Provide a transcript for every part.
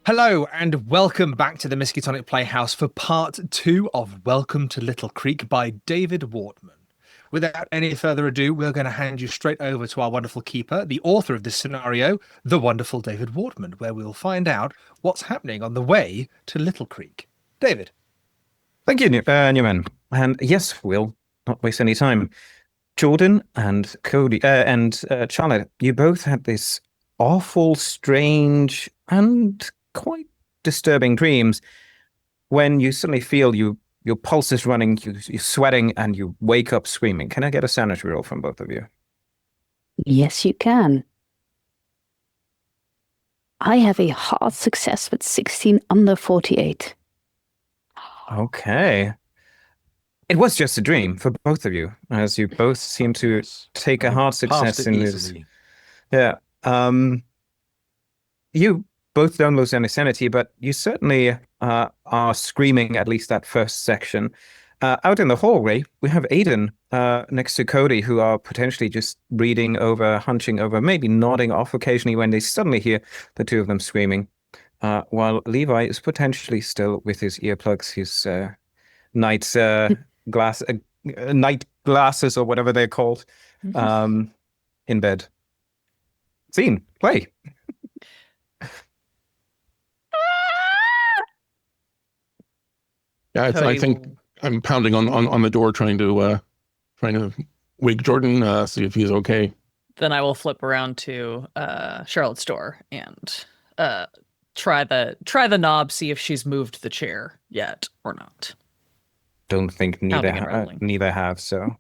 Hello and welcome back to the Miskatonic Playhouse for part 2 of Welcome to Little Creek by David Wartmann. Without any further ado, we're going to hand you straight over to our wonderful keeper, the author of this scenario, the wonderful David Wartmann, where we'll find out what's happening on the way to Little Creek. David. Thank you, Newman. And yes, we'll not waste any time. Jordan and Cody and Charlotte, you both had this awful, strange, and quite disturbing dreams when you suddenly feel your pulse is running, you're sweating, and you wake up screaming. Can I get a sanity roll from both of you? Yes, you can. I have a hard success with 16 under 48. Okay. It was just a dream for both of you, as you both seem to take a hard success in this. Yeah. You both don't lose any sanity, but you certainly are screaming at least that first section. Out in the hallway, we have Aiden next to Cody, who are potentially just reading over, hunching over, maybe nodding off occasionally when they suddenly hear the two of them screaming. While Levi is potentially still with his earplugs, his night night glasses or whatever they're called, in bed. Scene, play. Yeah, I think I'm pounding on the door, trying to wake Jordan, see if he's okay. Then I will flip around to Charlotte's door and try the knob, see if she's moved the chair yet or not. Don't think neither have. So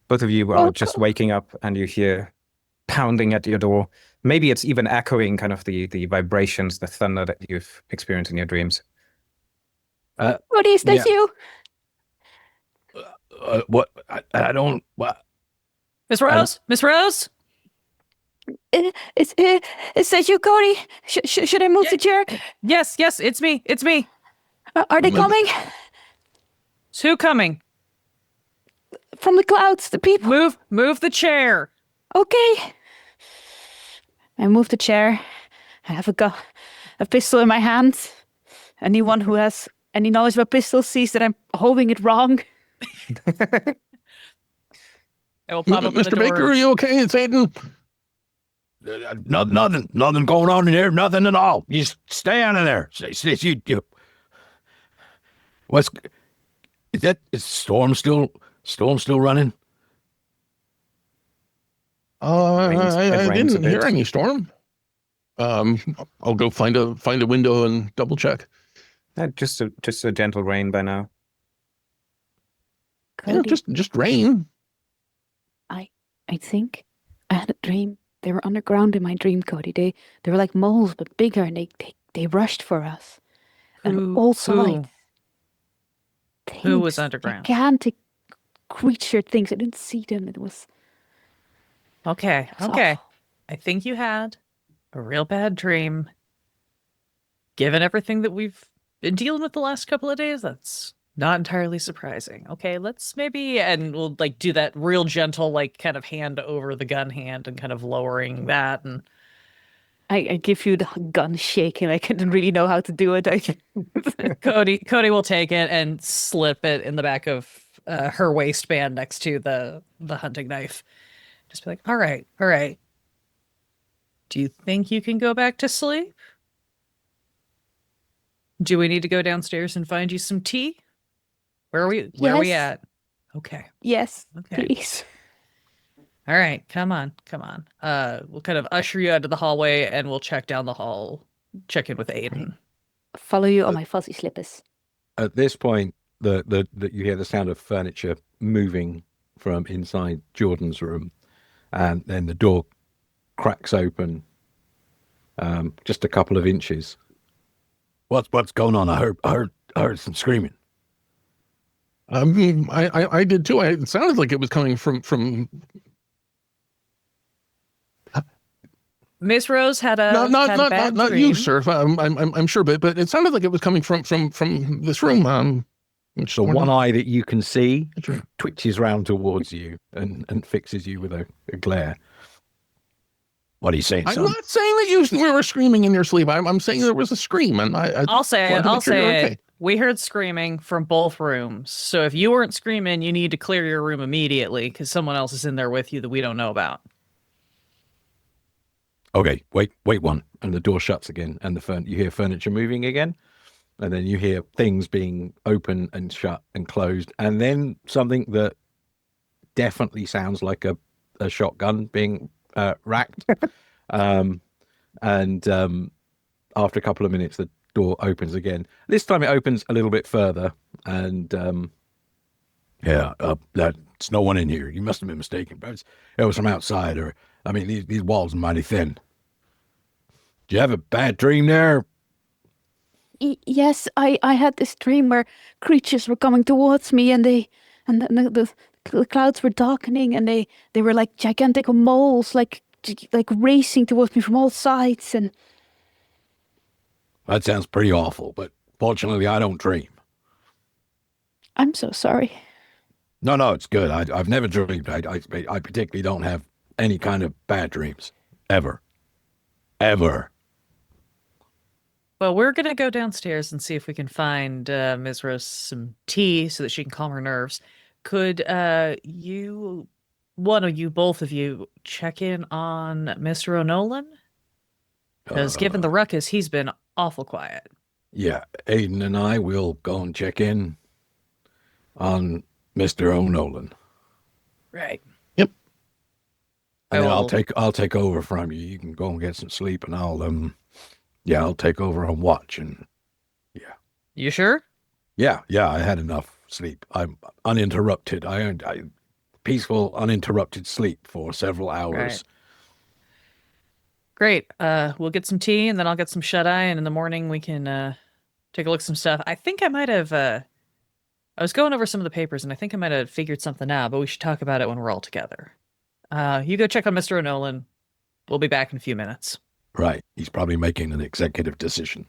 both of you are just waking up and you hear pounding at your door. Maybe it's even echoing kind of the vibrations, the thunder that you've experienced in your dreams. What is this, you? What? I don't. What? Miss Rose? Miss Rose? Is that you, Cody? Should I move the chair? Yes, it's me. It's me. Are they coming? Is who coming? From the clouds, the people. Move the chair. Okay. I move the chair. I have a pistol in my hand. Anyone who has any knowledge about pistols sees that I'm holding it wrong. I will pop open the Mr. door. Baker, are you okay? It's Aiden. Nothing going on in there. Nothing at all. You stay out of there. You. What's? Is storm still running? I didn't hear any storm. I'll go find a window and double check. Just a gentle rain by now. Yeah, just rain. I think I had a dream. They were underground in my dream, Cody. They were like moles, but bigger, and they rushed for us. And all sides. Who was underground? Gigantic creature things. I didn't see them. It was... Okay. awful. I think you had a real bad dream. Given everything that we've been dealing with the last couple of days, that's not entirely surprising. Okay, let's maybe, and we'll like do that real gentle, like kind of hand over the gun hand and kind of lowering that. And I give you the gun shaking. I couldn't really know how to do it. Cody will take it and slip it in the back of her waistband next to the hunting knife. Just be like, all right. Do you think you can go back to sleep? Do we need to go downstairs and find you some tea? Where are we at? Okay. Yes, Okay. please. All right. Come on. We'll kind of usher you out of the hallway and we'll check down the hall, check in with Aiden. Follow you on my fuzzy slippers. At this point, the you hear the sound of furniture moving from inside Jordan's room, and then the door cracks open, just a couple of inches. What's going on? I heard some screaming. I did too. It sounded like it was coming from. Miss Rose had a bad not dream. you, sir. I'm sure, but it sounded like it was coming from this room. The one eye that you can see twitches round towards you and fixes you with a glare. What are you saying, I'm son? not saying that you were screaming in your sleep. I'm saying there was a scream, and I'll say it. wanted to I'll make sure say you're it. okay. We heard screaming from both rooms. So if you weren't screaming, you need to clear your room immediately because someone else is in there with you that we don't know about. Okay, wait one. And the door shuts again, and you hear furniture moving again. And then you hear things being open and shut and closed. And then something that definitely sounds like a shotgun being racked. After a couple of minutes, the door opens again. This time it opens a little bit further. And there's no one in here. You must have been mistaken. But it was from outside. These walls are mighty thin. Did you have a bad dream there? Yes, I had this dream where creatures were coming towards me, and the clouds were darkening, and they were like gigantic moles, like racing towards me from all sides. And That sounds pretty awful, but fortunately I don't dream. I'm so sorry. No, it's good. I've never dreamed. I particularly don't have any kind of bad dreams. Ever. Well, we're going to go downstairs and see if we can find Ms. Rose some tea so that she can calm her nerves. Could both of you, check in on Mr. O'Nolan? Because given the ruckus, he's been awful quiet. Yeah, Aiden and I will go and check in on Mr. O'Nolan. Right. Yep. And then I'll take over from you. You can go and get some sleep, and I'll take over on watch. And You sure? Yeah, I had enough sleep. I'm uninterrupted. I earned peaceful, uninterrupted sleep for several hours. Right. Great. We'll get some tea, and then I'll get some shut-eye, and in the morning we can take a look at some stuff. I think I might have... I was going over some of the papers, and I think I might have figured something out, but we should talk about it when we're all together. You go check on Mr. O'Nolan. We'll be back in a few minutes. Right. He's probably making an executive decision.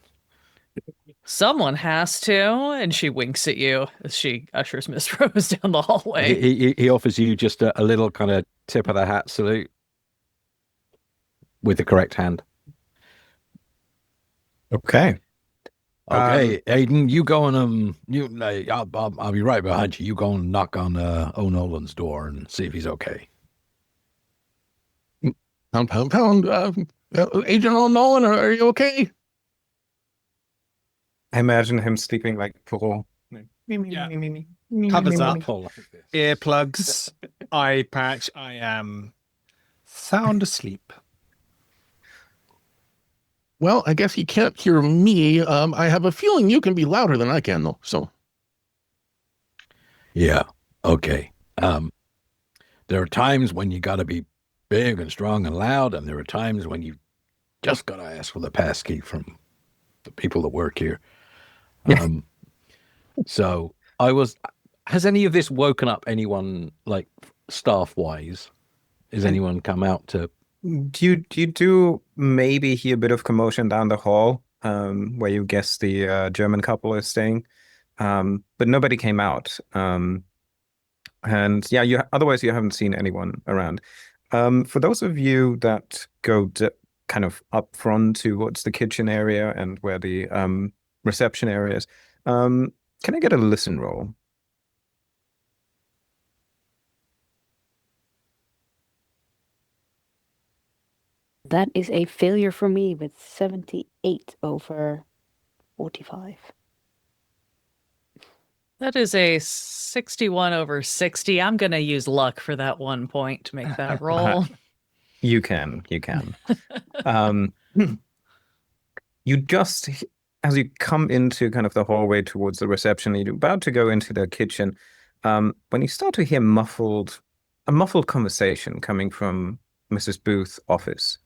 Someone has to, and she winks at you as she ushers Miss Rose down the hallway. He offers you just a little kind of tip of the hat salute with the correct hand. Okay. Okay, Aiden, you go and I'll be right behind you. You go and knock on O'Nolan's door and see if he's okay. Pound. Agent O'Nolan, are you okay? I imagine him sleeping like pool. Covers up. Like this. Earplugs, eye patch. I am sound asleep. Well, I guess he can't hear me. I have a feeling you can be louder than I can, though. So. Yeah. Okay. There are times when you got to be big and strong and loud, and there are times when you just got to ask for the passkey from the people that work here. So has any of this woken up anyone, like staff-wise? Has anyone come out to... Do you maybe hear a bit of commotion down the hall, where you guess the German couple is staying, but nobody came out. And yeah, otherwise you haven't seen anyone around. For those of you that go kind of up front towards the kitchen area and where the reception area is, can I get a listen roll? That is a failure for me with 78 over 45. That is a 61 over 60. I'm going to use luck for that 1 point to make that roll. You can. You just, as you come into kind of the hallway towards the reception, you're about to go into the kitchen, when you start to hear a muffled conversation coming from Mrs. Booth's office.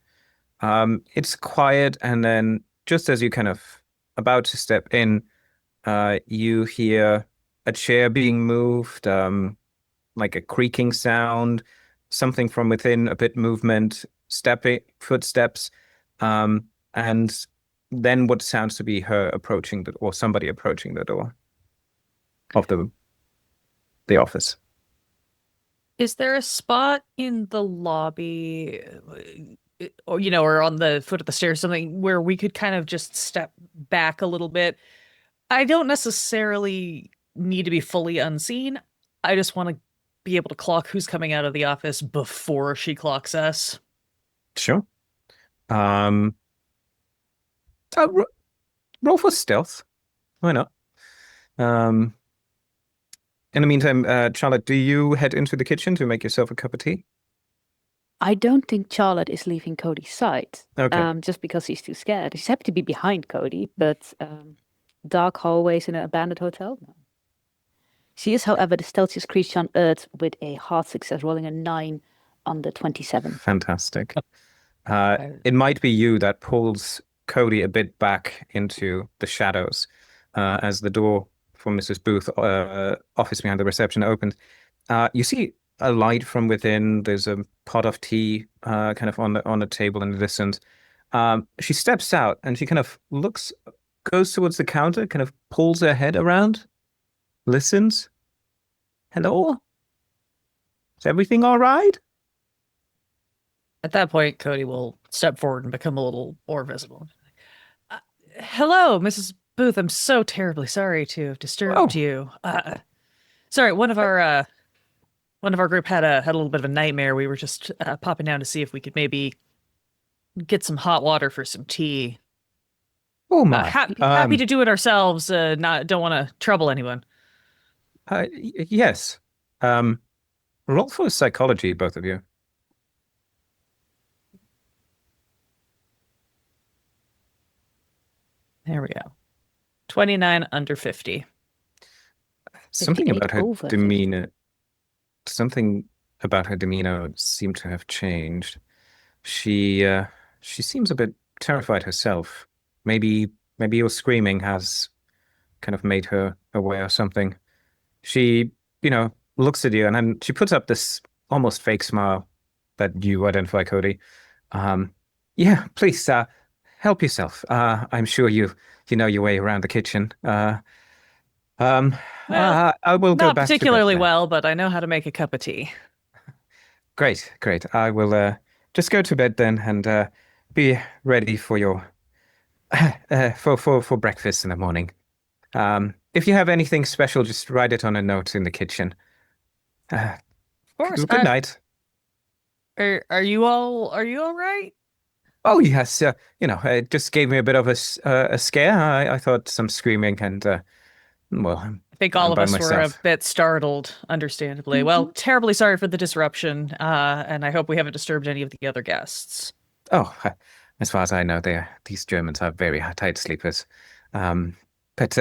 It's quiet, and then just as you kind of about to step in, you hear a chair being moved, like a creaking sound, something from within, a bit movement, footsteps, and then what sounds to be her approaching or somebody approaching the door of the office. Is there a spot in the lobby? or or on the foot of the stairs, something where we could kind of just step back a little bit. I don't necessarily need to be fully unseen. I just want to be able to clock who's coming out of the office before she clocks us. Sure. Roll for stealth. Why not? In the meantime, Charlotte, do you head into the kitchen to make yourself a cup of tea? I don't think Charlotte is leaving Cody's side. Okay. Just because he's too scared. She's happy to be behind Cody, but dark hallways in an abandoned hotel? No. She is, however, the stealthiest creature on Earth with a hard success, rolling a 9 on the 27. Fantastic. It might be you that pulls Cody a bit back into the shadows as the door for Mrs. Booth's office behind the reception opens. You see a light from within. There's a pot of tea kind of on the table in the distance. She steps out and she kind of goes towards the counter, kind of pulls her head around, listens. Hello? Is everything all right? At that point, Cody will step forward and become a little more visible. Hello, Mrs. Booth. I'm so terribly sorry to have disturbed you. Sorry, one of our group had a little bit of a nightmare. We were just popping down to see if we could maybe get some hot water for some tea. Oh my! Happy to do it ourselves. Don't want to trouble anyone. Yes. Roll for psychology, both of you. There we go. 29 under 50. Something about her over demeanor. Something about her demeanor seemed to have changed. She seems a bit terrified herself. Maybe your screaming has kind of made her aware of something. She, looks at you and then she puts up this almost fake smile that you identify, Cody. Yeah, please, help yourself. I'm sure you know your way around the kitchen. I will go Not back particularly to bed well, but I know how to make a cup of tea. Great. I will just go to bed then and be ready for your for breakfast in the morning. If you have anything special, just write it on a note in the kitchen. Of course. Good night. Are you all right? Oh yes, it just gave me a bit of a scare. I thought some screaming and well, I think all I'm of by us were a myself. bit startled, understandably. Well, terribly sorry for the disruption, and I hope we haven't disturbed any of the other guests. Oh, as far as I know, these Germans are very tight sleepers. But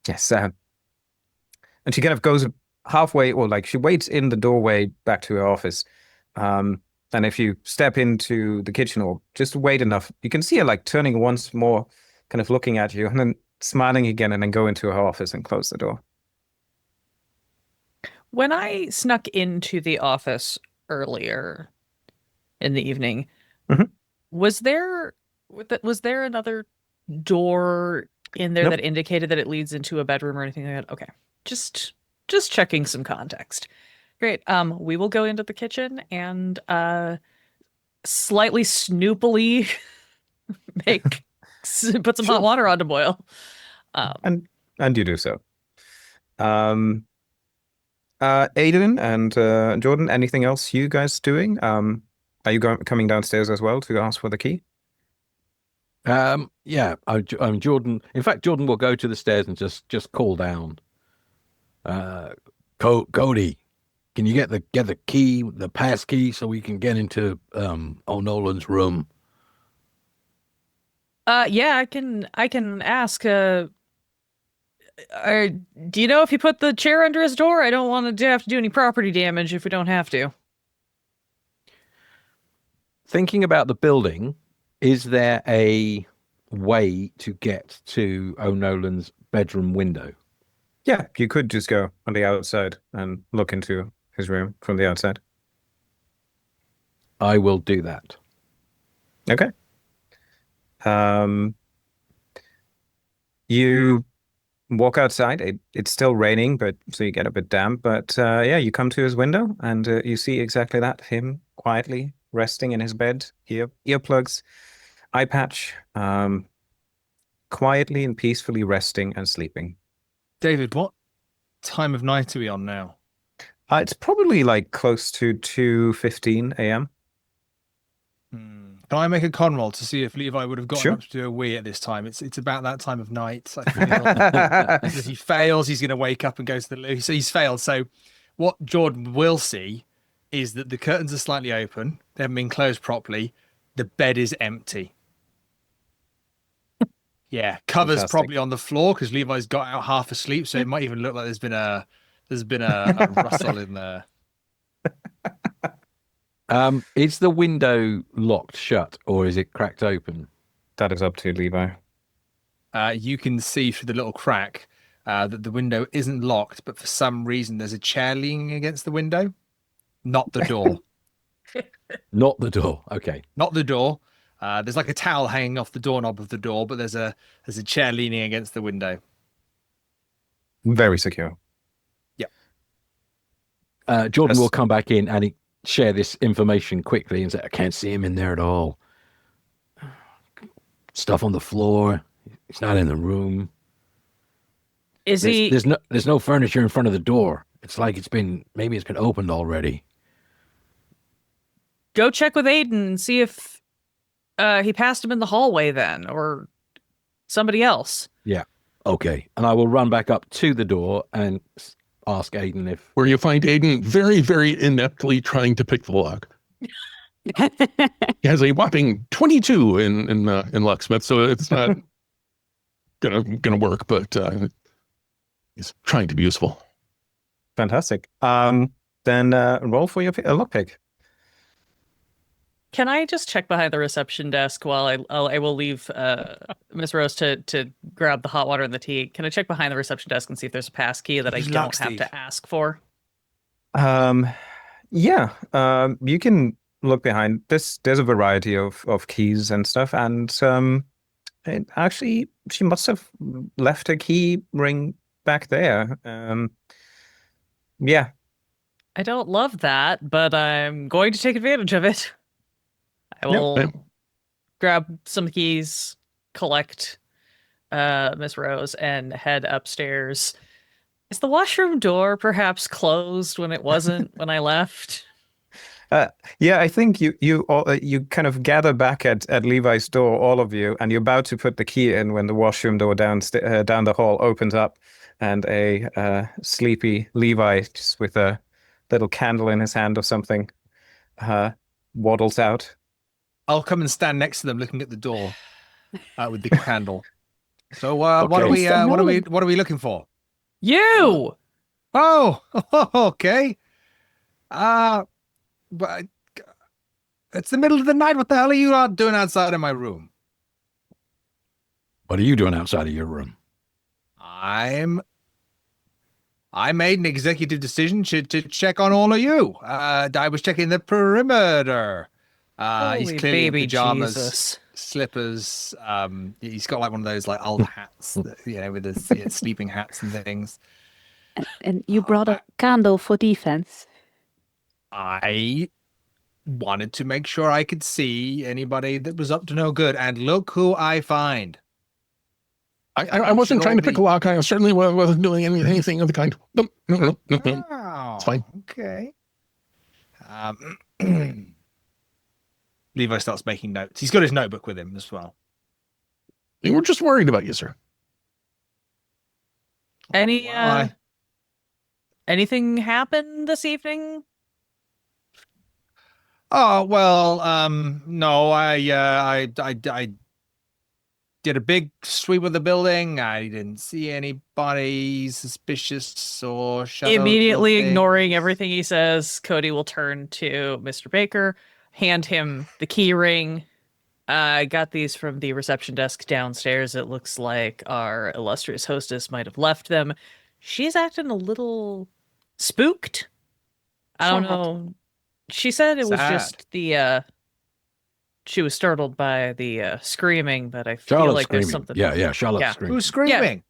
yes, and she kind of goes halfway, or like she waits in the doorway back to her office. And if you step into the kitchen or just wait enough, you can see her like turning once more, kind of looking at you, and then smiling again, and then go into her office and close the door. When I snuck into the office earlier in the evening, Mhm. was there another door in there Nope. that indicated that it leads into a bedroom or anything like that? Okay. Just checking some context. Great. We will go into the kitchen and slightly snoopily put some hot water on to boil. And you do so. Aiden and Jordan, anything else you guys doing? Are you coming downstairs as well to ask for the key? Yeah, I'm Jordan. In fact, Jordan will go to the stairs and just call down. Cody, can you get the key, the pass key, so we can get into O'Nolan's room? Yeah, I can ask. Do you know if he put the chair under his door? I don't want to have to do any property damage if we don't have to. Thinking about the building, is there a way to get to O'Nolan's bedroom window? Yeah, you could just go on the outside and look into his room from the outside. I will do that. Okay. You walk outside. It's still raining, but so you get a bit damp. But yeah, you come to his window and you see exactly that, him quietly resting in his bed, earplugs, eye patch, quietly and peacefully resting and sleeping. David, what time of night are we on now? It's probably like close to 2:15 a.m. Can I make a con roll to see if Levi would have gotten Sure. up to do a wee at this time? It's about that time of night. I feel if he fails, he's going to wake up and go to the loo. So he's failed. So what Jordan will see is that the curtains are slightly open. They haven't been closed properly. The bed is empty. Yeah, covers Fantastic. probably on the floor because Levi's got out half asleep. So it might even look like there's been a rustle in there. Is the window locked shut or is it cracked open? That is up to Levi. You can see through the little crack that the window isn't locked, but for some reason there's a chair leaning against the window, not the door. Not the door. Okay. Not the door. There's like a towel hanging off the doorknob of the door, but there's a chair leaning against the window. Very secure. Jordan Yes. will come back in and share this information quickly and say, I can't see him in there at all. Stuff on the floor. He's not in the room. Is he? There's no furniture in front of the door. It's like maybe it's been opened already. Go check with Aiden and see if he passed him in the hallway then, or somebody else. Okay. And I will run back up to the door and ask Aiden if Where you find Aiden very, very ineptly trying to pick the lock. He has a whopping 22 in locksmith, so it's not gonna work. But he's trying to be useful. Fantastic. Then roll for your lockpick. Can I just check behind the reception desk while I will leave Miss Rose to grab the hot water and the tea? Can I check behind the reception desk and see if there's a pass key that I Who's don't lock, have Steve? to ask for? Yeah. You can look behind. There's a variety of keys and stuff, and actually, she must have left her key ring back there. Yeah. I don't love that, but I'm going to take advantage of it. I will Yep. grab some keys, collect Miss Rose, and head upstairs. Is the washroom door perhaps closed when it wasn't when I left? Yeah, I think you kind of gather back at Levi's door, all of you, and you're about to put the key in when the washroom door down the hall opens up, and a sleepy Levi, just with a little candle in his hand or something, waddles out. I'll come and stand next to them, looking at the door with the candle. So, what are we looking for? You! Oh, okay. But it's the middle of the night. What the hell are you doing outside of my room? what are you doing outside of your room? I made an executive decision to check on all of you. I was checking the perimeter. He's Holy clearly in baby pajamas, Jesus. slippers. He's got like one of those like old hats, with his sleeping hats and things. And you brought a candle for defense. I wanted to make sure I could see anybody that was up to no good, and look who I find. I wasn't trying to pick a lock. I certainly wasn't doing anything of the kind. No. Oh, It's fine. Okay. Levi starts making notes. He's got his notebook with him as well. We were just worried about you, sir. Anything happen this evening? Oh well, no. I did a big sweep of the building. I didn't see anybody suspicious or Immediately shadow-looking. ignoring everything he says, Cody will turn to Mr. Baker, hand him the key ring. I got these from the reception desk downstairs. It looks like our illustrious hostess might have left them. She's acting a little spooked. I don't Sad. know. She said it was Sad. just she was startled by the screaming, but I feel Charlotte like screaming. there's something. Yeah, Charlotte Yeah. screaming. Who's screaming?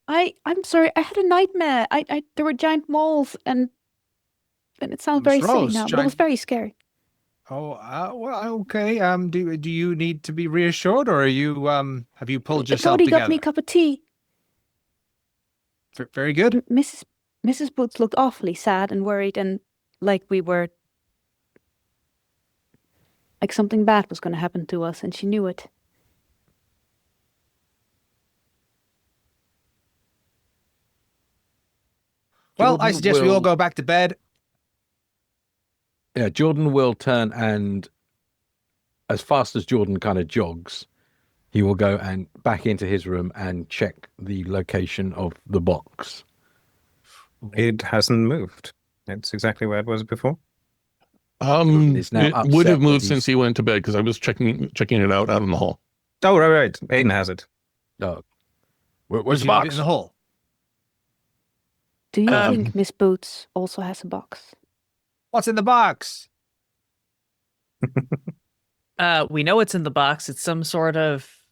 I'm sorry, I had a nightmare. There were giant moles and it sounds very Miss silly Rose, now, but it was very scary. Well, okay. Do you need to be reassured, or are you have you pulled yourself Cody together? got me a cup of tea. Very good. Mrs. Boots looked awfully sad and worried, and like we were, like something bad was going to happen to us, and she knew it. Well, I Jordan suggest we all will- go back to bed. Yeah, Jordan will turn, and as fast as Jordan kind of jogs, he will go and back into his room and check the location of the box. It hasn't moved. It's exactly where it was before. Is now It would upset have that moved he's- since he went to bed because I was checking it out in the hall. Oh, right. Aiden has it. Oh, where's Did the you leave it box? in the hall? Do you Um, think Miss Boots also has a box? What's in the box? We know it's in the box. It's some sort of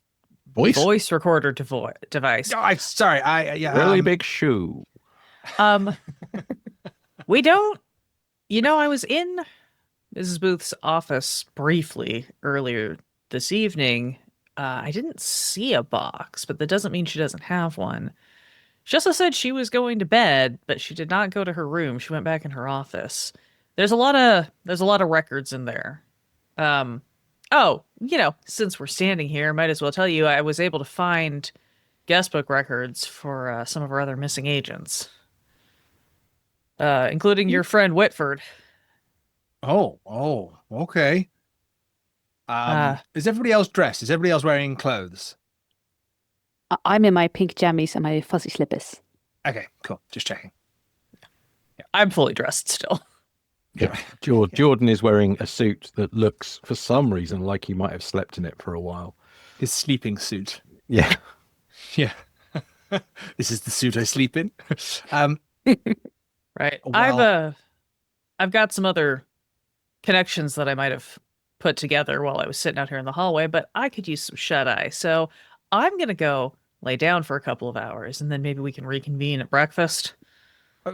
Voice? recorder device. Oh, I'm sorry. Yeah, Really big shoe. We don't. I was in Mrs. Booth's office briefly earlier this evening. I didn't see a box, but that doesn't mean she doesn't have one. She also said she was going to bed, but she did not go to her room. She went back in her office. There's a lot of records in there. Since we're standing here, might as well tell you I was able to find guestbook records for some of our other missing agents, including your friend Whitford. Oh, okay. Is everybody else dressed? Is everybody else wearing clothes? I'm in my pink jammies and my fuzzy slippers. Okay, cool. Just checking. I'm fully dressed still. Yeah. Jordan is wearing a suit that looks, for some reason, like he might have slept in it for a while. His sleeping suit. Yeah. Yeah. This is the suit I sleep in. Right. Well- I've got some other connections that I might have put together while I was sitting out here in the hallway, but I could use some shut eye. So I'm gonna go lay down for a couple of hours, and then maybe we can reconvene at breakfast.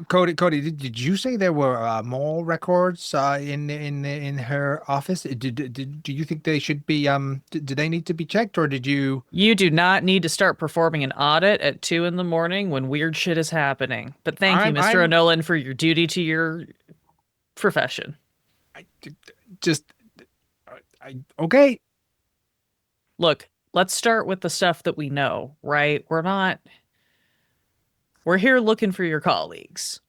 Cody, did you say there were more records in her office? Do you think they should be do they need to be checked, or did you? You do not need to start performing an audit at 2 a.m. when weird shit is happening. But thank you, Mr. I'm- O'Nolan, for your duty to your profession. Okay. Look, let's start with the stuff that we know, right? We're here looking for your colleagues.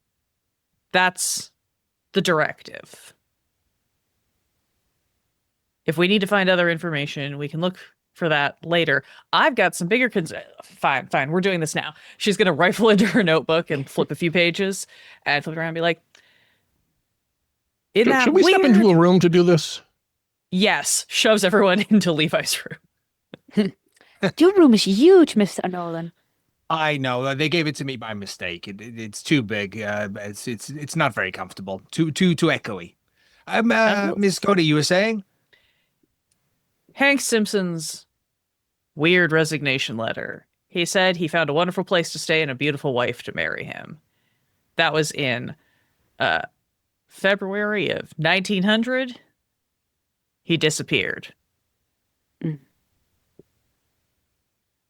That's the directive. If we need to find other information, we can look for that later. I've got some bigger Fine. We're doing this now. She's going to rifle into her notebook and flip a few pages and flip around and be like, Should we step into a room to do this? Yes, shoves everyone into Levi's room. Your room is huge, Mr. Nolan. I know they gave it to me by mistake. It's too big. It's not very comfortable. Too echoey. Miss Cody, you were saying? Hank Simpson's weird resignation letter. He said he found a wonderful place to stay and a beautiful wife to marry him. That was in February of 1900. He disappeared. Mm.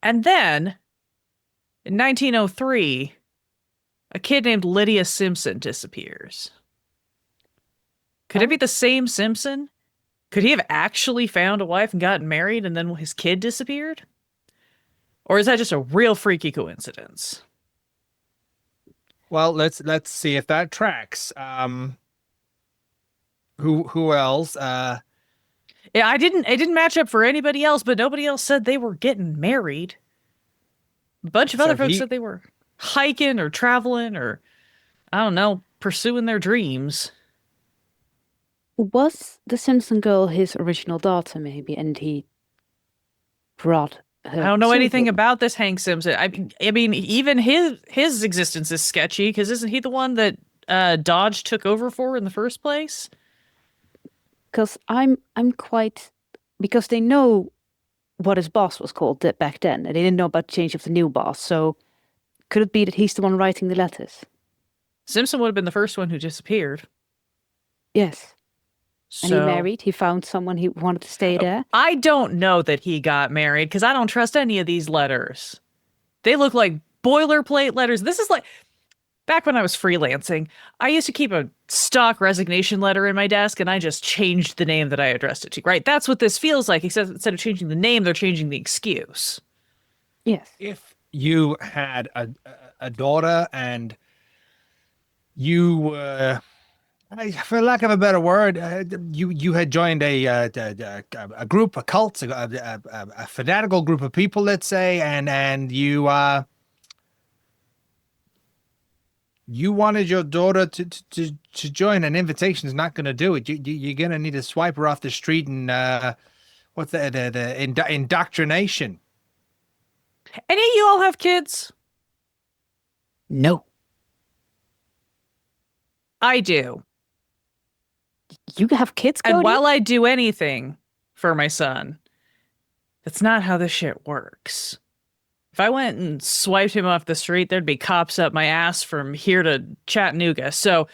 And then, in 1903, a kid named Lydia Simpson disappears. Could it be the same Simpson? Could he have actually found a wife and gotten married and then his kid disappeared? Or is that just a real freaky coincidence? Well, let's see if that tracks. Who else? Yeah, it didn't match up for anybody else, but nobody else said they were getting married. A bunch of So other folks he- said they were hiking or traveling or, I don't know, pursuing their dreams. Was the Simpson girl his original daughter, maybe, and he brought her? I don't know to anything him? about this Hank Simpson. I mean, even his existence is sketchy because isn't he the one that Dodge took over for in the first place? Because I'm quite, because they know what his boss was called back then, and they didn't know about the change of the new boss. So could it be that he's the one writing the letters? Simpson would have been the first one who disappeared. Yes. And he married. He found someone he wanted to stay there. I don't know that he got married because I don't trust any of these letters. They look like boilerplate letters. This is like back when I was freelancing, I used to keep a stock resignation letter in my desk and I just changed the name that I addressed it to, right? That's what this feels like. Except instead of changing the name, they're changing the excuse. Yes. If you had a daughter and you for lack of a better word, you had joined a group, a cult, a fanatical group of people, let's say, and you wanted your daughter to join. An invitation is not going to do it. You're going to need to swipe her off the street and what's the indoctrination. Any of you all have kids? No. I do. You have kids, Cody? And while I do anything for my son, that's not how this shit works. If I went and swiped him off the street, there'd be cops up my ass from here to Chattanooga. So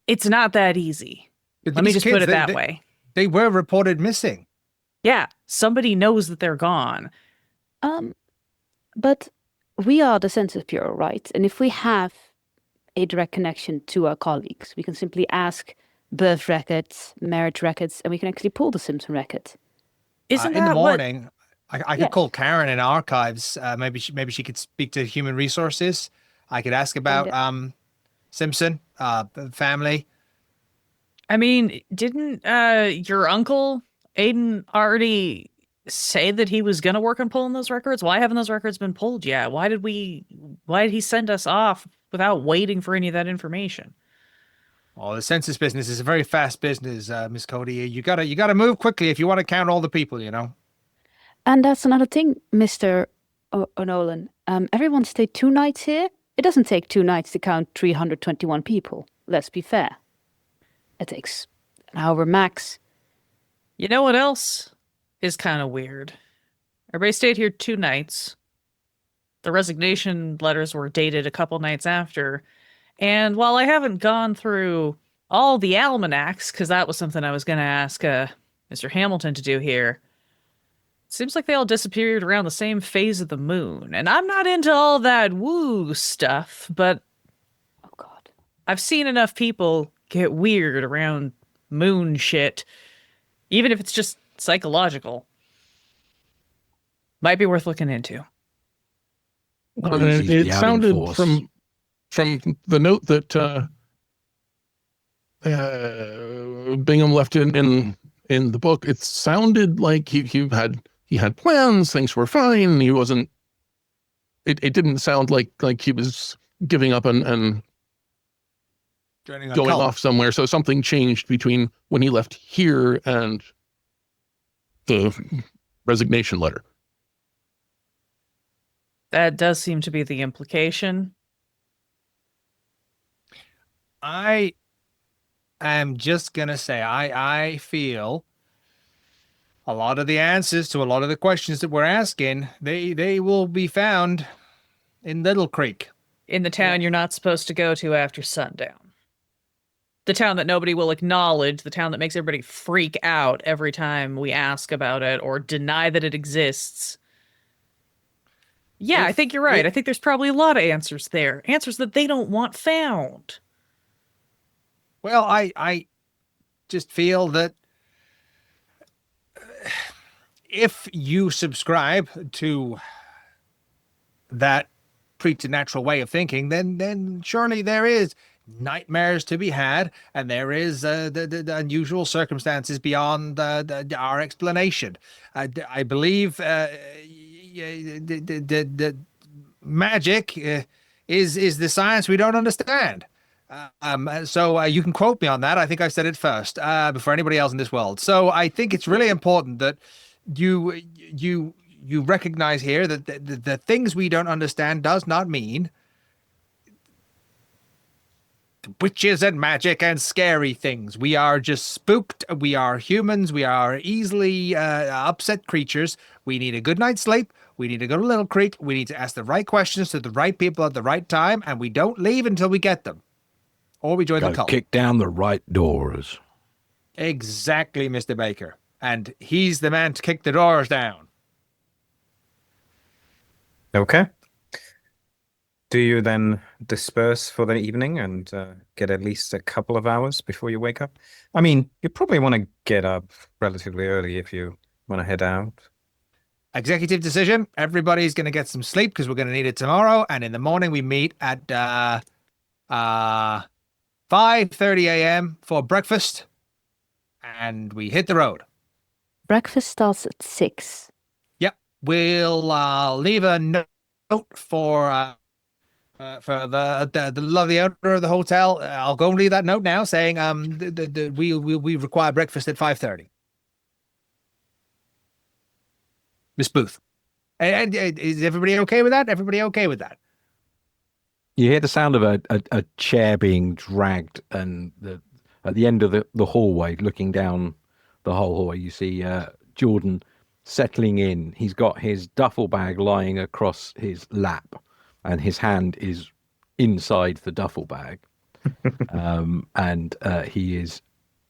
it's not that easy. Let me just put it that way. They were reported missing. Yeah, somebody knows that they're gone. But we are the Census Bureau, right? And if we have a direct connection to our colleagues, we can simply ask birth records, marriage records, and we can actually pull the Simpson record. Isn't in that the morning? What... I could call Karen in archives. Maybe she could speak to human resources. I could ask about Simpson family. I mean, didn't your uncle Aiden already say that he was going to work on pulling those records? Why haven't those records been pulled yet? Why did he send us off without waiting for any of that information? Well, the census business is a very fast business, Miss Cody. You gotta move quickly if you want to count all the people, you know. And that's another thing, Mr. O'Nolan. Everyone stayed 2 nights here. It doesn't take 2 nights to count 321 people. Let's be fair. It takes an hour max. You know what else is kind of weird? Everybody stayed here 2 nights. The resignation letters were dated a couple nights after. And while I haven't gone through all the almanacs, because that was something I was going to ask Mr. Hamilton to do here, it seems like they all disappeared around the same phase of the moon. And I'm not into all that woo stuff, but oh God, I've seen enough people get weird around moon shit, even if it's just psychological. Might be worth looking into. It sounded from the note that Bingham left in the book, it sounded like he had plans, things were fine, he wasn't. It didn't sound like he was giving up and going off somewhere. So something changed between when he left here and the resignation letter. That does seem to be the implication. I am just gonna say I feel a lot of the answers to a lot of the questions that we're asking, they will be found in Little Creek. In the town you're not supposed to go to after sundown. The town that nobody will acknowledge, the town that makes everybody freak out every time we ask about it or deny that it exists. Yeah, I think you're right. I think there's probably a lot of answers there. Answers that they don't want found. Well, I just feel that if you subscribe to that preternatural way of thinking, then surely there is nightmares to be had, and there is the unusual circumstances beyond our explanation. I believe the magic is the science we don't understand. So you can quote me on that. I think I said it first before anybody else in this world. So I think it's really important that you recognize here that the things we don't understand does not mean witches and magic and scary things. We are just spooked. We are humans. We are easily upset creatures. We need a good night's sleep. We need to go to Little Creek. We need to ask the right questions to the right people at the right time, and we don't leave until we get them. or we join the Go cult. kick down the right doors. Exactly, Mr. Baker. And he's the man to kick the doors down. Okay. Do you then disperse for the evening and get at least a couple of hours before you wake up? I mean, you probably want to get up relatively early if you want to head out. Executive decision. Everybody's going to get some sleep because we're going to need it tomorrow. And in the morning, we meet at 5:30 a.m. for breakfast. And we hit the road. Breakfast starts at 6. Yep. We'll leave a note for the lovely owner of the hotel. I'll go and leave that note now saying we require breakfast at 5:30. Miss Booth. And is everybody okay with that? Everybody okay with that? You hear the sound of a chair being dragged, and at the end of the hallway, looking down the whole hallway, you see Jordan settling in. He's got his duffel bag lying across his lap, and his hand is inside the duffel bag. And he is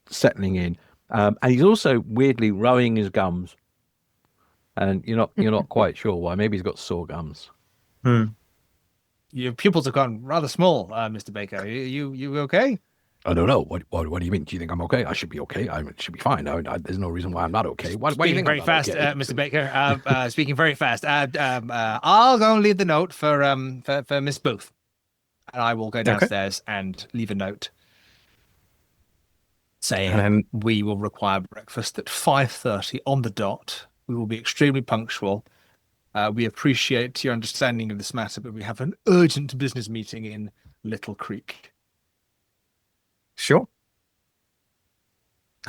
settling in. And he's also weirdly rowing his gums. And you're not quite sure why. Maybe he's got sore gums. Your pupils have gone rather small, Mr. Baker. You okay? I don't know. What do you mean? Do you think I'm okay? I should be okay. I should be fine. There's no reason why I'm not okay. Why do you think Very I'm not fast, okay? Mr. Baker. Speaking very fast. I'll go and leave the note for Miss Booth, and I will go downstairs and leave a note saying we will require breakfast at 5:30 on the dot. We will be extremely punctual. We appreciate your understanding of this matter, but we have an urgent business meeting in Little Creek. Sure.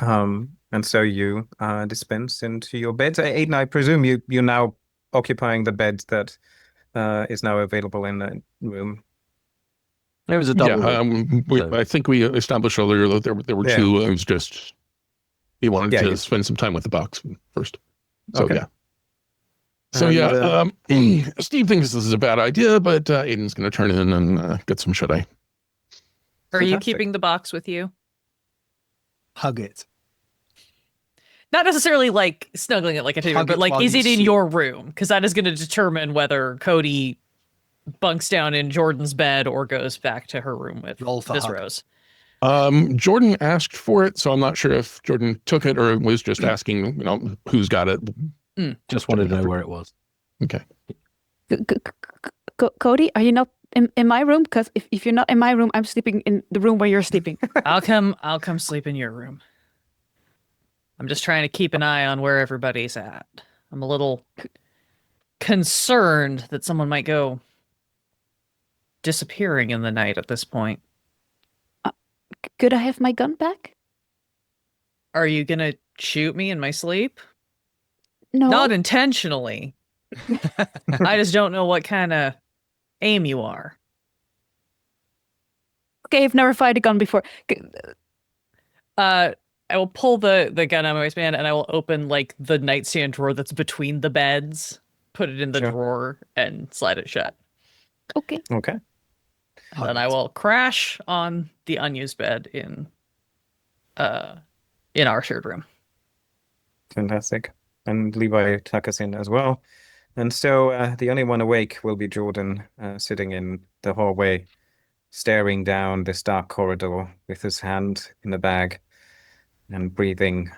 And so you dispense into your beds. Aiden, I presume you're now occupying the bed that is now available in the room. There was a double. I think we established earlier that there were two. It was just he wanted to spend some time with the box first. So Okay. yeah. So Steve thinks this is a bad idea, but Aiden's going to turn in and get some shut-eye. Are you keeping the box with you? Hug it. Not necessarily like snuggling it like a teddy bear, but like, is it in your room? Because that is going to determine whether Cody bunks down in Jordan's bed or goes back to her room with Miss Rose. Jordan asked for it, so I'm not sure if Jordan took it or was just asking, who's got it. Just wanted to know where it was. Okay. Cody, are you not in my room? Because if you're not in my room, I'm sleeping in the room where you're sleeping. I'll come sleep in your room. I'm just trying to keep an eye on where everybody's at. I'm a little concerned that someone might go disappearing in the night at this point. Could I have my gun back? Are you gonna shoot me in my sleep? No. Not intentionally. I just don't know what kind of aim you are. Okay, I've never fired a gun before. I will pull the gun out of my waistband and I will open like the nightstand drawer that's between the beds, put it in the drawer and slide it shut. Okay. Okay. And then I will crash on the unused bed in our shared room. Fantastic. And Levi tuck us in as well. And so the only one awake will be Jordan, sitting in the hallway, staring down this dark corridor with his hand in the bag and breathing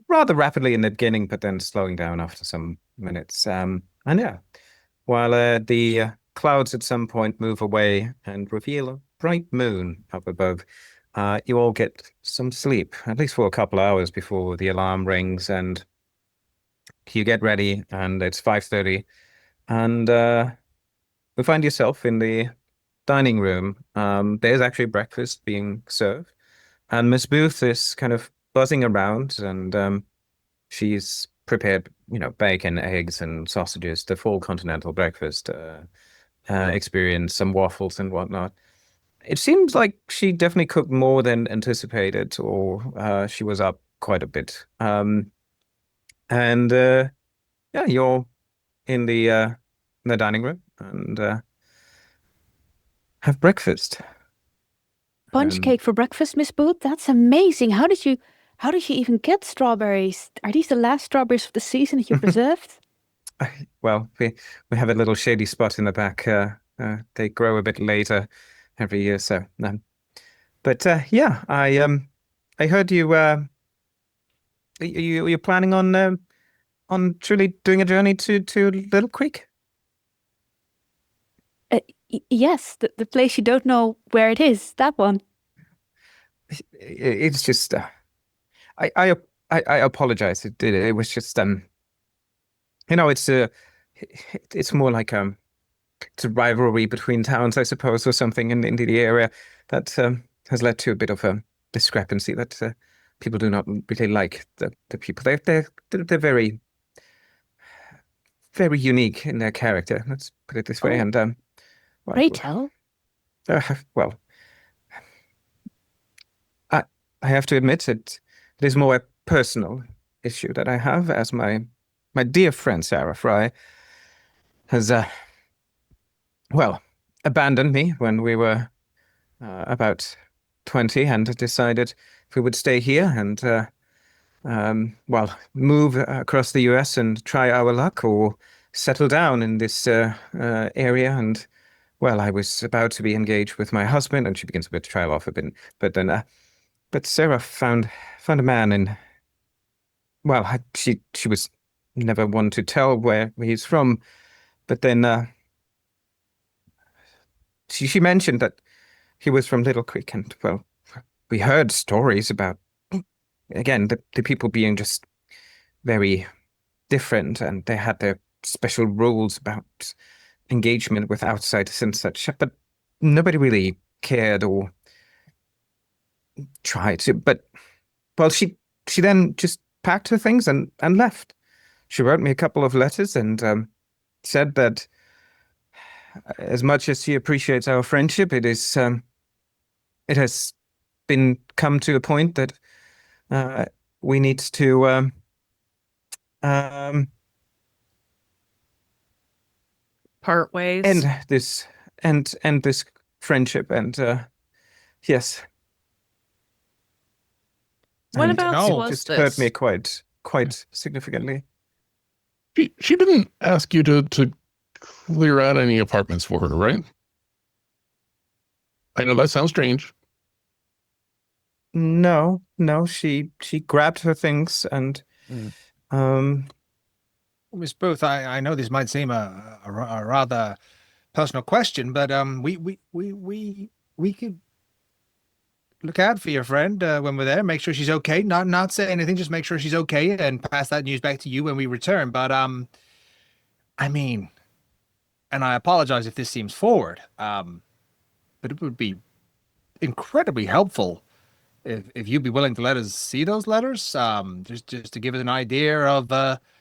rather rapidly in the beginning, but then slowing down after some minutes. While the clouds at some point move away and reveal a bright moon up above, you all get some sleep, at least for a couple hours before the alarm rings, and you get ready, and it's 5:30, and you find yourself in the dining room. There's actually breakfast being served, and Miss Booth is kind of buzzing around, and she's prepared, bacon, eggs, and sausages, the full continental breakfast experience, some waffles and whatnot. It seems like she definitely cooked more than anticipated, or she was up quite a bit. You're in the dining room and have breakfast. Sponge cake for breakfast, Miss Booth? That's amazing. How did you even get strawberries? Are these the last strawberries of the season that you preserved? Well, we have a little shady spot in the back. They grow a bit later every year, so. But yeah, I heard you're planning on truly doing a journey to Little Creek. Yes, the place you don't know where it is. That one. It's just I apologize. It was just it's more like it's a rivalry between towns, I suppose, or something in the area that has led to a bit of a discrepancy that people do not really like the people. They're very very unique in their character. Let's put it this way. And Pray tell. well, I have to admit it is more a personal issue that I have, as my dear friend Sarah Fry has abandoned me when we were about 20 and decided if we would stay here and move across the US and try our luck, or settle down in this area. And well, I was about to be engaged with my husband, and she begins to trail off a bit. But then, but Sarah found a man, and well, she was never one to tell where he's from. But then she mentioned that he was from Little Creek, and well, we heard stories about, again, the people being just very different, and they had their special rules about engagement with outsiders and such, but nobody really cared or tried to. But well, she then just packed her things and left. She wrote me a couple of letters and said that as much as she appreciates our friendship, it has come to a point that we need to part ways. end this friendship. And yes. What And about no, was just this? hurt me quite significantly. She didn't ask you to clear out any apartments for her, right? I know that sounds strange. No, she grabbed her things and Miss Booth, I know this might seem a rather personal question, but we could look out for your friend when we're there. Make sure she's okay. Not say anything. Just make sure she's okay, and pass that news back to you when we return. But I mean, and I apologize if this seems forward, but it would be incredibly helpful if you'd be willing to let us see those letters, just to give us an idea of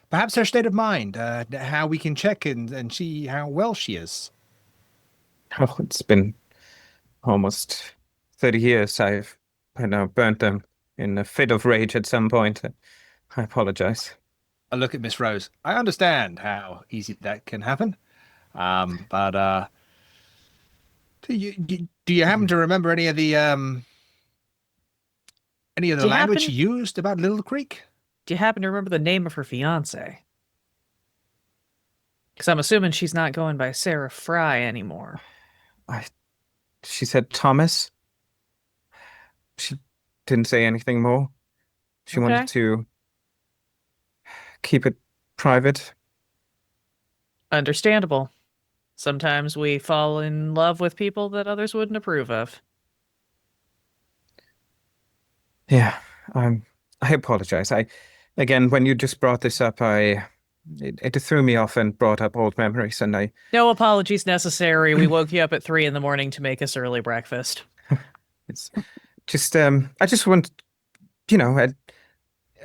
perhaps her state of mind, how we can check and see how well she is. oh, it's been almost 30 years. I know burnt them in a fit of rage at some point. I apologize. I look at Miss Rose. I understand how easy that can happen, but do you happen to remember any of the language she used about Little Creek? Do you happen to remember the name of her fiance? Because I'm assuming she's not going by Sarah Fry anymore. She said Thomas. She didn't say anything more. She wanted to keep it private. Understandable. Sometimes we fall in love with people that others wouldn't approve of. Yeah, I apologize. Again, when you just brought this up, it threw me off and brought up old memories, and No apologies necessary. We woke you up at 3 a.m. to make us early breakfast. it's just I just want,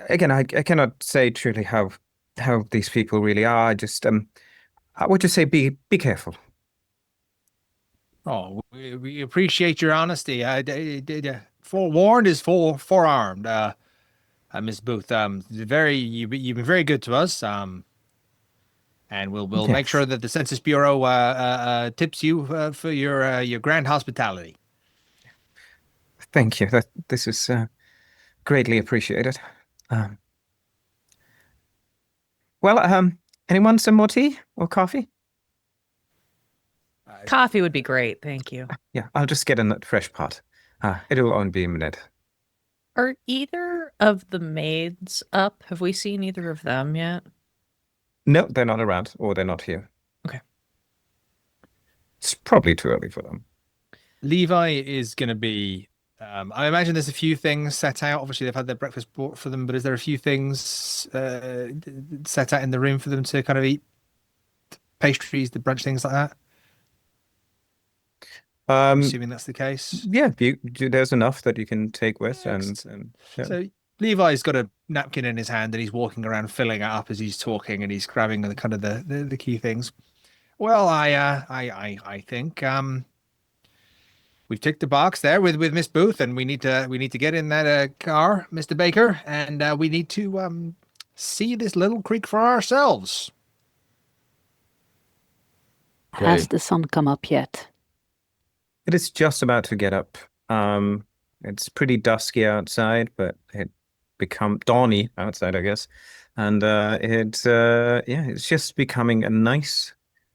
again, I cannot say truly how these people really are. I would just say be careful. Oh, we appreciate your honesty. Forewarned is forearmed. Miss Booth, you've been very good to us. And we'll make Yes. sure that the Census Bureau tips you for your grand hospitality. Thank you. This is greatly appreciated. Well, anyone some more tea or coffee? Coffee would be great. Thank you. Yeah, I'll just get in that fresh pot. It'll only be a minute. Are either of the maids up? Have we seen either of them yet? No, they're not around, or they're not here. Okay. It's probably too early for them. Levi is going to be. I imagine there's a few things set out. Obviously, they've had their breakfast brought for them, but is there a few things set out in the room for them to kind of eat? Pastries, the brunch, things like that? Assuming that's the case. Yeah, there's enough that you can take with. Yeah, and yeah. So Levi's got a napkin in his hand and he's walking around filling it up as he's talking, and he's grabbing the kind of the key things. Well, I think we've ticked the box there with Miss Booth, and we need to get in that car, Mr. Baker, and we need to see this little creek for ourselves. Okay. Has the sun come up yet? It is just about to get up. It's pretty dusky outside, but it become dawny outside, I guess. And it's just becoming a nice,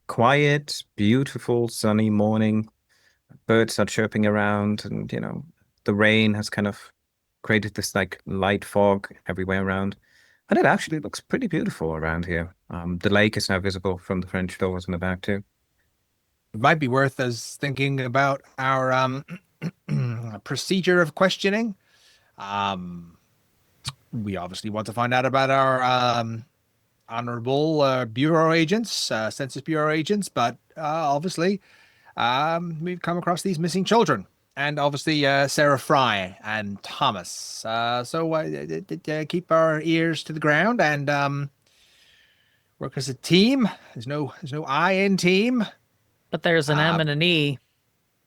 quiet, beautiful, sunny morning. Birds are chirping around, and the rain has kind of created this like light fog everywhere around. And it actually looks pretty beautiful around here. The lake is now visible from the French doors in the back too. It might be worth us thinking about our procedure of questioning. We obviously want to find out about our honorable bureau agents, Census Bureau agents, but obviously we've come across these missing children, and obviously Sarah Fry and Thomas. So keep our ears to the ground and work as a team. There's no I in team. But there's an M and an E.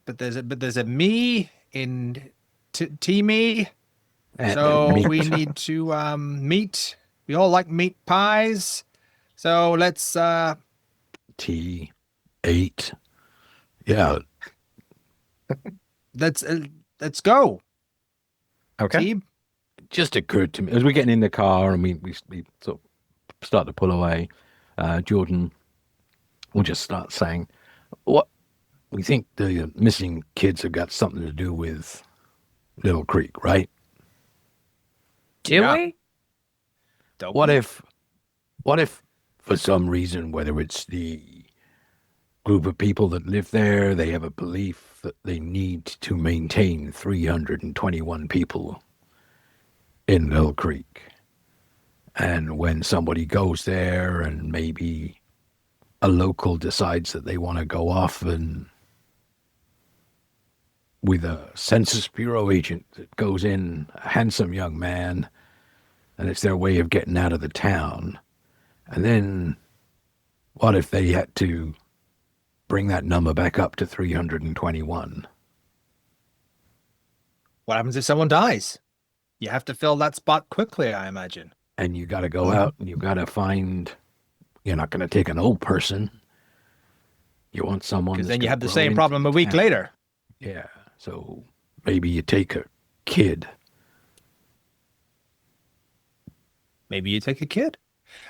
But there's a me in teamy. And So meat. we need to meet. We all like meat pies. So let's T8. Yeah. let's go. Okay. Team. Just occurred to me as we're getting in the car and we sort of start to pull away. Jordan will just start saying, "What we think the missing kids have got something to do with Little Creek, right? Do Yeah. we? Don't What we? if for some reason, whether it's the group of people that live there, they have a belief that they need to maintain 321 people in Little Creek. And when somebody goes there and maybe a local decides that they want to go off and with a Census Bureau agent that goes in, a handsome young man, and it's their way of getting out of the town. And then what if they had to bring that number back up to 321? What happens if someone dies? You have to fill that spot quickly, I imagine. And you got to go out and you got to find, you're not going to take an old person. You want someone Because that's then you gonna have the grow same into problem a the week town. later. Yeah. So maybe you take a kid. Maybe you take a kid.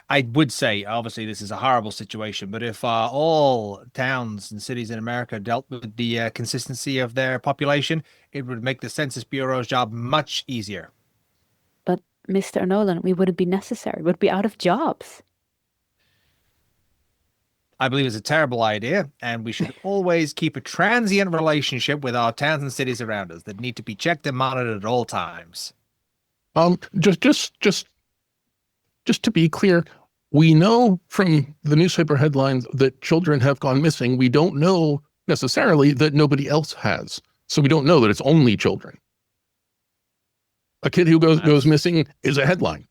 I would say, obviously, this is a horrible situation, but if all towns and cities in America dealt with the consistency of their population, it would make the Census Bureau's job much easier. But Mr. Nolan, we wouldn't be necessary. We'd be out of jobs. I believe it's a terrible idea, and we should always keep a transient relationship with our towns and cities around us that need to be checked and monitored at all times. Just to be clear, we know from the newspaper headlines that children have gone missing. We don't know necessarily that nobody else has. So we don't know that it's only children. A kid who goes missing is a headline.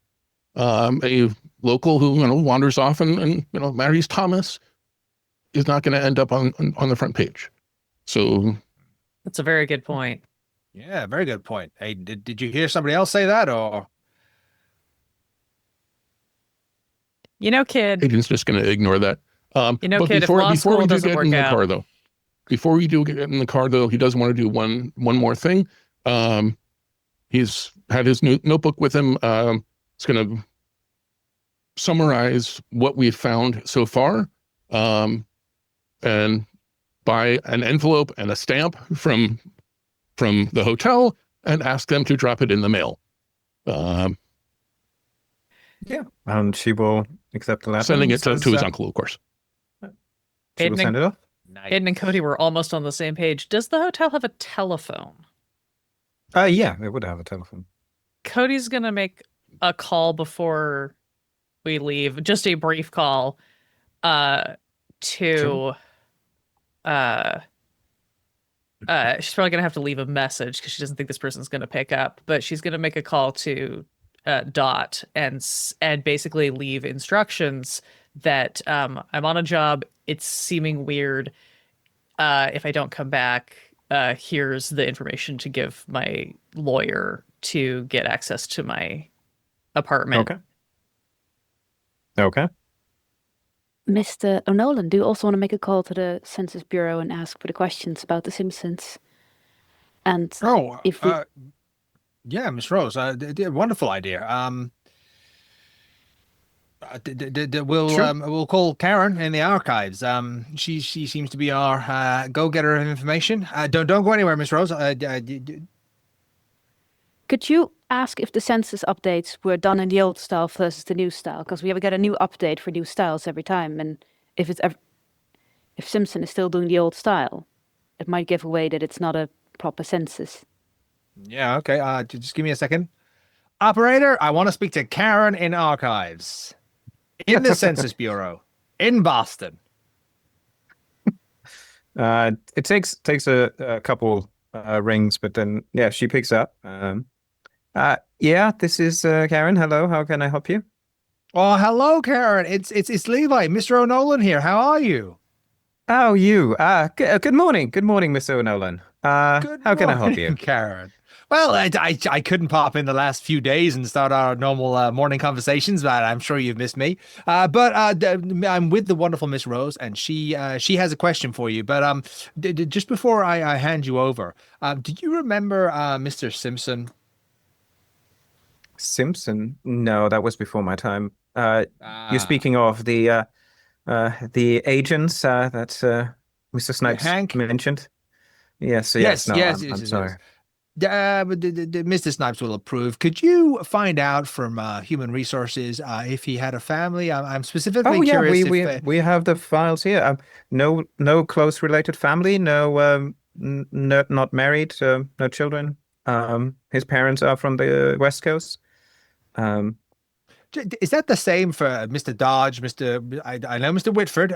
A local who wanders off and marries Thomas is not going to end up on the front page. So That's a very good point. Yeah, very good point. Hey, did you hear somebody else say that, or? Kid, Aiden's just going to ignore that. But kid, if law school we do doesn't get work in the out. car, though, before we do get in the car, though, he does want to do one more thing. He's had his notebook with him. It's going to summarize what we've found so far, and buy an envelope and a stamp from the hotel and ask them to drop it in the mail. Yeah, and she will accept the letter. Sending it to his uncle, of course. She will send it off. Aiden and Cody were almost on the same page. Does the hotel have a telephone? Yeah, they would have a telephone. Cody's going to make a call before we leave, just a brief call to she's probably going to have to leave a message because she doesn't think this person's going to pick up, but she's going to make a call to Dot and basically leave instructions that I'm on a job. It's seeming weird. If I don't come back, here's the information to give my lawyer to get access to my apartment. Okay. Mr. O'Nolan, do you also want to make a call to the Census Bureau and ask for the questions about the Simpsons? And if we... yeah, Miss Rose, wonderful idea. We'll call Karen in the archives. She seems to be our go-getter of information. Don't go anywhere, Miss Rose. Could you ask if the census updates were done in the old style versus the new style? Because we ever get a new update for new styles every time, and if Simpson is still doing the old style, it might give away that it's not a proper census. Yeah, okay. Just give me a second. Operator, I want to speak to Karen in archives. In the Census Bureau. In Boston. It takes a couple rings, but then, yeah, she picks up. Yeah, this is Karen. Hello, how can I help you? Oh, hello, Karen. It's Levi, Mr. O'Nolan here. How are you? Oh, you. Good morning. Good morning, Mr. O'Nolan. How can I help you? Karen? Well, I couldn't pop in the last few days and start our normal morning conversations, but I'm sure you've missed me. But I'm with the wonderful Miss Rose, and she has a question for you. But just before I hand you over, do you remember Mr. Simpson? Simpson? No, that was before my time. You're speaking of the agents that Mr. Snipes mentioned? Yes. Yes. No, yes. I'm sorry. Mr. Snipes will approve. Could you find out from Human Resources if he had a family? I'm specifically curious. We have the files here. No close related family. No, not married. No children. His parents are from the West Coast. Is that the same for Mr. Dodge, I know Mr. Whitford,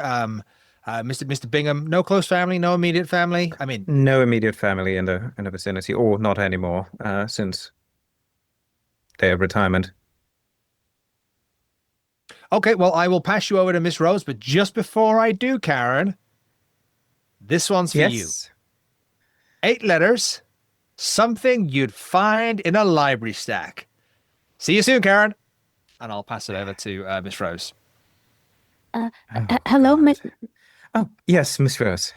Mr. Bingham? No close family, no immediate family. I mean, no immediate family in the vicinity, or not anymore, since their retirement. Okay, well, I will pass you over to Miss Rose, but just before I do, Karen, this one's for you. 8 letters, something you'd find in a library stack. See you soon, Karen. And I'll pass it over to Miss Rose. Hello, Miss. Oh, yes, Miss Rose.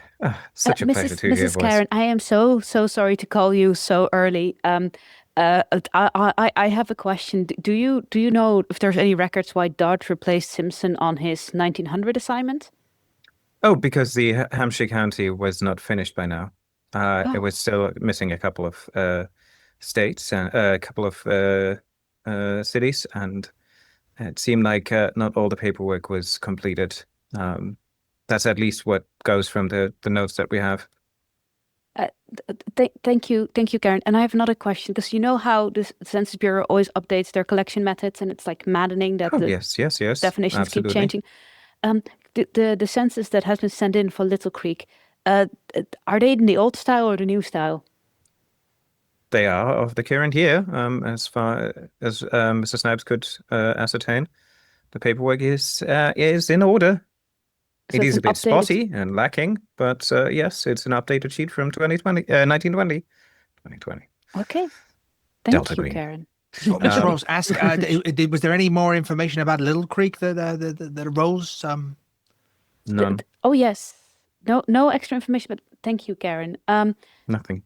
Such a pleasure to hear your Mrs. voice. Karen, I am so sorry to call you so early. I have a question. Do you know if there's any records why Dodge replaced Simpson on his 1900 assignment? Oh, because the Hampshire County was not finished by now. It was still missing a couple of states and a couple of cities, and it seemed like not all the paperwork was completed. That's at least what goes from the notes that we have. Thank you, Karen. And I have another question, because you know how the Census Bureau always updates their collection methods, and it's like maddening that yes, definitions absolutely. keep changing. The census that has been sent in for Little Creek, are they in the old style or the new style? They are of the current year, as far as Mr. Snipes could ascertain. The paperwork is in order. So it it's is a an bit updated- spotty and lacking, but yes, it's an updated sheet from 1920. Okay. Delta Thank you, Green. Karen. So, Miss Rose, ask. Was there any more information about Little Creek that Rose? None. Oh yes. No extra information, but thank you, Karen. Nothing.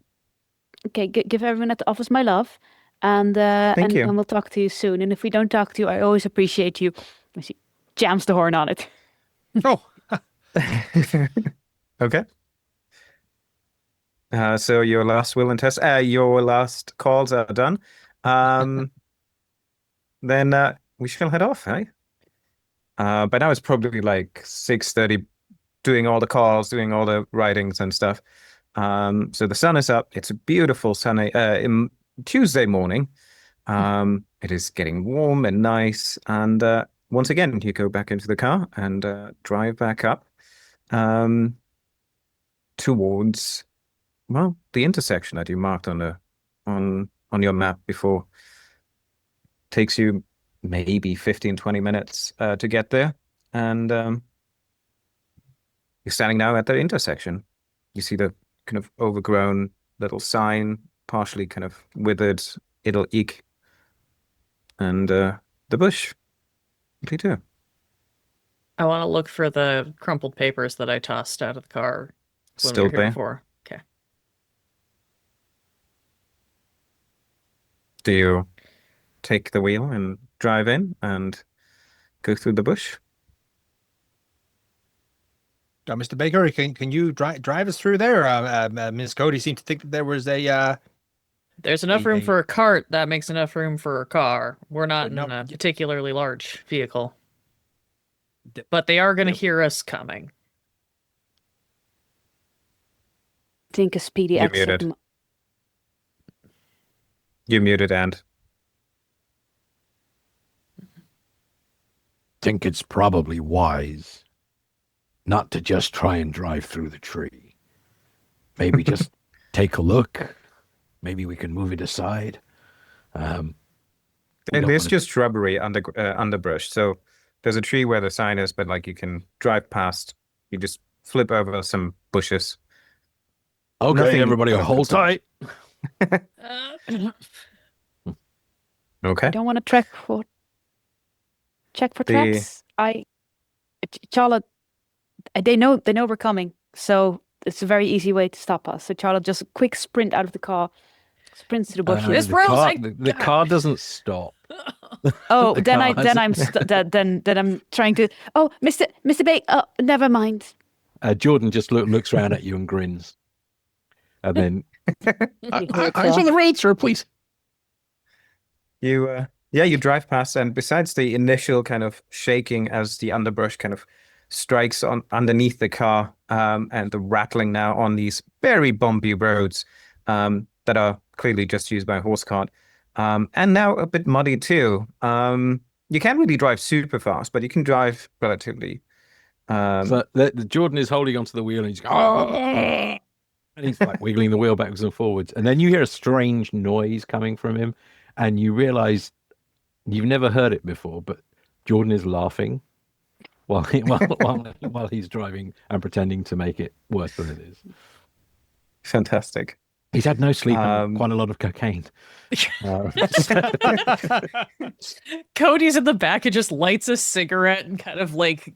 Okay, give everyone at the office my love, and Thank you. and we'll talk to you soon. And if we don't talk to you, I always appreciate you. She jams the horn on it. Oh, Okay. So your last will and test, your last calls are done. Then we shall head off, eh? By now it's probably like 6:30, doing all the calls, doing all the writings and stuff. So the sun is up. It's a beautiful sunny Tuesday morning. It is getting warm and nice. And once again, you go back into the car and drive back up towards, well, the intersection that you marked on your map before. Takes you maybe 15-20 minutes to get there. And you're standing now at the intersection. You see the kind of overgrown little sign, partially kind of withered, it'll eek. And the bush. What do you do? I want to look for the crumpled papers that I tossed out of the car when we Still were here there? before. Okay. Do you take the wheel and drive in and go through the bush? Mr. Baker, can you drive us through there? Ms. Cody seemed to think that there was a. There's enough room for a cart. That makes enough room for a car. We're not in No, a particularly large vehicle. But they are going to hear us coming. Think a speedy You're exit. muted. You're muted, and Think it's probably wise not to just try and drive through the tree. Maybe just take a look. Maybe we can move it aside. there's just shrubbery, underbrush. So there's a tree where the sign is, but like you can drive past. You just flip over some bushes. Okay, Nothing- everybody, hold tight. Okay. I don't want to check for The- tracks. Charlotte, they know we're coming, so it's a very easy way to stop us. So Charlotte just a quick sprint out of the car, sprints to the bushes. This the road's car, like- the car doesn't stop. Oh, the then car I'm trying to. Oh, Mr. Bay. Oh, never mind. Jordan just looks around at you and grins. And then Eyes on the road, sir, please. You drive past, and besides the initial kind of shaking as the underbrush kind of strikes on underneath the car, and the rattling now on these very bumpy roads that are clearly just used by a horse cart, and now a bit muddy too. You can't really drive super fast, but you can drive relatively. so the Jordan is holding onto the wheel and he's going, and he's like wiggling the wheel backwards and forwards. And then you hear a strange noise coming from him, and you realize you've never heard it before, but Jordan is laughing while he's driving and pretending to make it worse than it is. Fantastic. He's had no sleep and quite a lot of cocaine. Cody's in the back and just lights a cigarette and kind of like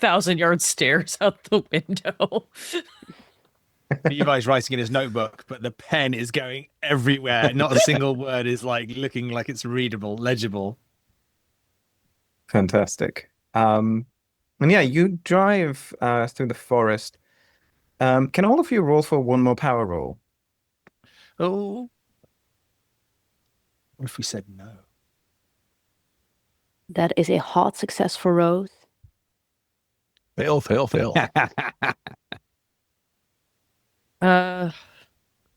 1,000-yard stares out the window. Levi's writing in his notebook, but the pen is going everywhere. Not a single word is like looking like it's readable, legible. Fantastic. And yeah, you drive through the forest. Can all of you roll for one more power roll? Oh, what if we said no? That is a hard success for Rose. Fail, fail, fail.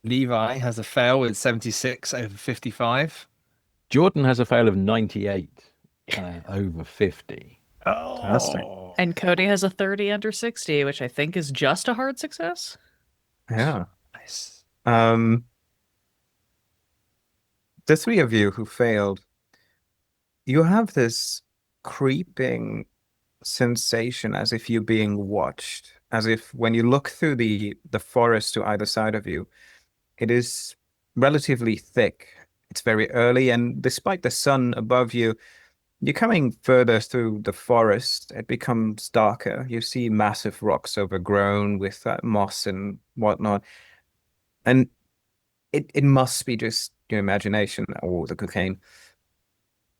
Levi has a fail with 76 over 55. Jordan has a fail of 98 over 50. Fantastic. And Cody has a 30 under 60, which I think is just a hard success. Yeah. Nice. The three of you who failed, you have this creeping sensation as if you're being watched, as if when you look through the forest to either side of you, it is relatively thick. It's very early, and despite the sun above you, you're coming further through the forest. It becomes darker. You see massive rocks overgrown with moss and whatnot. And it must be just your imagination or the cocaine,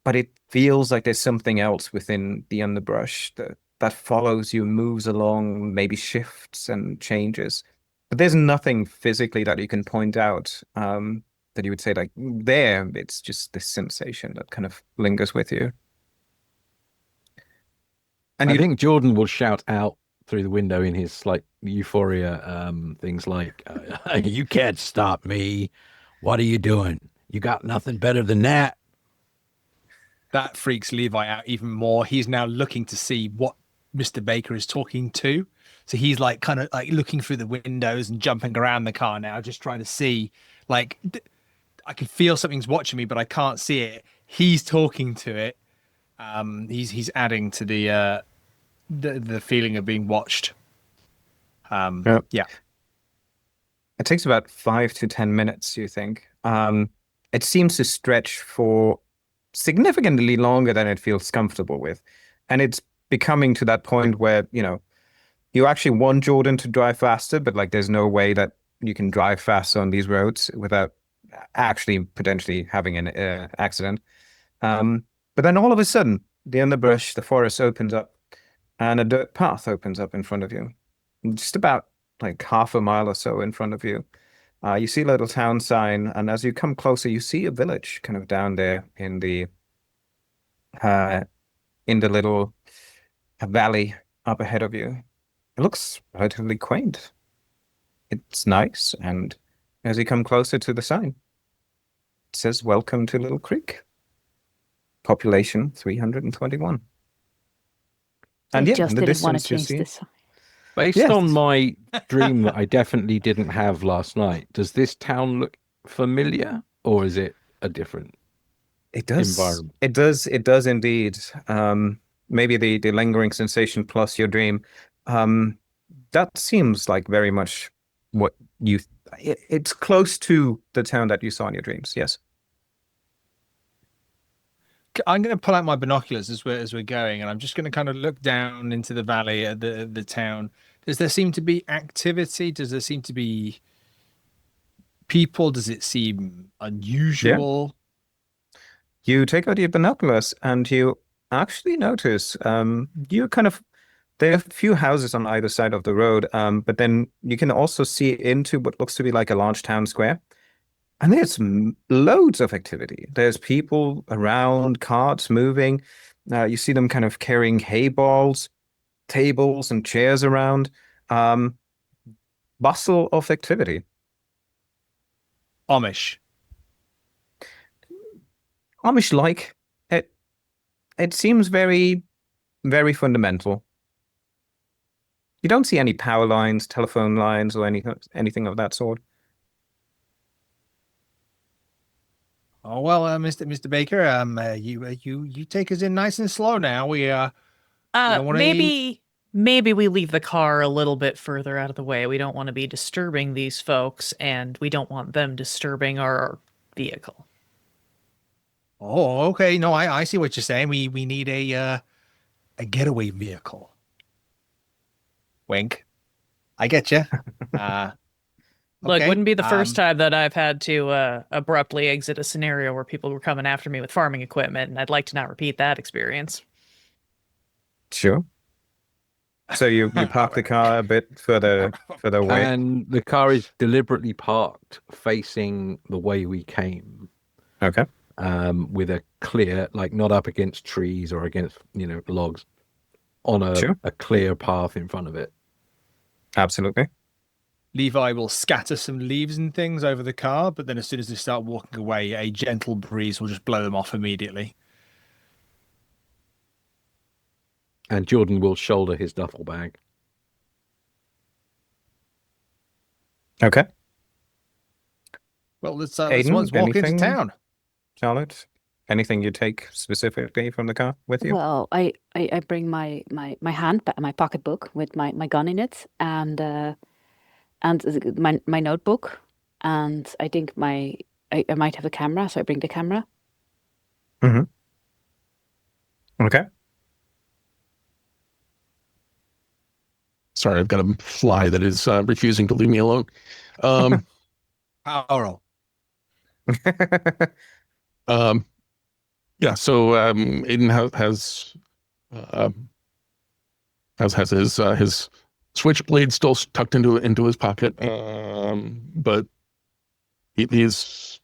but it feels like there's something else within the underbrush that follows you, moves along, maybe shifts and changes. But there's nothing physically that you can point out that you would say like there. It's just this sensation that kind of lingers with you. And I think Jordan will shout out through the window in his like euphoria, things like, "You can't stop me. What are you doing? You got nothing better than that." That freaks Levi out even more. He's now looking to see what Mr. Baker is talking to. So he's like kind of like looking through the windows and jumping around the car now, just trying to see like I can feel something's watching me, but I can't see it. He's talking to it. He's adding to the feeling of being watched. Yeah. It takes about 5 to 10 minutes, you think. It seems to stretch for significantly longer than it feels comfortable with. And it's becoming to that point where, you actually want Jordan to drive faster, but like there's no way that you can drive faster on these roads without actually potentially having an accident. But then all of a sudden, the underbrush, the forest opens up and a dirt path opens up in front of you. Just about like half a mile or so in front of you. You see a little town sign, and as you come closer, you see a village kind of down there in the little valley up ahead of you. It looks relatively quaint. It's nice, and as you come closer to the sign, it says, "Welcome to Little Creek. Population 321." And I yeah, just in the didn't want to distance you change see. this. Based Yes. on my dream that I definitely didn't have last night, does this town look familiar, or is it a different It does. environment? It does. It does indeed. Maybe the lingering sensation plus your dream. That seems like very much what you. It's close to the town that you saw in your dreams. Yes. I'm going to pull out my binoculars as we're going, and I'm just going to kind of look down into the valley at the town. Does there seem to be activity? Does there seem to be people? Does it seem unusual? You take out your binoculars and you actually notice you kind of there are a few houses on either side of the road, but then you can also see into what looks to be like a large town square. And there's loads of activity. There's people around, carts moving. You see them kind of carrying hay balls, tables and chairs around. Bustle of activity. Amish. Amish-like. It seems very, very fundamental. You don't see any power lines, telephone lines, or anything of that sort. Oh well, Mr. Baker, you take us in nice and slow now. We don't wanna maybe we leave the car a little bit further out of the way. We don't want to be disturbing these folks, and we don't want them disturbing our vehicle. Oh, okay. No, I see what you're saying. We need a getaway vehicle. Wink. I get you. Look, Okay, wouldn't be the first time that I've had to abruptly exit a scenario where people were coming after me with farming equipment, and I'd like to not repeat that experience. Sure. So you park the car a bit further away. And the car is deliberately parked facing the way we came, Okay. with a clear, like not up against trees or against, logs, on Sure. a clear path in front of it. Absolutely. Levi will scatter some leaves and things over the car, but then as soon as they start walking away, a gentle breeze will just blow them off immediately. And Jordan will shoulder his duffel bag. Okay. Well, let's Aiden, walk into anything? town. Charlotte, anything you take specifically from the car with you? Well, I bring my my pocketbook with my gun in it, and my notebook, and I think I might have a camera, so I bring the camera. Mm-hmm. Okay. Sorry, I've got a fly that is refusing to leave me alone. Power roll. Yeah. So Aiden has his switchblade still tucked into his pocket, but he's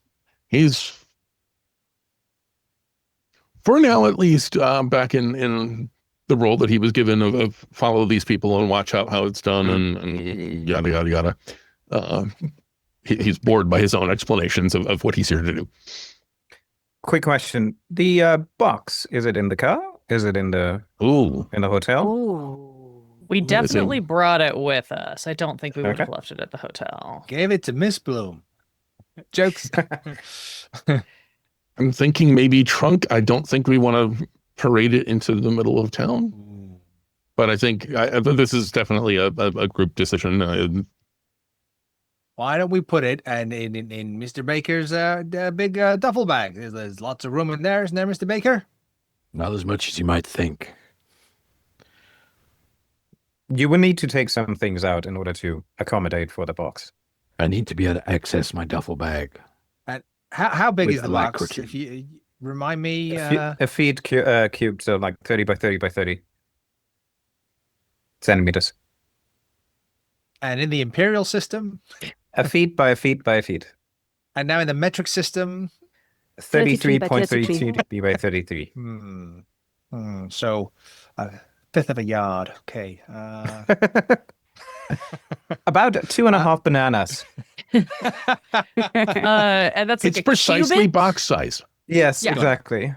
for now at least back in the role that he was given of follow these people and watch out how it's done and yada yada yada. He's bored by his own explanations of what he's here to do. Quick question: the box, is it in the car? Is it in the hotel? Oh. We definitely brought it with us. I don't think we would have left it at the hotel. Gave it to Miss Bloom. Jokes. I'm thinking maybe trunk. I don't think we want to parade it into the middle of town. But I think this is definitely a group decision. Why don't we put it in Mr. Baker's big duffel bag? There's lots of room in there, isn't there, Mr. Baker? Not as much as you might think. You will need to take some things out in order to accommodate for the box. I need to be able to access my duffel bag. And how big With is the box? alacrity. If you remind me, A feet cubed, so like 30 by 30 by 30 centimeters. and in the imperial system, A feet by a feet by a feet. and now in the metric system, 33.32 by 33. So a fifth of a yard. Okay. About 2.5 bananas. And that's like It's a precisely cubit? box size. Yes, Yeah. exactly.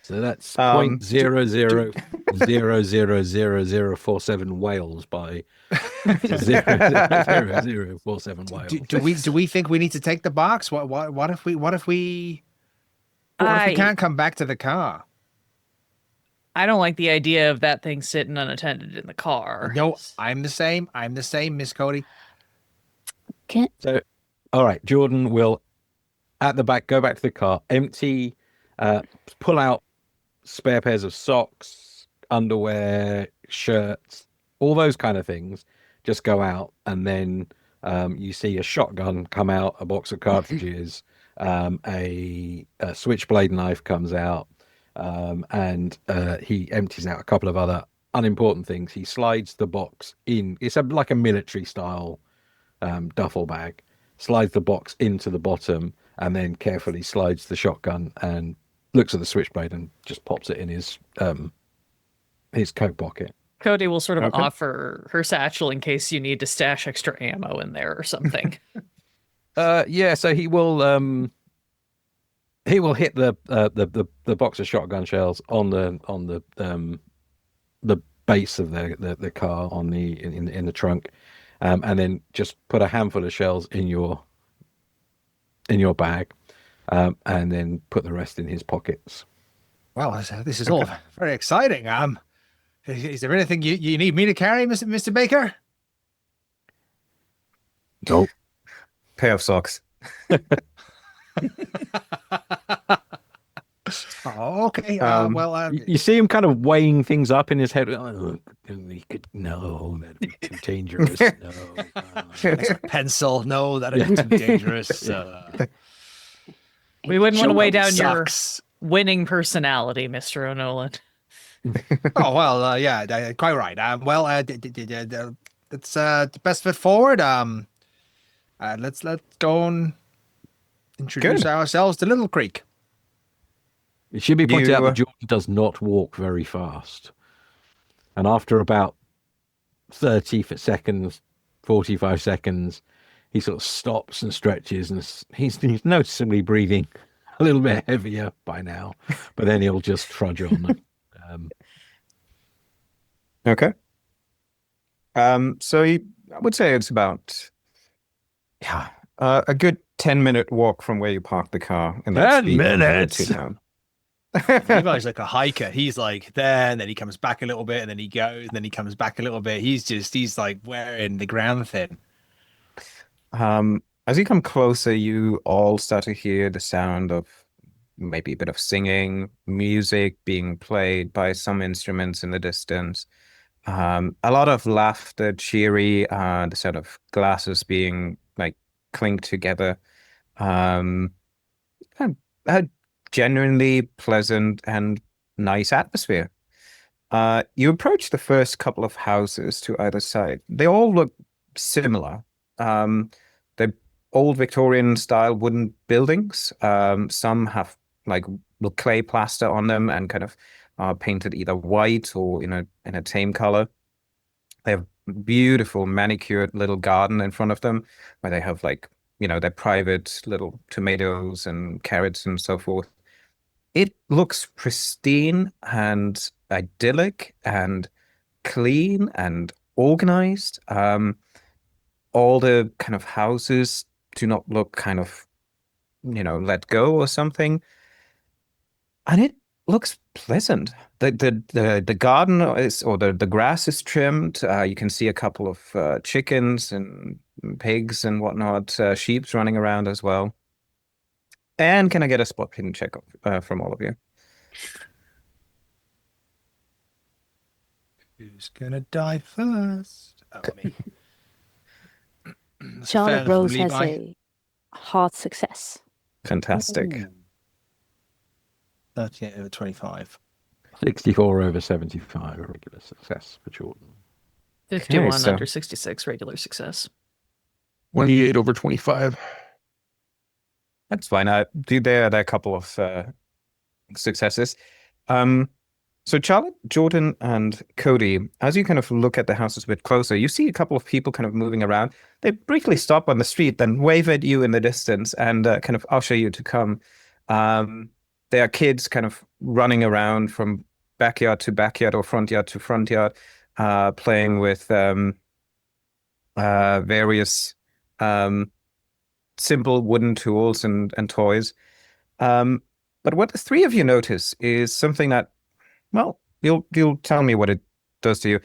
So that's Um, 0.00000047 whales by 0.0047 whales. do we think we need to take the box? What if we can't come back to the car? I don't like the idea of that thing sitting unattended in the car. No, I'm the same. Miss Cody. So, all right, Jordan will at the back go back to the car, empty, pull out spare pairs of socks, underwear, shirts, all those kind of things. Just go out, and then you see a shotgun come out, a box of cartridges, a switchblade knife comes out, and he empties out a couple of other unimportant things. He slides the box in. It's like a military style duffel bag. Slides the box into the bottom, and then carefully slides the shotgun and looks at the switchblade and just pops it in his coat pocket. Cody will sort of offer her satchel in case you need to stash extra ammo in there or something. Yeah, so he will hit the box of shotgun shells on the base of the car in the trunk, and then just put a handful of shells in your bag, and then put the rest in his pockets. Well, this is all very exciting. Is there anything you need me to carry, Mr. Baker? Nope. Pair of socks. Oh, okay. You see him kind of weighing things up in his head. Oh, he could, no, that'd be too dangerous. No. pencil. No, that is too dangerous. We wouldn't want to weigh down Sucks. your winning personality, Mr. O'Nolan. Oh well, yeah, quite right. It's the best foot forward. Let's go and introduce ourselves to Little Creek. It should be pointed out that Jordan does not walk very fast, and after about 30 seconds, 45 seconds, he sort of stops and stretches, and he's noticeably breathing a little bit heavier by now, but then he'll just trudge on. Okay. So I would say it's about a good 10-minute walk from where you parked the car. In that 10 minutes. Levi's like a hiker. He's like there, and then he comes back a little bit, and then he goes, and then he comes back a little bit. He's like wearing the ground thin. As you come closer, you all start to hear the sound of maybe a bit of singing, music being played by some instruments in the distance. A lot of laughter, cheery, the sound of glasses being like clinked together. a genuinely pleasant and nice atmosphere. You approach the first couple of houses to either side. They all look similar. They're old Victorian style wooden buildings. Some have like clay plaster on them and kind of painted either white or in a tame color. They have beautiful manicured little garden in front of them where they have like, their private little tomatoes and carrots and so forth. It looks pristine and idyllic and clean and organized. All the kind of houses do not look kind of, let go or something. And it looks pleasant. The garden the grass is trimmed. You can see a couple of chickens and pigs and whatnot, sheep's running around as well. And can I get a spot hidden check from all of you? Who's gonna die first? Oh, me. Charlotte Fair Rose from has Levi. a hard success. Fantastic. Ooh. 38 over 25. 64 over 75, a regular success for Jordan. 51 so- under 66, regular success. 28 over 25. That's fine. There are a couple of successes. So Charlotte, Jordan, and Cody, as you kind of look at the houses a bit closer, you see a couple of people kind of moving around. They briefly stop on the street, then wave at you in the distance and kind of usher you to come. There are kids kind of running around from backyard to backyard or front yard to front yard, playing with various simple wooden tools and toys. But what the three of you notice is something that, well, you'll tell me what it does to you.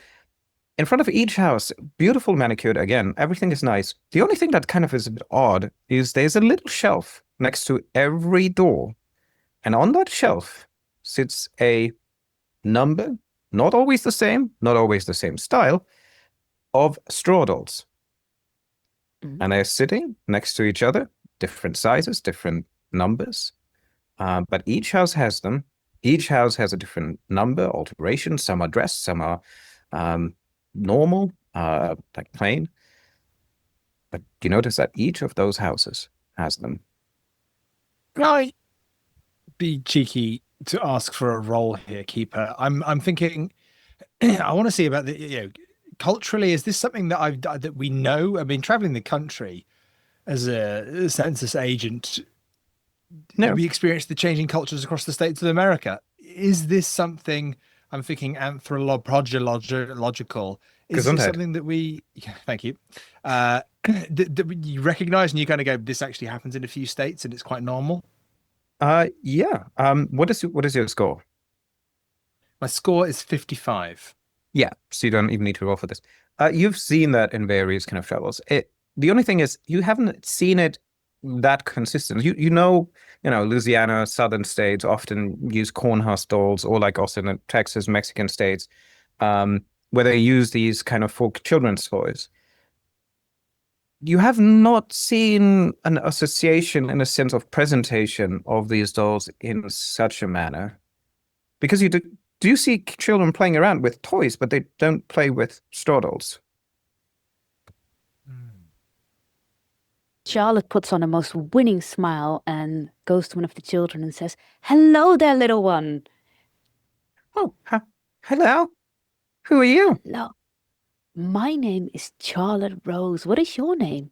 In front of each house, beautiful manicured, again, everything is nice. The only thing that kind of is a bit odd is there's a little shelf next to every door. And on that shelf sits a number, not always the same style, of straw dolls. Mhm. And they're sitting next to each other, different sizes, different numbers. But each house has them. Each house has a different number, alteration. Some are dressed, some are normal, like plain. But you notice that each of those houses has them. Can I be cheeky to ask for a role here, Keeper? I'm thinking I want to see about the culturally, is this something that we know? I mean, traveling the country as a census agent, No. we experience the changing cultures across the states of America. Is this something I'm thinking anthropological? Is this Gesundheit. something that we? Thank you. That you recognize and you kind of go, this actually happens in a few states and it's quite normal. Yeah. What is your score? My score is 55. Yeah, so you don't even need to roll for this. You've seen that in various kind of travels. The only thing is you haven't seen it that consistent. You know, Louisiana, southern states often use cornhusk dolls, or like also in the Texas, Mexican states, where they use these kind of for children's toys. You have not seen an association in a sense of presentation of these dolls in such a manner, because you do you see children playing around with toys, but they don't play with straw dolls. Charlotte puts on a most winning smile and goes to one of the children and says, "Hello there, little one." Oh, hello. Who are you? No, my name is Charlotte Rose. What is your name?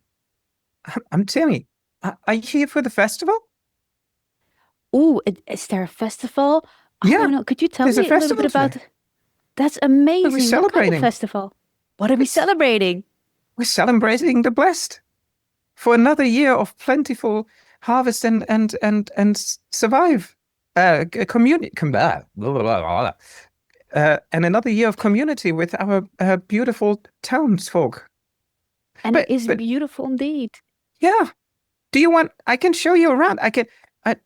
I'm Timmy. Are you here for the festival? Oh, is there a festival? I Yeah, don't know. Could you tell there's me a a little bit festival about today. That's amazing. What kind celebrating? of festival? What are we celebrating? We're celebrating the blessed for another year of plentiful harvest and survive. Community, and another year of community with our beautiful townsfolk. And But- it is but- beautiful indeed. Yeah. Do you want? I can show you around. I can.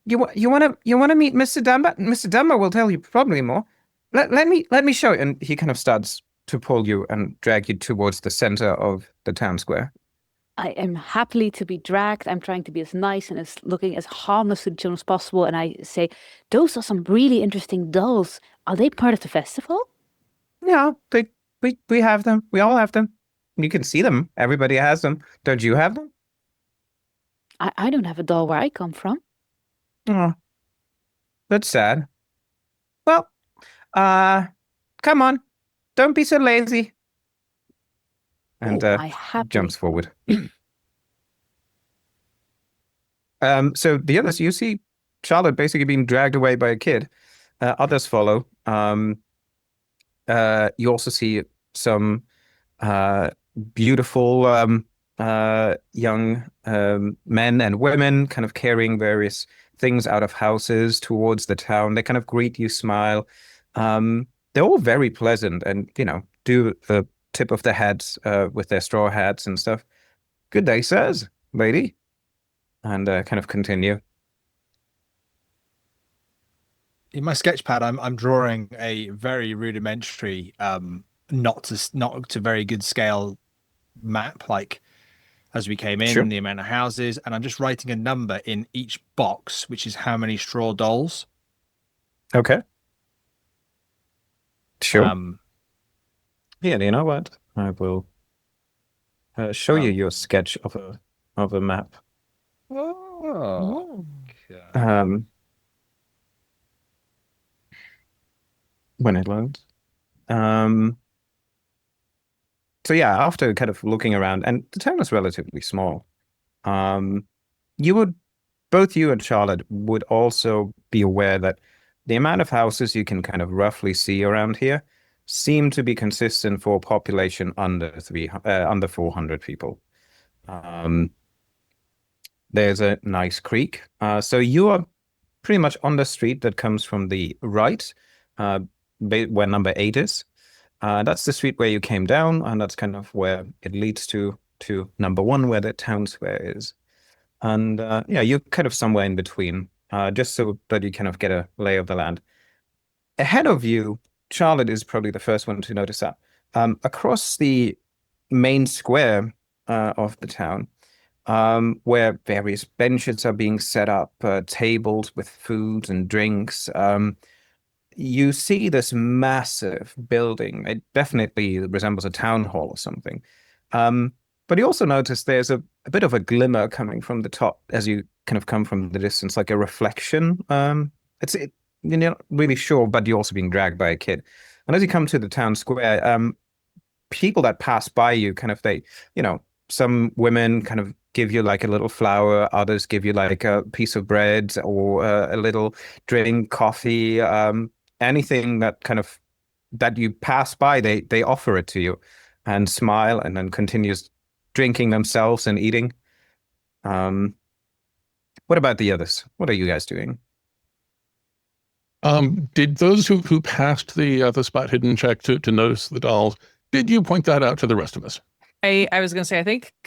You want to meet Mr. Dunbar? Mr. Dunbar will tell you probably more. Let me show you. And he kind of starts to pull you and drag you towards the center of the town square. I am happily to be dragged. I'm trying to be as nice and as looking as harmless to the children as possible. And I say, those are some really interesting dolls. Are they part of the festival? Yeah, we have them. We all have them. You can see them. Everybody has them. Don't you have them? I don't have a doll where I come from. Oh, that's sad. Well, come on. Don't be so lazy. And I happily jumps forward. So the others, you see Charlotte basically being dragged away by a kid. Others follow. You also see some beautiful young men and women kind of carrying various things out of houses towards the town. They kind of greet you, smile. They're all very pleasant and, do the tip of their heads with their straw hats and stuff. Good day, sirs, lady. And kind of continue. In my sketch pad, I'm drawing a very rudimentary, not to very good scale map, like as we came in, Sure. the amount of houses, and I'm just writing a number in each box, which is how many straw dolls. Okay. Sure. Yeah, you know what? I will show you your sketch of a map. Oh. Okay. When it loads. So yeah, after kind of looking around, and the town is relatively small, both you and Charlotte would also be aware that the amount of houses you can kind of roughly see around here seem to be consistent for a population under 400 people. There's a nice creek. So you are pretty much on the street that comes from the right, where number 8 is. That's the street where you came down, and that's kind of where it leads to number 1, where the town square is. And yeah, you're kind of somewhere in between, just so that you kind of get a lay of the land. Ahead of you, Charlotte is probably the first one to notice that. Across the main square of the town, where various benches are being set up, tables with food and drinks, you see this massive building. It definitely resembles a town hall or something. But you also notice there's a bit of a glimmer coming from the top as you kind of come from the distance, like a reflection. You're not really sure, but you're also being dragged by a kid. And as you come to the town square, people that pass by you some women kind of give you like a little flower, others give you like a piece of bread or a little drink, coffee, anything that you pass by, they offer it to you and smile and then continues drinking themselves and eating. What about the others? What are you guys doing? Did those who passed the spot hidden check to notice the dolls, did you point that out to the rest of us? I was gonna say,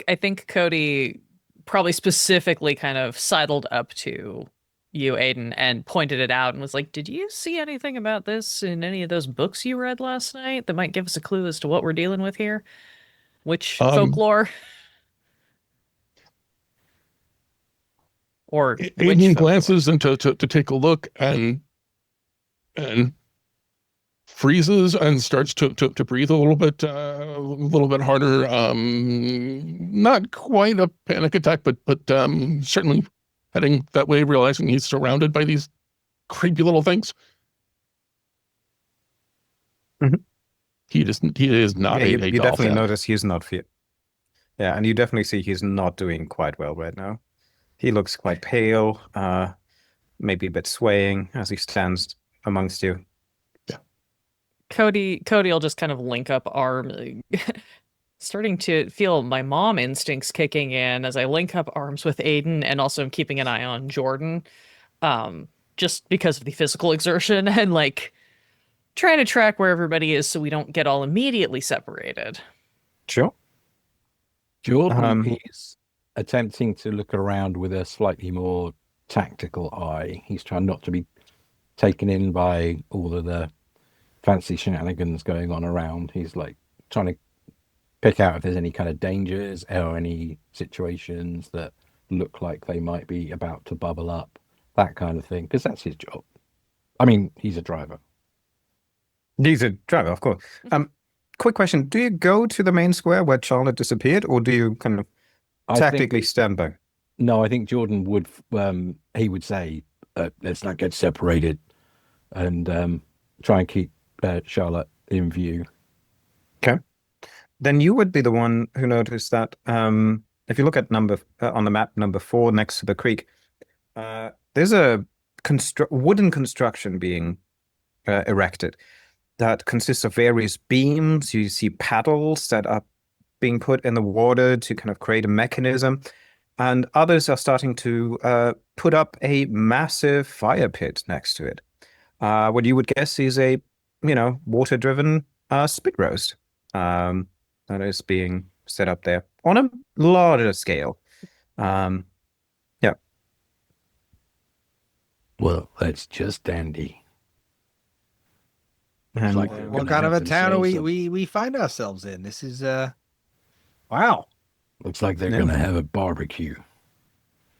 I think Cody probably specifically kind of sidled up to you, Aiden, and pointed it out and was like, did you see anything about this in any of those books you read last night that might give us a clue as to what we're dealing with here? Which folklore? Or Aiden glances into to take a look and freezes and starts to breathe a little bit harder. Not quite a panic attack, but certainly heading that way, realizing he's surrounded by these creepy little things. Mm-hmm. He is not you doll definitely fan. notice he's not fit. Yeah, and you definitely see he's not doing quite well right now. He looks quite pale, maybe a bit swaying as he stands amongst you. Cody will just kind of link up arm, starting to feel my mom instincts kicking in as I link up arms with Aiden, and also I'm keeping an eye on Jordan, just because of the physical exertion and like trying to track where everybody is so we don't get all immediately separated. Sure. Jordan is attempting to look around with a slightly more tactical eye. He's trying not to be taken in by all of the fancy shenanigans going on around. He's like trying to pick out if there's any kind of dangers or any situations that look like they might be about to bubble up, that kind of thing, because that's his job. I mean, he's a driver. He's a driver, of course. Quick question: do you go to the main square where Charlotte disappeared, or do you kind of tactically stand by? No, I think Jordan would. He would say, "Let's not get separated," and try and keep Charlotte in view. Okay. Then you would be the one who noticed that if you look at on the map number 4 next to the creek, there's a wooden construction being erected that consists of various beams. You see paddles that are being put in the water to kind of create a mechanism, and others are starting to put up a massive fire pit next to it. What you would guess is a water-driven spit roast. That is being set up there on a larger scale. Yeah. Well, that's just dandy. And like What kind of a town are we find ourselves in? This is wow. Looks like they're going to have a barbecue.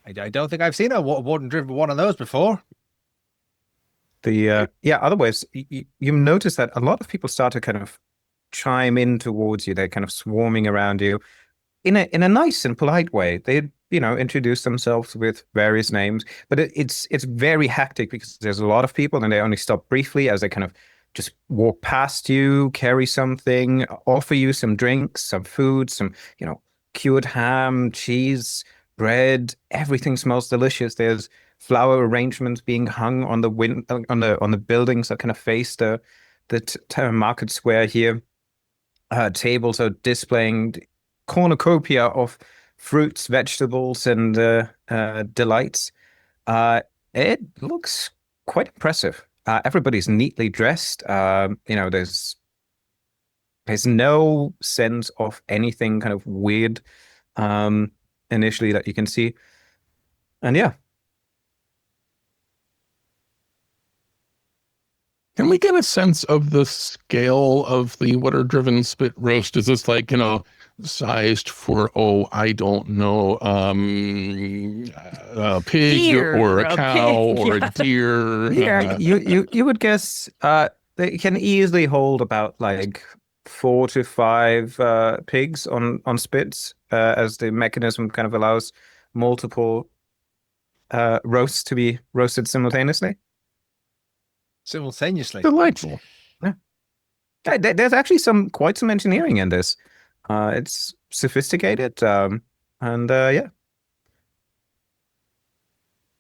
I don't think I've seen a warden-driven one of those before. Otherwise, you notice that a lot of people start to kind of chime in towards you. They're kind of swarming around you in a nice and polite way. They introduce themselves with various names, but it's very hectic because there's a lot of people, and they only stop briefly as they kind of just walk past you, carry something, offer you some drinks, some food, some cured ham, cheese, bread. Everything smells delicious. There's flower arrangements being hung on the buildings that kind of face the market square here. Tables are displaying cornucopia of fruits, vegetables, and delights. It looks quite impressive. Everybody's neatly dressed. There's no sense of anything kind of weird initially that you can see. And yeah. Can we get a sense of the scale of the water-driven spit roast? Is this like, sized for, I don't know, a pig Deer, or a cow pig, or a deer? Yeah, you would guess they can easily hold about like 4 to 5 pigs on spits, as the mechanism kind of allows multiple roasts to be roasted simultaneously. Simultaneously. Delightful. Yeah. There's actually quite some engineering in this. It's sophisticated, and yeah.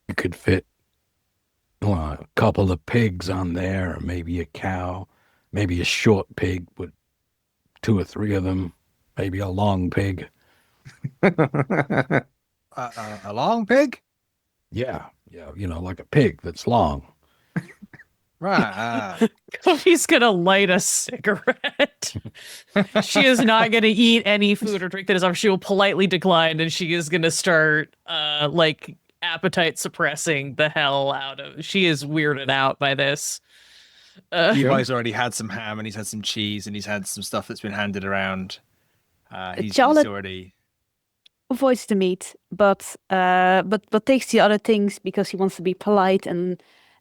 You could fit a couple of pigs on there, or maybe a cow, maybe a short pig with 2 or 3 of them, maybe a long pig. A long pig? Yeah, like a pig that's long. Right. Cody's gonna light a cigarette. She is not gonna eat any food or drink that is offered. She will politely decline, and she is gonna start appetite suppressing the hell out of. She is weirded out by this. Levi's already had some ham, and he's had some cheese, and he's had some stuff that's been handed around. He's already avoids the meat, but takes the other things because he wants to be polite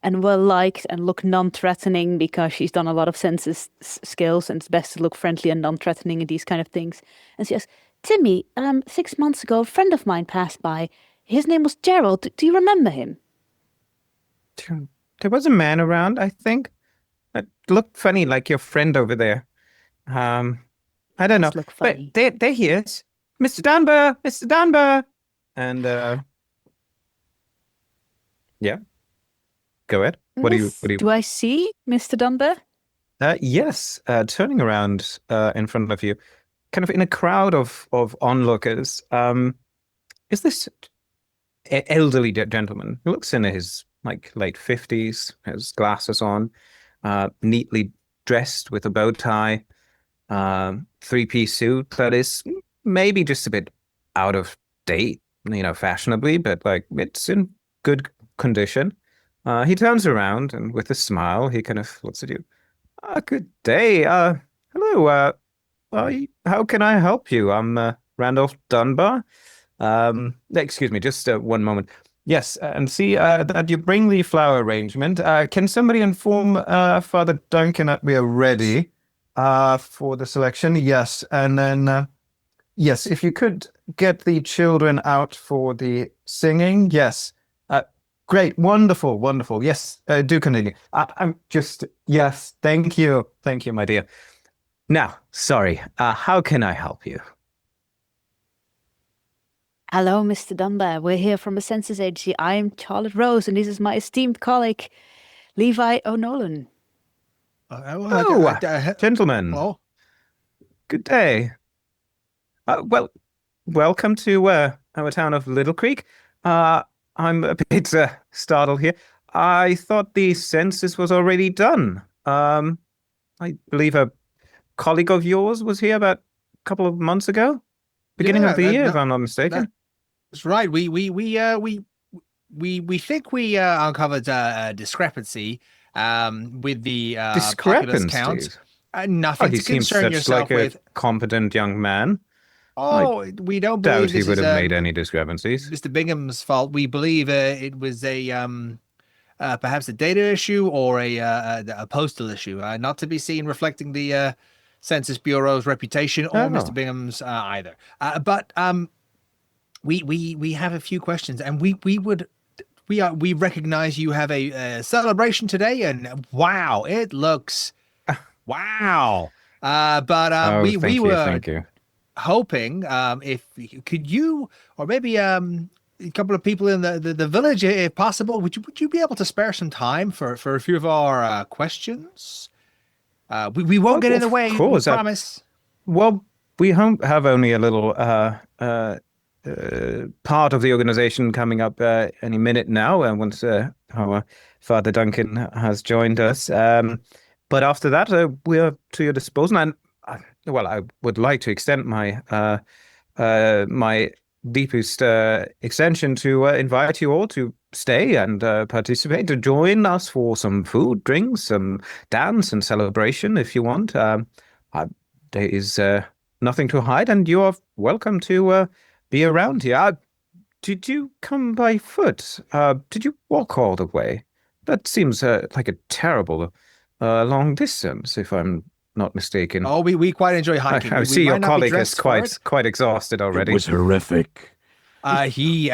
and well liked and look non-threatening because she's done a lot of census skills, and it's best to look friendly and non-threatening in these kind of things. And she says, "Timmy, 6 months ago, a friend of mine passed by. His name was Gerald. Do you remember him?" There was a man around, I think. It looked funny, like your friend over there. I don't know. Look But funny. there he is. Mr. Dunbar! Mr. Dunbar! And, yeah. Go ahead. What do you... Do I see Mr. Dunbar? Yes, turning around in front of you, kind of in a crowd of onlookers, is this elderly gentleman who looks in his late 50s, has glasses on, neatly dressed with a bow tie, 3-piece suit that is maybe just a bit out of date, fashionably, but it's in good condition. He turns around and with a smile, he kind of looks at you. Good day. Hello. How can I help you? I'm Randolph Dunbar. Excuse me, just one moment. Yes, and see that you bring the flower arrangement. Can somebody inform Father Duncan that we are ready for the selection? Yes, and then yes, if you could get the children out for the singing. Yes, great, wonderful, wonderful. Yes, do continue. I'm just yes, thank you, my dear. Now, sorry, how can I help you? Hello, Mr. Dunbar. We're here from the census agency. I'm Charlotte Rose, and this is my esteemed colleague, Levi O'Nolan. Gentlemen. Hello. Good day. Well, welcome to our town of Little Creek. I'm a bit startled here. I thought the census was already done. I believe a colleague of yours was here about a couple of months ago, beginning of the year, if I'm not mistaken. That's right. We think we uncovered a discrepancy with the populace count. Nothing to concern yourself with. A competent young man. Oh, we don't Doubt believe he this would is have made any discrepancies. Mr. Bingham's fault. We believe it was a perhaps a data issue or a postal issue, not to be seen reflecting the Census Bureau's reputation or Mr. Bingham's either. But we have a few questions, and we recognize you have a celebration today, and wow, it looks wow. But we were hoping if could you or maybe a couple of people in the village, if possible, would you be able to spare some time for a few of our questions? We won't get in the way, we promise. Well, we have only a little part of the organization coming up any minute now, and once our Father Duncan has joined us. But after that, we are to your disposal. And well, I would like to extend my my deepest extension to invite you all to stay and participate, to join us for some food, drinks, some dance and celebration if you want. There is nothing to hide, and you are welcome to be around here. Did you come by foot? Did you walk all the way? That seems like a terrible long distance, if I'm not mistaken. Oh, we quite enjoy hiking. I see your colleague is quite exhausted already. It was horrific. He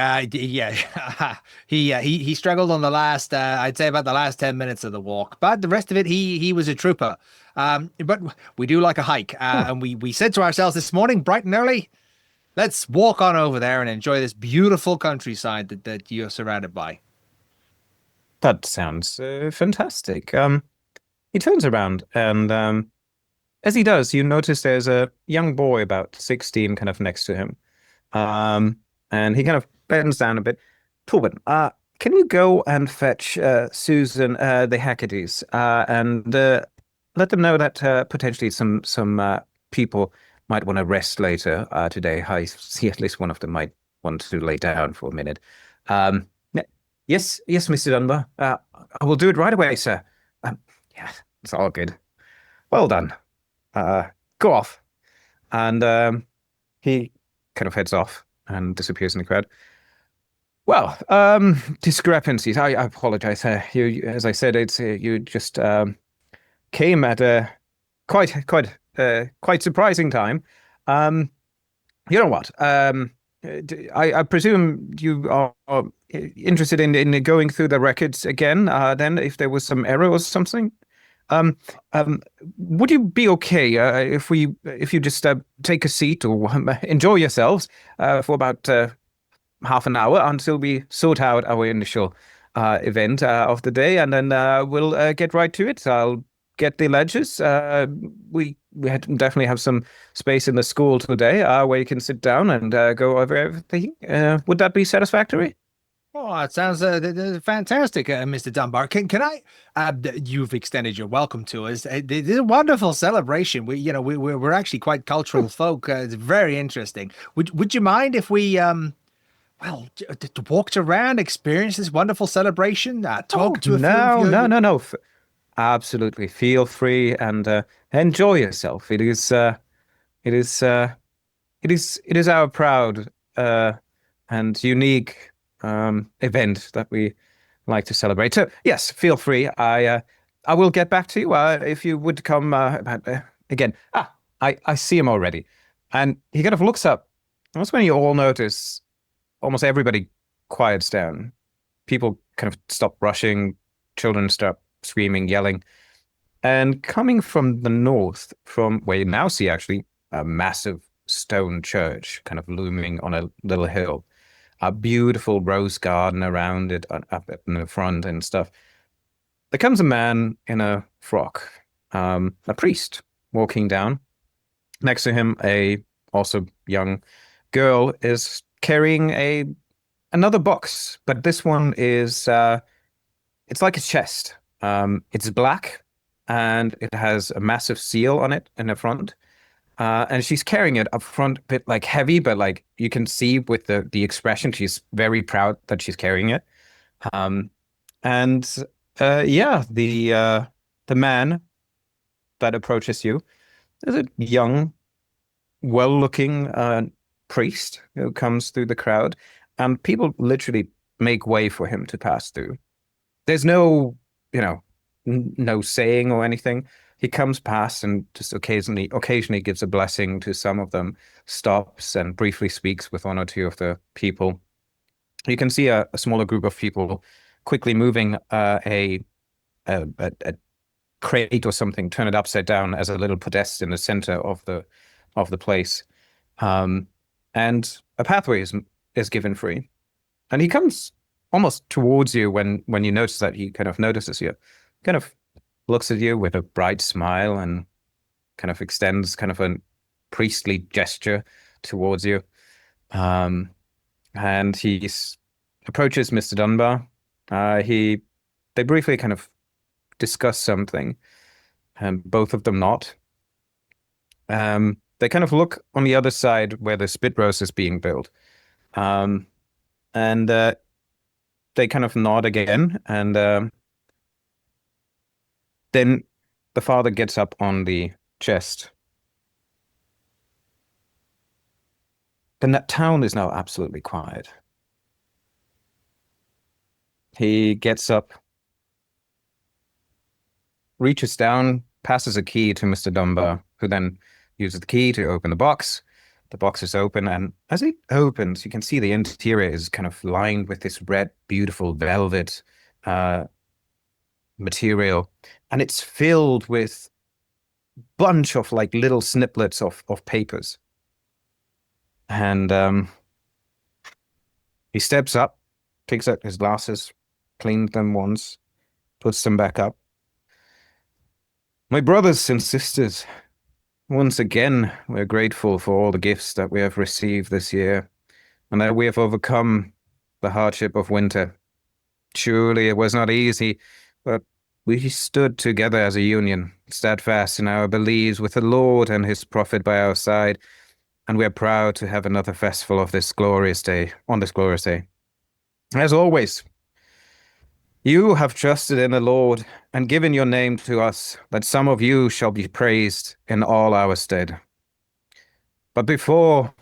struggled on the last I'd say about the last 10 minutes of the walk, but the rest of it he was a trooper. But we do like a hike, and we said to ourselves this morning, bright and early, let's walk on over there and enjoy this beautiful countryside that you're surrounded by. That sounds fantastic. He turns around, and as he does, you notice there's a young boy about 16 kind of next to him. And he kind of bends down a bit. Torben, can you go and fetch Susan the Hackadees and let them know that potentially some people might want to rest later today. I see at least one of them might want to lay down for a minute. Yes, Mr. Dunbar. I will do it right away, sir. Yeah, it's all good. Well done. Go off. And he kind of heads off and disappears in the crowd. Well, discrepancies. I apologize. You, as I said, it's you just came at a quite surprising time. You know what? I presume you are interested in going through the records again. Then, if there was some error or something. Would you be okay if you just take a seat or enjoy yourselves for about half an hour until we sort out our initial event of the day, and then we'll get right to it. I'll get the ledgers. We definitely have some space in the school today where you can sit down and go over everything. Would that be satisfactory? Oh, it sounds fantastic, Mr. Dunbar. Can I? You've extended your welcome to us. It's a wonderful celebration. We're actually quite cultural folk. It's very interesting. Would you mind if we walked around, experienced this wonderful celebration? Talk to a few. No. Absolutely, feel free and enjoy yourself. It is It is our proud and unique event that we like to celebrate. So yes, feel free. I will get back to you if you would come again. I see him already, and he kind of looks up. That's when you all notice almost everybody quiets down. People kind of stop rushing. Children start screaming, yelling, and coming from the north, from where you now see actually a massive stone church kind of looming on a little hill, a beautiful rose garden around it up in the front and stuff. There comes a man in a frock, a priest walking down. Next to him, a also young girl is carrying another box, but this one is it's like a chest. It's black and it has a massive seal on it in the front. And she's carrying it up front, a bit like heavy, but like you can see with the expression, she's very proud that she's carrying it. Yeah, the man that approaches you is a young, well-looking priest who comes through the crowd, and people literally make way for him to pass through. There's no, no saying or anything. He comes past and just occasionally gives a blessing to some of them, stops and briefly speaks with one or two of the people. You can see a smaller group of people quickly moving a crate or something, turn it upside down as a little podest in the center of the place, and a pathway is given free. And he comes almost towards you when you notice that he kind of notices you, kind of looks at you with a bright smile and kind of extends kind of a priestly gesture towards you. And he approaches Mr. Dunbar. They briefly kind of discuss something, and both of them nod. They kind of look on the other side where the spit roast is being built. And they kind of nod again, and then the father gets up on the chest. The town is now absolutely quiet. He gets up, reaches down, passes a key to Mr. Dunbar, who then uses the key to open the box. The box is open, and as it opens, you can see the interior is kind of lined with this red, beautiful velvet material, and it's filled with bunch of like little snippets of papers. And he steps up, picks up his glasses, cleans them once, puts them back up. My brothers and sisters, once again, we're grateful for all the gifts that we have received this year, and that we have overcome the hardship of winter. Surely it was not easy, but we stood together as a union, steadfast in our beliefs, with the Lord and his prophet by our side, and we are proud to have another festival of this glorious day, on this glorious day. As always, you have trusted in the Lord and given your name to us, that some of you shall be praised in all our stead. But before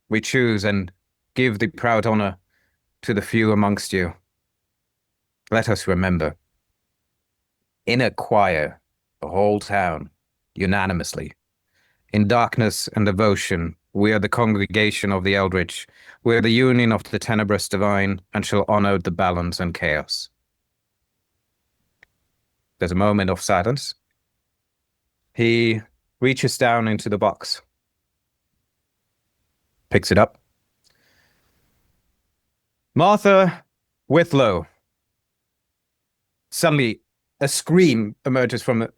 we choose and give the proud honor to the few amongst you, let us remember, in a choir, the whole town, unanimously, in darkness and devotion, we are the congregation of the eldritch, we are the union of the tenebrous divine, and shall honor the balance and chaos. There's a moment of silence. He reaches down into the box, picks it up. Martha Whitlow. Suddenly, a scream emerges from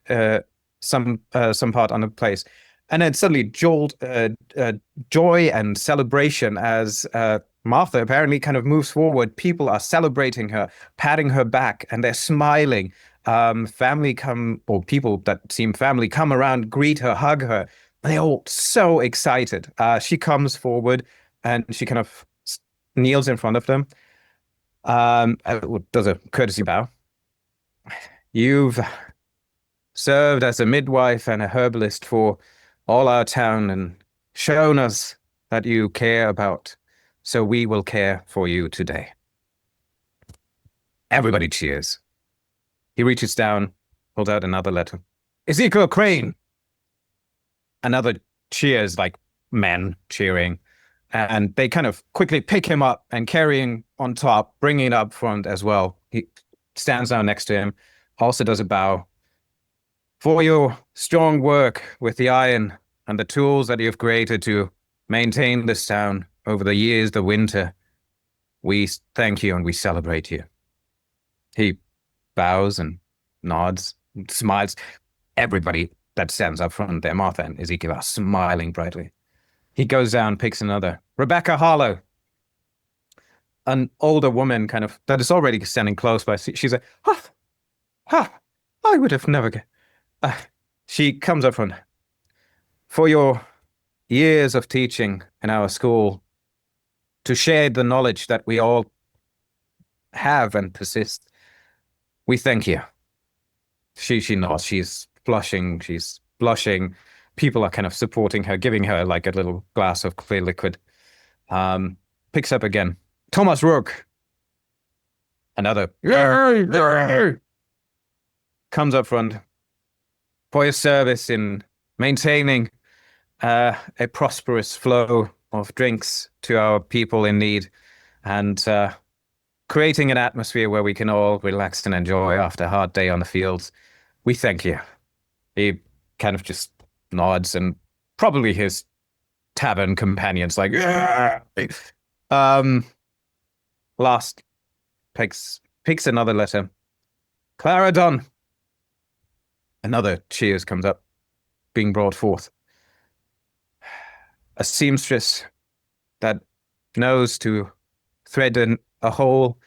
some part on the place, and then suddenly joy and celebration as Martha apparently kind of moves forward. People are celebrating her, patting her back, and they're smiling. Family come, or people that seem family come around, greet her, hug her. They're all so excited. She comes forward and she kind of kneels in front of them. Does a courtesy bow. You've served as a midwife and a herbalist for all our town, and shown us that you care about, so we will care for you today. Everybody cheers. He reaches down, pulls out another letter. Ezekiel Crane! Another cheers, like men cheering. And they kind of quickly pick him up and carrying on top, bringing it up front as well. He stands down next to him, also does a bow. For your strong work with the iron and the tools that you've created to maintain this town over the years, the winter, we thank you and we celebrate you. He bows and nods and smiles. Everybody that stands up front there, Martha and Ezekiel, are smiling brightly. He goes down, picks another. Rebecca Harlow, an older woman kind of, that is already standing close by. She's like, I would have never... she comes up front. For your years of teaching in our school, to share the knowledge that we all have and persist, we thank you. She nods. She's blushing. She's blushing. People are kind of supporting her, giving her like a little glass of clear liquid. Picks up again. Thomas Rourke. Another. Comes up front. For your service in maintaining a prosperous flow of drinks to our people in need, and creating an atmosphere where we can all relax and enjoy after a hard day on the fields. We thank you. He kind of just nods, and probably his tavern companions like, last picks another letter. Clara Dunn. Another cheers comes up, being brought forth. A seamstress that knows to thread a hole,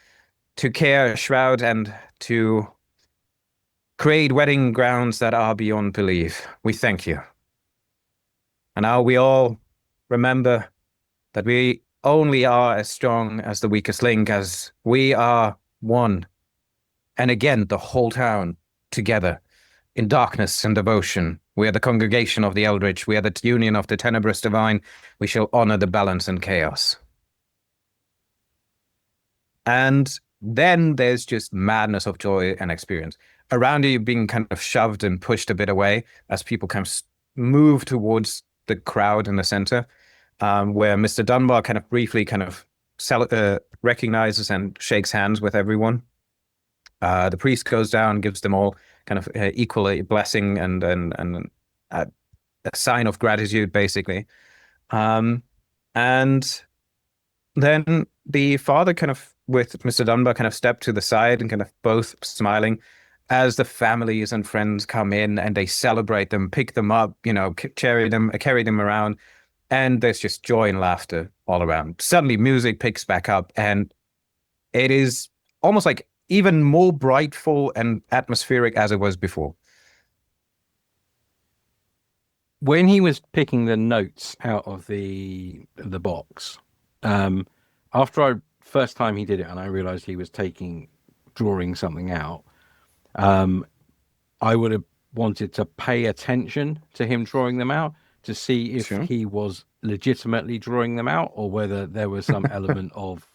to care a shroud, and to create wedding grounds that are beyond belief. We thank you. And now we all remember that we only are as strong as the weakest link, as we are one. And again, the whole town together in darkness and devotion. We are the congregation of the Eldritch. We are the union of the tenebrous divine. We shall honor the balance and chaos. And then there's just madness of joy and experience. Around you being kind of shoved and pushed a bit away as people kind of move towards the crowd in the center, where Mr. Dunbar kind of briefly kind of recognizes and shakes hands with everyone. The priest goes down, gives them all kind of equally blessing and a sign of gratitude, basically. And then the father kind of, with Mr. Dunbar, kind of stepped to the side and kind of both smiling as the families and friends come in and they celebrate them, pick them up, carry them around. And there's just joy and laughter all around. Suddenly music picks back up and it is almost like even more brightful and atmospheric as it was before. When he was picking the notes out of the box, after first time he did it and I realized he was drawing something out, I would have wanted to pay attention to him drawing them out to see if he was legitimately drawing them out or whether there was some element of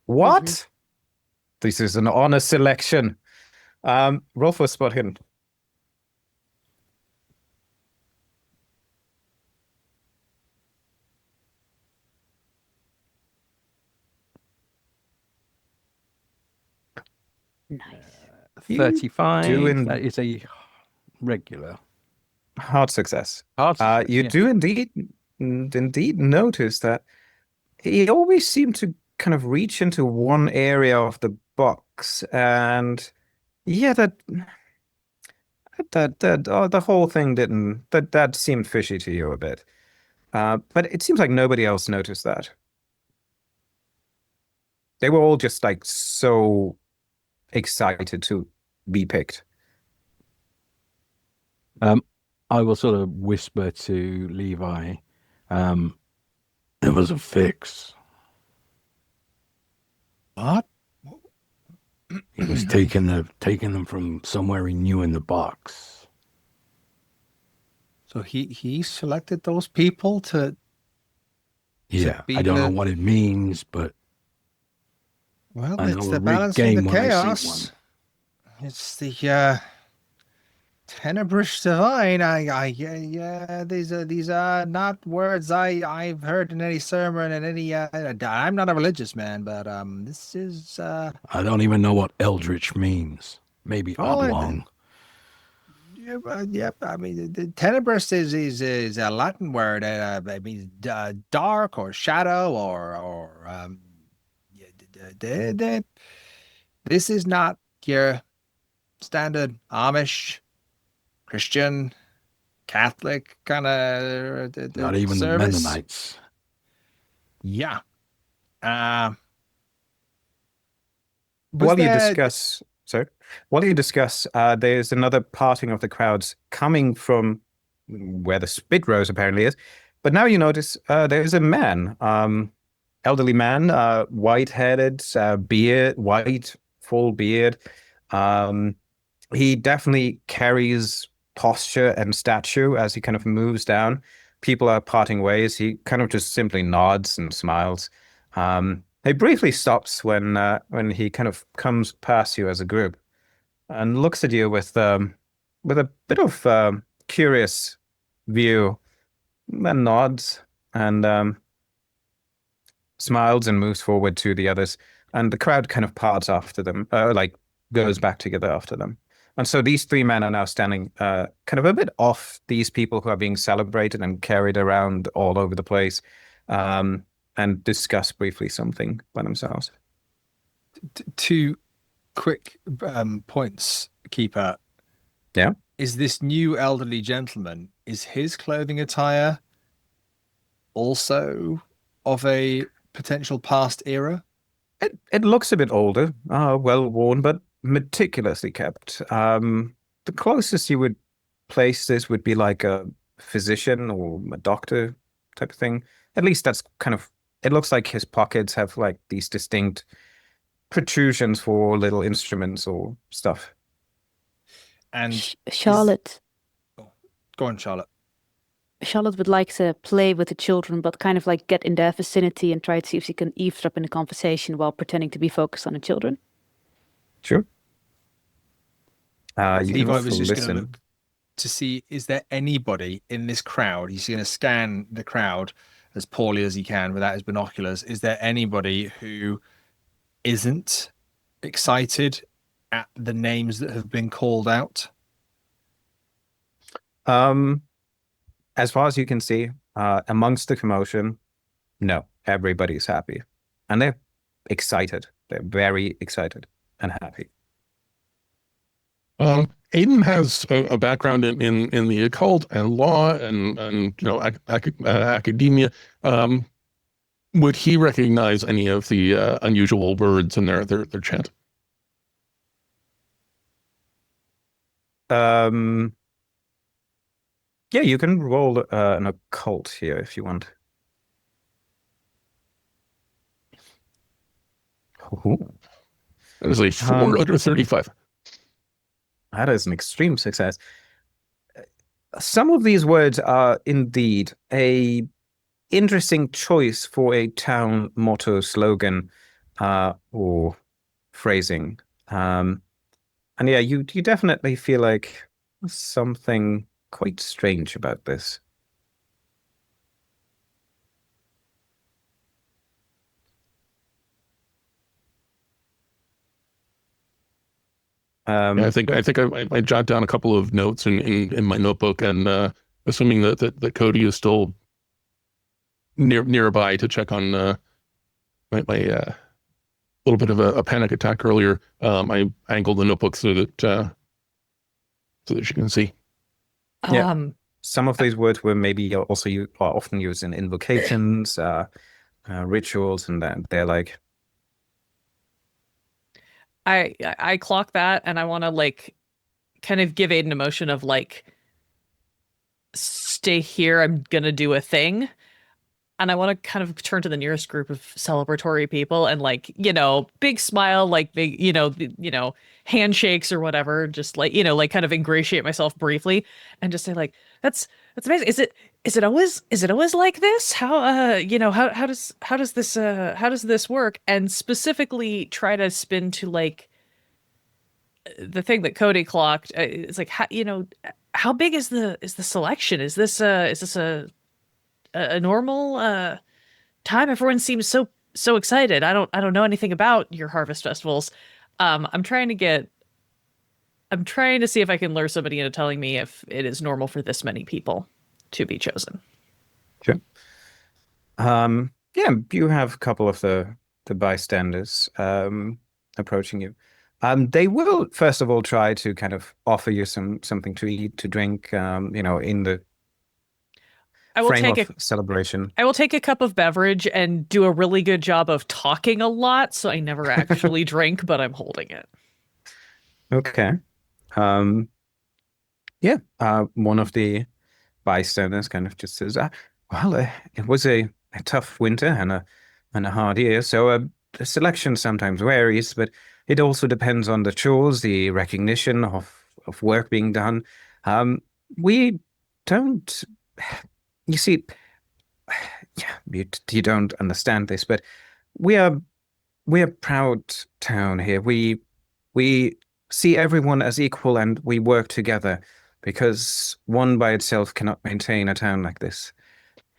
what? This is an honor selection. Roll for spot hidden. Nice. 35. That is a regular. Hard success. You do indeed notice that he always seemed to kind of reach into one area of the box, and the whole thing that seemed fishy to you a bit. But it seems like nobody else noticed that. They were all just like so excited to be picked. I will sort of whisper to Levi, it was a fix. What? He was taking them from somewhere he knew in the box. So he selected those people to Yeah, be I don't know the- what it means, but well, I it's know the a rigged balancing the game when I see chaos. one. It's the Tenebrous divine. Yeah. These are not words I've heard in any sermon and any. I'm not a religious man, but this is. I don't even know what eldritch means. Maybe Oh, oblong. Yep. I mean, the tenebrous is a Latin word. It means dark or shadow or yeah, this is not your standard Amish, Christian, Catholic kind of Not even service. the Mennonites. Yeah. While you discuss, there's another parting of the crowds coming from where the spit rose apparently is. But now you notice there's a man, elderly man, white-headed, beard, white, full beard. He definitely carries posture and stature as he kind of moves down. People are parting ways. He kind of just simply nods and smiles. He briefly stops when he kind of comes past you as a group and looks at you with a bit of curious view, then nods and smiles and moves forward to the others. And the crowd kind of parts after them, like goes back together after them. And so these three men are now standing kind of a bit off these people who are being celebrated and carried around all over the place. And discuss briefly something by themselves. Two quick points, Keeper. Yeah. Is this new elderly gentleman, is his clothing attire also of a potential past era? It looks a bit older, well worn, but meticulously kept. The closest you would place this would be like a physician or a doctor type of thing. At least that's kind of. It looks like his pockets have like these distinct protrusions for little instruments or stuff. And Charlotte. Go on, Charlotte. Charlotte would like to play with the children, but kind of like get in their vicinity and try to see if she can eavesdrop in the conversation while pretending to be focused on the children. Sure. You Levi can was just going to listen. look to see, is there anybody in this crowd? He's going to scan the crowd as poorly as he can without his binoculars. Is there anybody who isn't excited at the names that have been called out? As far as you can see, amongst the commotion, no, everybody's happy. And they're excited. They're very excited and happy. Aiden has a background in the occult and law and academia. Would he recognize any of the unusual words in their chant? Yeah, you can roll an occult here if you want. Ooh. That is a 4 under 35. That is an extreme success. Some of these words are indeed a interesting choice for a town motto, slogan, or phrasing. And yeah, you definitely feel like something quite strange about this. Yeah, I think I jot down a couple of notes in my notebook, and assuming that Cody is still nearby to check on my little bit of a panic attack earlier. I angled the notebook so that she can see. Yeah. Some of these words were maybe also are often used in invocations, rituals, and then they're like. I clock that, and I want to like kind of give Aiden a motion of like, stay here, I'm gonna do a thing. and I want to kind of turn to the nearest group of celebratory people and like, big smile, like big, handshakes or whatever, just like, like kind of ingratiate myself briefly and just say like, that's amazing. Is it always like this? How how does this work? And specifically try to spin to like the thing that Cody clocked. It's like, how big is the selection? Is this a normal time? Everyone seems so excited. I don't know anything about your harvest festivals. I'm trying to see if I can lure somebody into telling me if it is normal for this many people to be chosen. Sure. Yeah, you have a couple of the bystanders approaching you. They will first of all try to kind of offer you something to eat, to drink, in the frame of celebration. I will take a cup of beverage and do a really good job of talking a lot, so I never actually drink, but I'm holding it. Okay. Yeah. One of the bystanders kind of just says, it was a tough winter and a hard year, so the selection sometimes varies, but it also depends on the chores, the recognition of work being done. We don't, you see, you don't understand this, but we're a proud town here. We see everyone as equal and we work together because one by itself cannot maintain a town like this.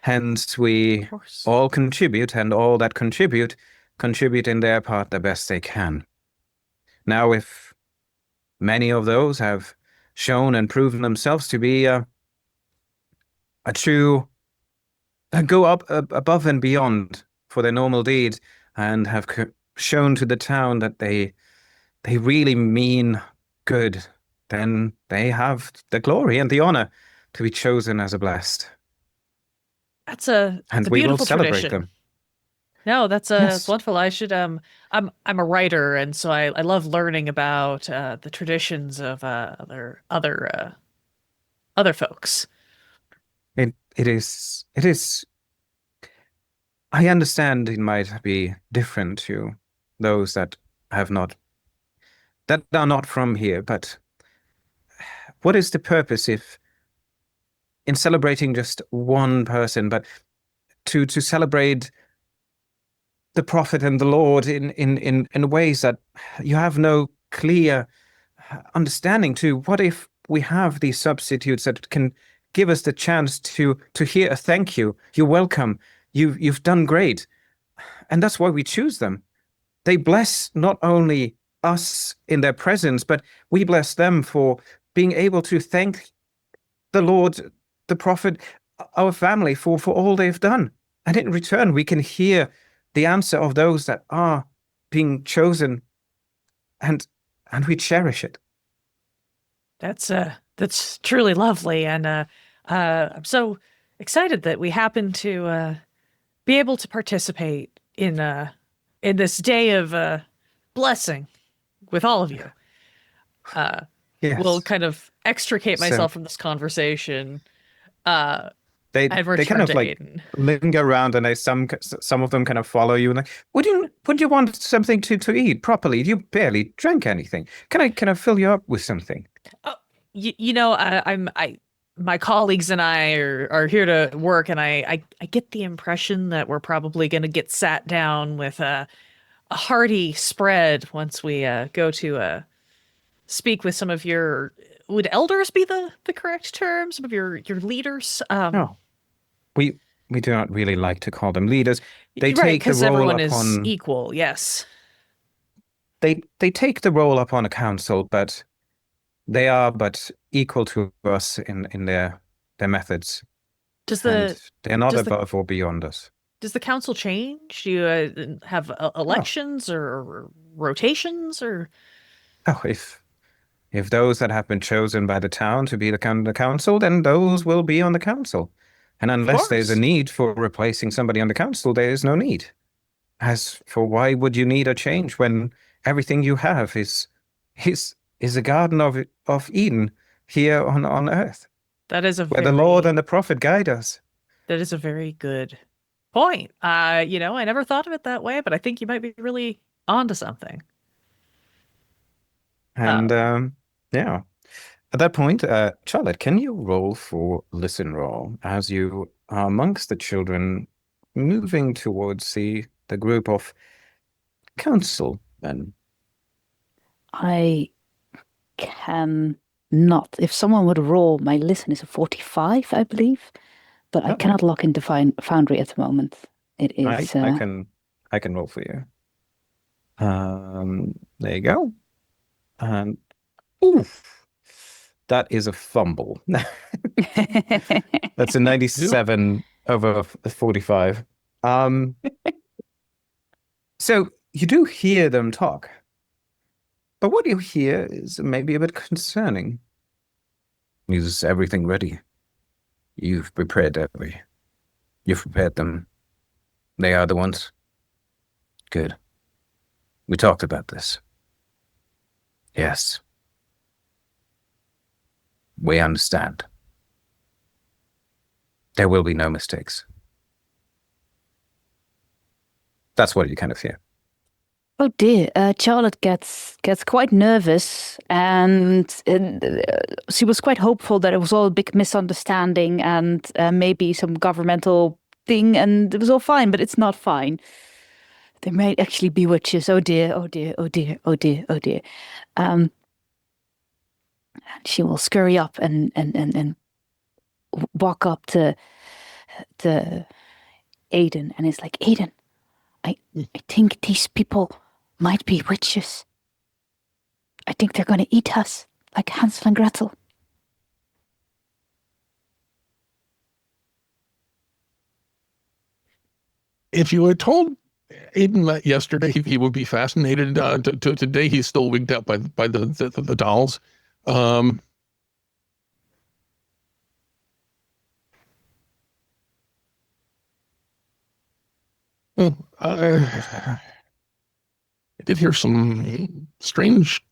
Hence, we all contribute, and all that contribute in their part the best they can. Now, if many of those have shown and proven themselves to be a true, go up above and beyond for their normal deeds, and have shown to the town that they really mean good, then they have the glory and the honor to be chosen as a blessed. That's a we will beautiful celebrate tradition. them. No, that's Yes. wonderful. I should I'm a writer, and so I love learning about the traditions of other folks. It is. I understand it might be different to those that are not from here, but what is the purpose if, in celebrating just one person, but to celebrate the prophet and the Lord in ways that you have no clear understanding to? What if we have these substitutes that can give us the chance to hear a thank you? You're welcome. You've done great. And that's why we choose them. They bless not only us in their presence, but we bless them for being able to thank the Lord, the prophet, our family for all they've done. And in return, we can hear the answer of those that are being chosen, and we cherish it. That's truly lovely, and I'm so excited that we happen to be able to participate in this day of blessing with all of you. Yes. Will kind of extricate myself from this conversation. They and kind return of to like Aiden. linger around, and some of them kind of follow you and like, would you want something to eat properly? You barely drank anything. Can I fill you up with something? Oh, my colleagues and I are here to work, and I get the impression that we're probably going to get sat down with a hearty spread once we go to speak with some of your, would elders be the correct term? Some of your leaders? No, we do not really like to call them leaders. They right, take the because role everyone upon, is equal. Yes. They take the role upon a council, but they are but equal to us in their methods. They're not above or beyond us. Does the council change? Do you have elections or rotations or? Oh, if those that have been chosen by the town to be the council, then those will be on the council. And unless there's a need for replacing somebody on the council, there is no need. As for why would you need a change when everything you have is a garden of Eden here on earth? That is where the Lord and the prophet guide us. That is a very good point. I never thought of it that way, but I think you might be really onto something. And yeah. At that point, Charlotte, can you roll for listen roll as you are amongst the children moving towards the group of councilmen? I can not. If someone would roll, my listen is a 45, I believe, but I cannot lock into Foundry at the moment. It is. I can roll for you. There you go. And oof, that is a fumble. That's a 97 over a 45. So you do hear them talk, but what you hear is maybe a bit concerning. Is everything ready? You've prepared everything. You've prepared them. They are the ones. Good. We talked about this. Yes. We understand. There will be no mistakes. That's what you kind of hear. Oh dear, Charlotte gets quite nervous, and she was quite hopeful that it was all a big misunderstanding and maybe some governmental thing, and it was all fine, but it's not fine. There might actually be witches. Oh dear, oh dear, oh dear, oh dear, oh dear. She will scurry up and walk up to Aiden, and it's like, Aiden, I think these people might be witches. I think they're going to eat us, like Hansel and Gretel. If you had told Aiden that yesterday, he would be fascinated. Today, he's still wigged out by the dolls. Well, I did hear some strange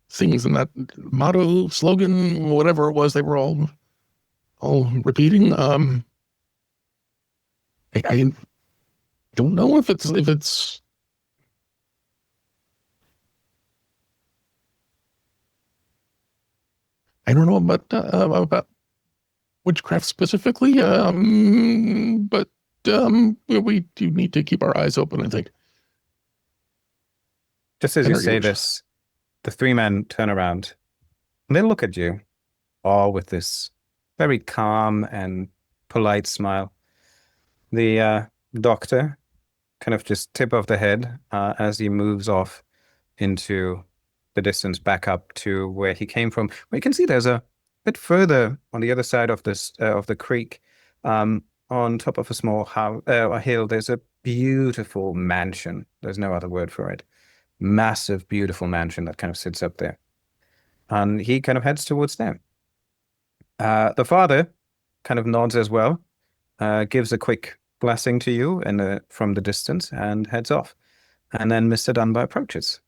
things in that motto, slogan, whatever it was. They were all repeating. I don't know if it's. I don't know about witchcraft specifically, but we do need to keep our eyes open, I think. Just as you say this, the three men turn around and they look at you, all with this very calm and polite smile. The doctor kind of just tip of the head as he moves off into the distance back up to where he came from. Well, you can see there's a bit further on the other side of this of the creek, on top of a small hill. There's a beautiful mansion. There's no other word for it. Massive, beautiful mansion that kind of sits up there, and he kind of heads towards them. The father kind of nods as well, gives a quick blessing to you and from the distance, and heads off. And then Mr. Dunbar approaches.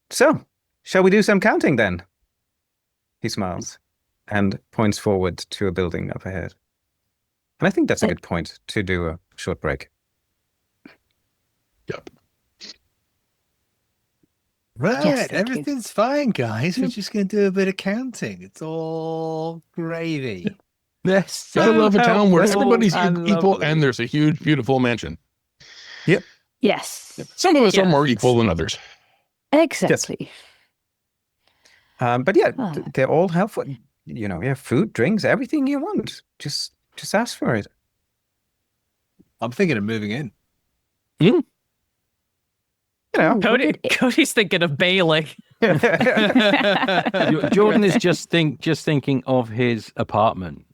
So, shall we do some counting then? He smiles and points forward to a building up ahead. And I think that's a good point to do a short break. Yep. Right, Yes, thank you. everything's fine, guys. We're just going to do a bit of counting. It's all gravy. Yes. I love a town where Simple everybody's and equal lovely. and there's a huge, beautiful mansion. Yes, Some of us are Yes. more equal than others. exactly. But yeah, Ah. they're all helpful. You know, food, drinks, everything you want. Just ask for it. I'm thinking of moving in. You know, Cody's thinking of bailing. Jordan is just thinking of his apartment,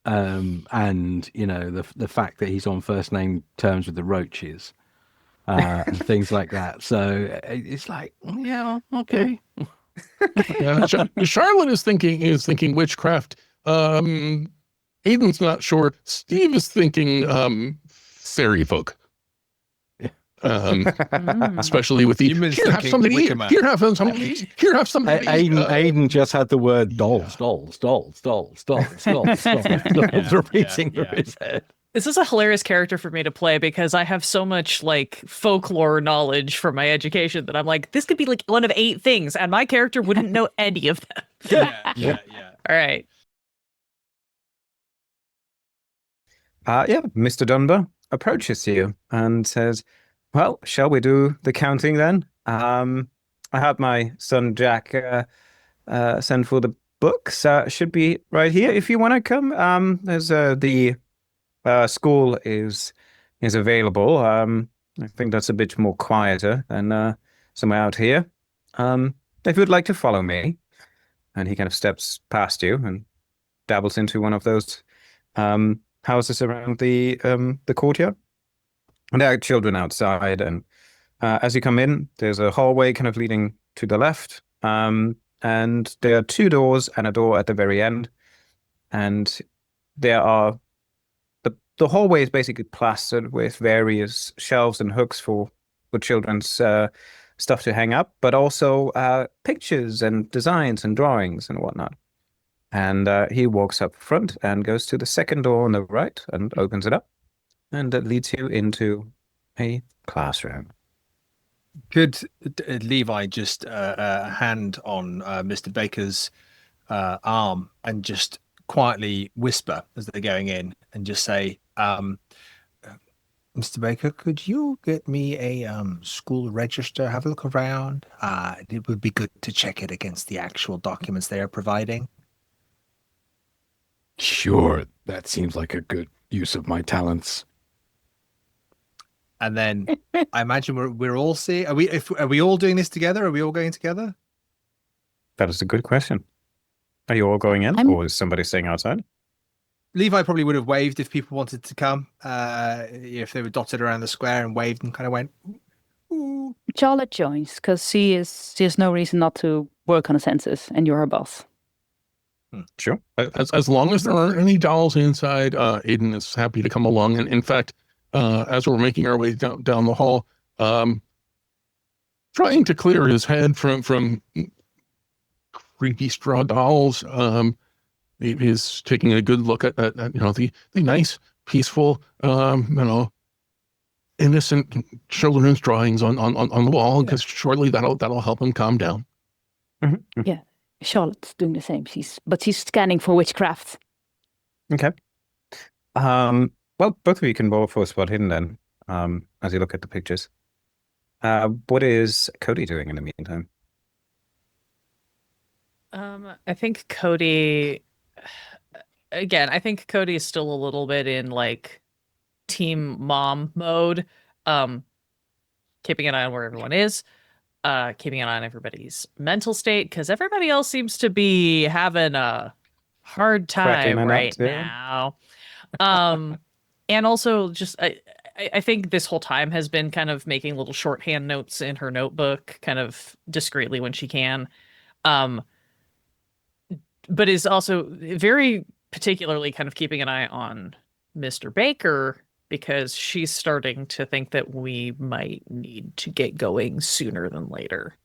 and you know the fact that he's on first name terms with the roaches, and things like that. So it's like, yeah, okay. Yeah, Charlotte is thinking witchcraft. Aiden's not sure. Steve is thinking fairy folk. Especially with the Newman's here have thinking something to eat. Wicker Man. Here have something to eat. Here have something to eat. Aiden just had the word dolls repeating through his head. This is a hilarious character for me to play because I have so much like folklore knowledge from my education that I'm like, this could be like one of 8 things, and my character wouldn't know any of them. Yeah. All right. Mr. Dunbar approaches you and says, well, shall we do the counting then? I had my son Jack send for the books. Should be right here if you want to come. There's the school is available. I think that's a bit more quieter than somewhere out here. If you'd like to follow me, and he kind of steps past you and dabbles into one of those houses around the courtyard. And there are children outside, and as you come in, there's a hallway kind of leading to the left, and there are 2 doors and a door at the very end, and there are the hallway is basically plastered with various shelves and hooks for children's stuff to hang up, but also pictures and designs and drawings and whatnot. And he walks up front and goes to the second door on the right and opens it up, and that leads you into a classroom. Could Levi just a hand on Mr. Baker's arm and just quietly whisper as they're going in and just say, Mr. Baker, could you get me a school register? Have a look around. It would be good to check it against the actual documents they are providing. Sure, that seems like a good use of my talents. And then I imagine we're all seeing. Are we all doing this together? Are we all going together? That is a good question. Are you all going in, or is somebody staying outside? Levi probably would have waved if people wanted to come. If they were dotted around the square and waved and kind of went. Ooh. Charlotte joins because she has no reason not to work on a census, and you're her boss. Sure. As long as there aren't any dolls inside, Aiden is happy to come along. And in fact, as we're making our way down the hall, trying to clear his head from creepy straw dolls, he's taking a good look at the nice, peaceful, innocent children's drawings on the wall, because surely that'll help him calm down. Mm-hmm. Yeah, Charlotte's doing the same. She's scanning for witchcraft. Okay. Well, both of you can roll for a spot hidden then, as you look at the pictures. What is Cody doing in the meantime? I think Cody. Again, I think Cody is still a little bit in like team mom mode. Keeping an eye on where everyone is. Keeping an eye on everybody's mental state, because everybody else seems to be having a hard time right now. And also just I think this whole time has been kind of making little shorthand notes in her notebook, kind of discreetly when she can. But is also very particularly kind of keeping an eye on Mr. Baker, because she's starting to think that we might need to get going sooner than later.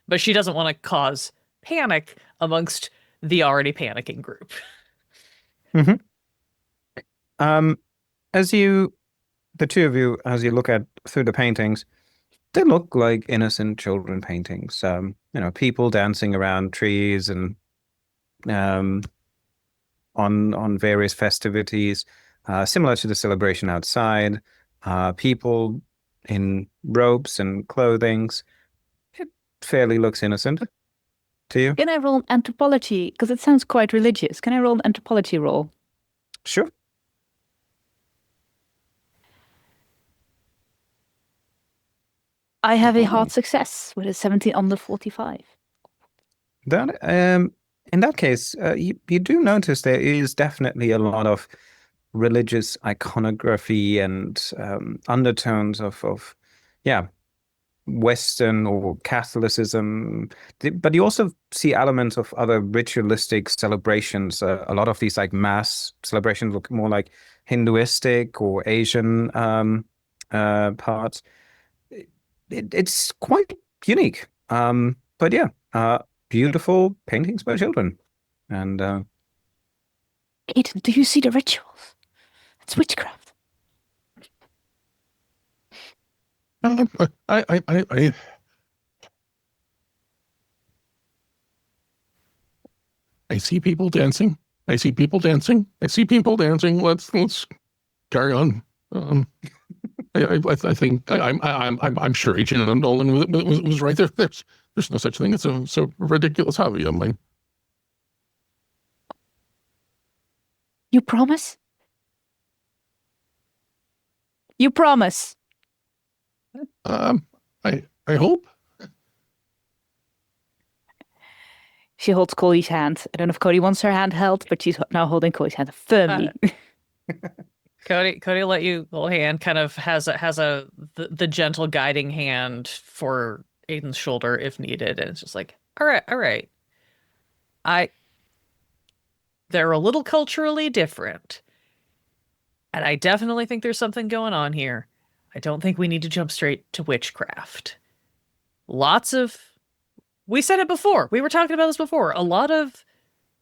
But she doesn't want to cause panic amongst the already panicking group. Mm-hmm. The two of you, as you look through the paintings, they look like innocent children paintings. People dancing around trees and on various festivities, similar to the celebration outside. People in robes and clothings. It fairly looks innocent to you. Can I roll anthropology? Because it sounds quite religious. Can I roll an anthropology roll? Sure. I have a hard success with a 17 under 45. That in that case, you do notice there is definitely a lot of religious iconography and undertones of Western or Catholicism, but you also see elements of other ritualistic celebrations. A lot of these like mass celebrations look more like Hinduistic or Asian parts. It's quite unique. But yeah, beautiful paintings by children. And Aiden, do you see the rituals? It's witchcraft. I see people dancing. I see people dancing. I see people dancing. Let's carry on. I think I'm sure Agent Nolan was right there. There's no such thing. It's a ridiculous hobby of mine. You promise? You promise? I hope. She holds Cody's hand. I don't know if Cody wants her hand held, but she's now holding Cody's hand firmly. Cody let you hold hand, kind of has the gentle guiding hand for Aiden's shoulder if needed, and it's just like, all right. They're a little culturally different, and I definitely think there's something going on here. I don't think we need to jump straight to witchcraft. We said it before. We were talking about this before. A lot of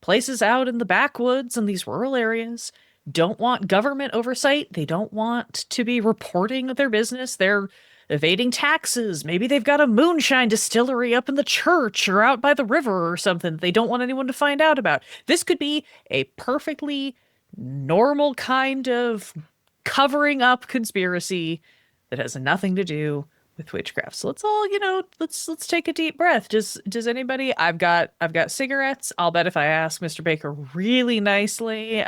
places out in the backwoods and these rural areas don't want government oversight. They don't want to be reporting their business. They're evading taxes. Maybe they've got a moonshine distillery up in the church or out by the river or something they don't want anyone to find out about. This could be a perfectly normal kind of covering up conspiracy that has nothing to do with witchcraft. So let's all, let's take a deep breath. Does anybody? I've got cigarettes. I'll bet if I ask Mr. Baker really nicely,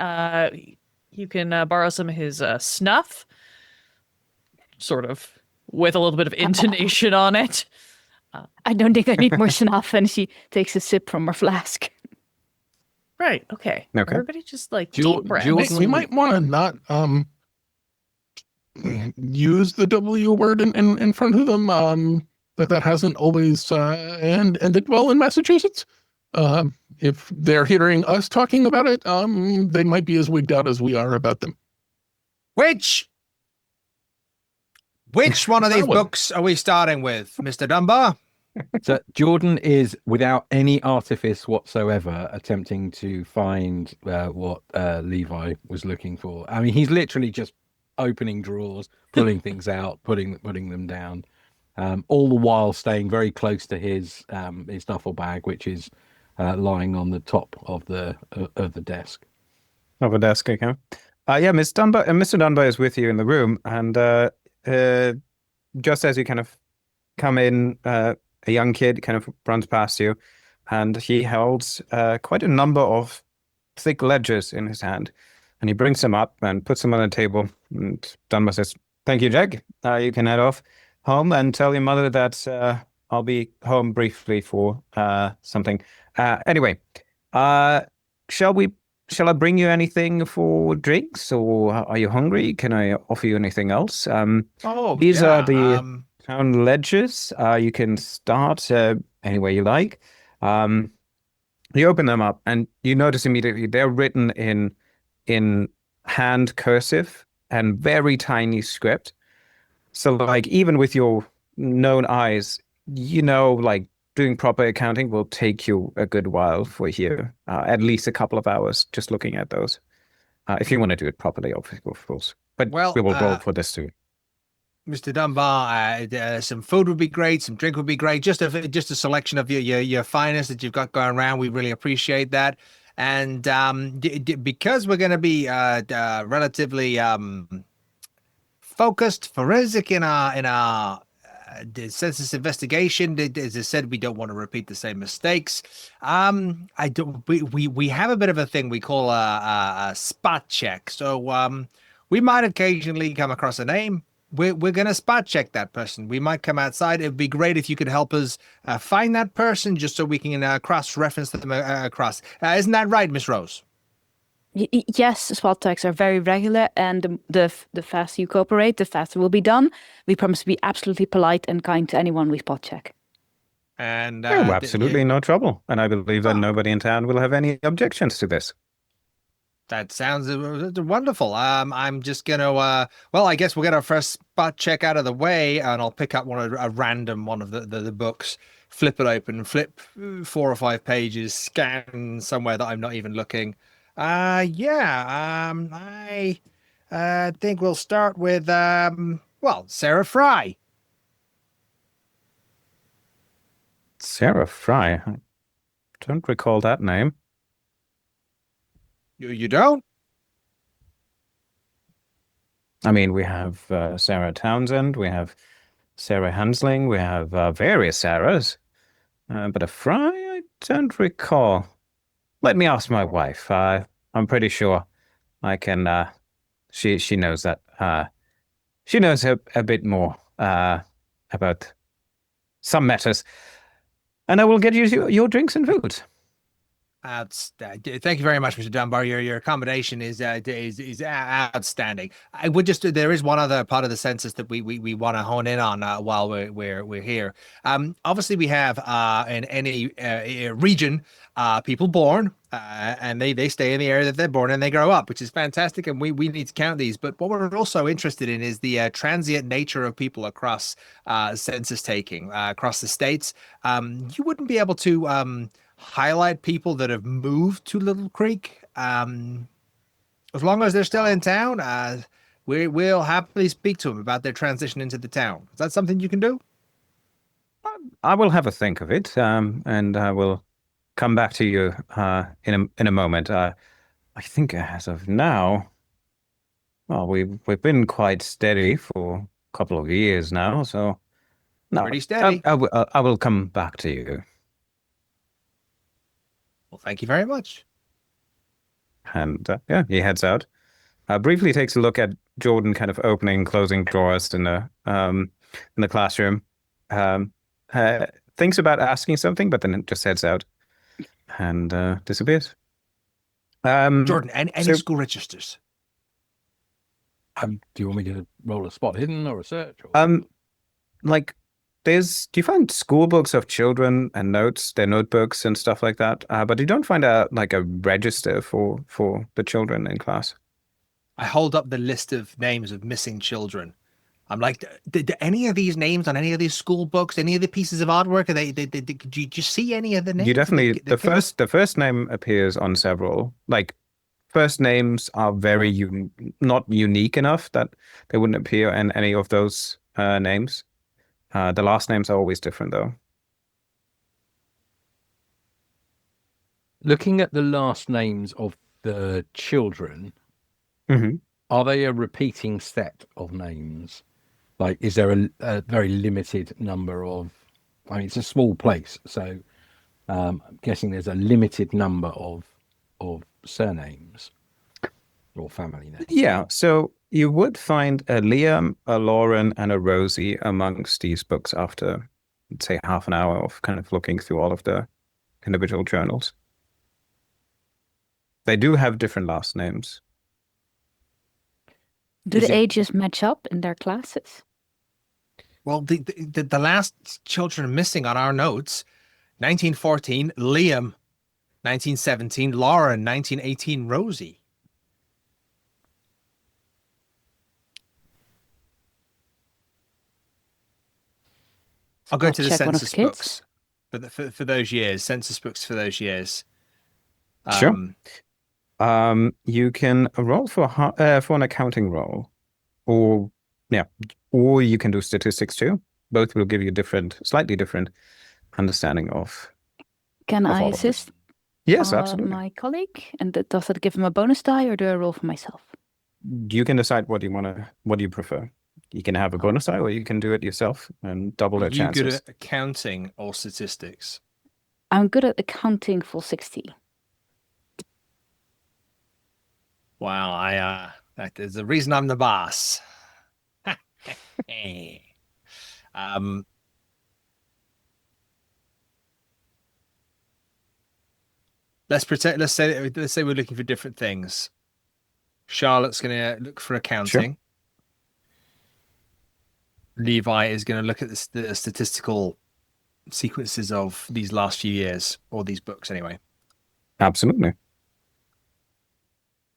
you can borrow some of his snuff, sort of with a little bit of intonation on it. I don't think I need more snuff. And she takes a sip from her flask. Right. Okay. Everybody just deep breath. We might want to not use the W word in front of them. That hasn't always ended well in Massachusetts. If they're hearing us talking about it, they might be as wigged out as we are about them. Which one of these books are we starting with, Mr. Dunbar? So Jordan is, without any artifice whatsoever, attempting to find what Levi was looking for. I mean, he's literally just opening drawers, pulling things out, putting them down, all the while staying very close to his duffel bag, which is lying on the top of the desk. Of a desk, okay. Yeah, Miss Dunbar, Mr. Dunbar is with you in the room, and just as you kind of come in, a young kid kind of runs past you, and he holds quite a number of thick ledgers in his hand, and he brings them up and puts them on the table. And Dunbar says, "Thank you, Jack. You can head off home and tell your mother that I'll be home briefly for something. Anyway, shall I bring you anything for drinks, or are you hungry? Can I offer you anything else? These are the town ledgers. You can start anywhere you like." You open them up, and you notice immediately they're written in hand cursive and very tiny script. So, even with your known eyes, doing proper accounting will take you a good while for here, at least a couple of hours just looking at those. If you want to do it properly, of course. But we will roll for this too. Mr. Dunbar, some food would be great, some drink would be great. Just a selection of your finest that you've got going around. We really appreciate that. And because we're going to be relatively focused, forensic in our the census investigation, as I said, we don't want to repeat the same mistakes. We have a bit of a thing we call a spot check. So we might occasionally come across a name. We're going to spot check that person. We might come outside. It'd be great if you could help us find that person, just so we can cross-reference them across. Isn't that right, Miss Rose? Yes, spot checks are very regular, and the faster you cooperate, the faster will be done. We promise to be absolutely polite and kind to anyone we spot check. And absolutely no trouble. And I believe that nobody in town will have any objections to this. That sounds wonderful. I'm just gonna. I guess we'll get our first spot check out of the way, and I'll pick up a random one of the books, flip it open, flip 4 or 5 pages, scan somewhere that I'm not even looking. I think we'll start with Sarah Fry. Sarah Fry. I don't recall that name. You don't? I mean, we have Sarah Townsend, we have Sarah Hansling, we have various Sarahs. But a Fry, I don't recall. Let me ask my wife. I'm pretty sure I can. She knows that. She knows a bit more about some matters, and I will get you your drinks and food. Thank you very much, Mr. Dunbar. Your accommodation is outstanding. I would just there is one other part of the census that we want to hone in on while we're here. Obviously we have in any region people born and they stay in the area that they're born and they grow up, which is fantastic, and we need to count these. But what we're also interested in is the transient nature of people across census taking across the states. You wouldn't be able to highlight people that have moved to Little Creek. As long as they're still in town, we'll happily speak to them about their transition into the town. Is that something you can do? I will have a think of it, and I will come back to you in a moment. I think as of now, well, we've been quite steady for a couple of years now, so no, Pretty steady. I will come back to you. Well, thank you very much. And yeah, he heads out. Briefly takes a look at Jordan, kind of opening and closing drawers in the classroom. Thinks about asking something, but then just heads out and disappears. Jordan, any school registers? Do you want me to roll a spot hidden or a search? Or... Like, do you find school books of children and notes, their notebooks and stuff like that? But you don't find a register for the children in class. I hold up the list of names of missing children. I'm like, did any of these names on any of these school books, any of the pieces of artwork, did you see any of the names? You definitely, the first name appears on several. Like, first names are very not unique enough that they wouldn't appear in any of those names. The last names are always different, though. Looking at the last names of the children, Mm-hmm. are they a repeating set of names? Like, is there a very limited number of... I mean, it's a small place, so I'm guessing there's a limited number of surnames or family names. Yeah, so you would find a Liam, a Lauren, and a Rosie amongst these books after, let's say, half an hour of kind of looking through all of the individual journals. They do have different last names. Do the ages match up in their classes? Well, the last children missing on our notes, 1914, Liam, 1917, Lauren, 1918, Rosie. I'll go to the census books for those years, census books for those years. Sure. You can roll for an accounting roll, or you can do statistics too. Both will give you slightly different understanding of. Can I assist? Yes, absolutely. My colleague, and does that give him a bonus die, or do I roll for myself? You can decide what you prefer. You can have a bonus die, or you can do it yourself and double their chances. Are you good at accounting or statistics? I'm good at accounting for 60. Wow, there's a reason I'm the boss. Let's say we're looking for different things. Charlotte's gonna look for accounting. Sure. Levi is gonna look at the statistical sequences of these last few years, or these books anyway. Absolutely.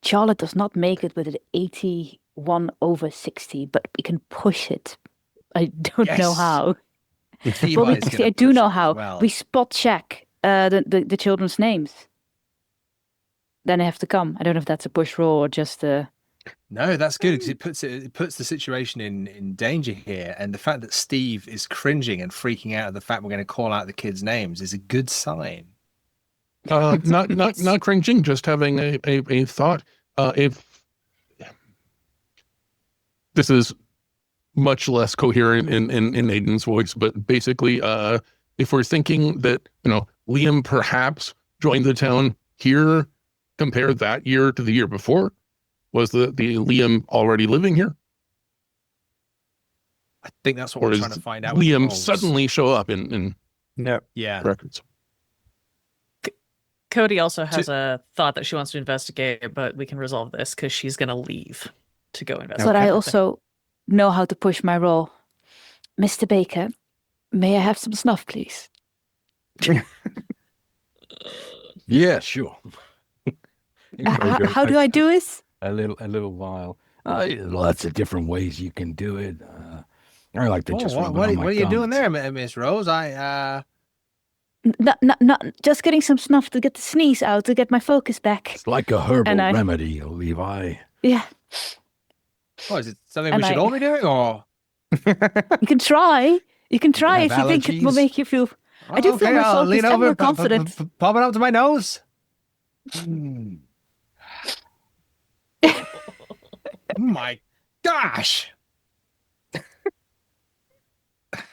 Charlotte does not make it with an 81 over 60, but we can push it. I don't know how. Well, I do know how. Well. We spot check the children's names. Then I have to come. I don't know if that's a push roll or just a No, that's good because it puts the situation in danger here, and the fact that Steve is cringing and freaking out at the fact we're going to call out the kids' names is a good sign. Not cringing, just having a thought. If this is much less coherent in Aiden's voice, but basically, if we're thinking that Liam perhaps joined the town here, compare that year to the year before. Was the Liam already living here? I think that's what we're trying to find out. Liam suddenly show up in records. Cody also has a thought that she wants to investigate, but we can resolve this because she's going to leave to go investigate. But I also know how to push my role. Mr. Baker, may I have some snuff, please? Yeah, sure. How do I do this? A little while. Lots of different ways you can do it. I like to just rub it on my what are you doing gums. there, Miss Rose? Not just getting some snuff to get the sneeze out, to get my focus back. It's like a herbal remedy, Levi. Yeah. Oh, is it something we should all be doing, or? You can try. You can try if you think it will make you feel. I do feel more I'll lean focused and over, more confident. Pop it up to my nose. Oh my gosh!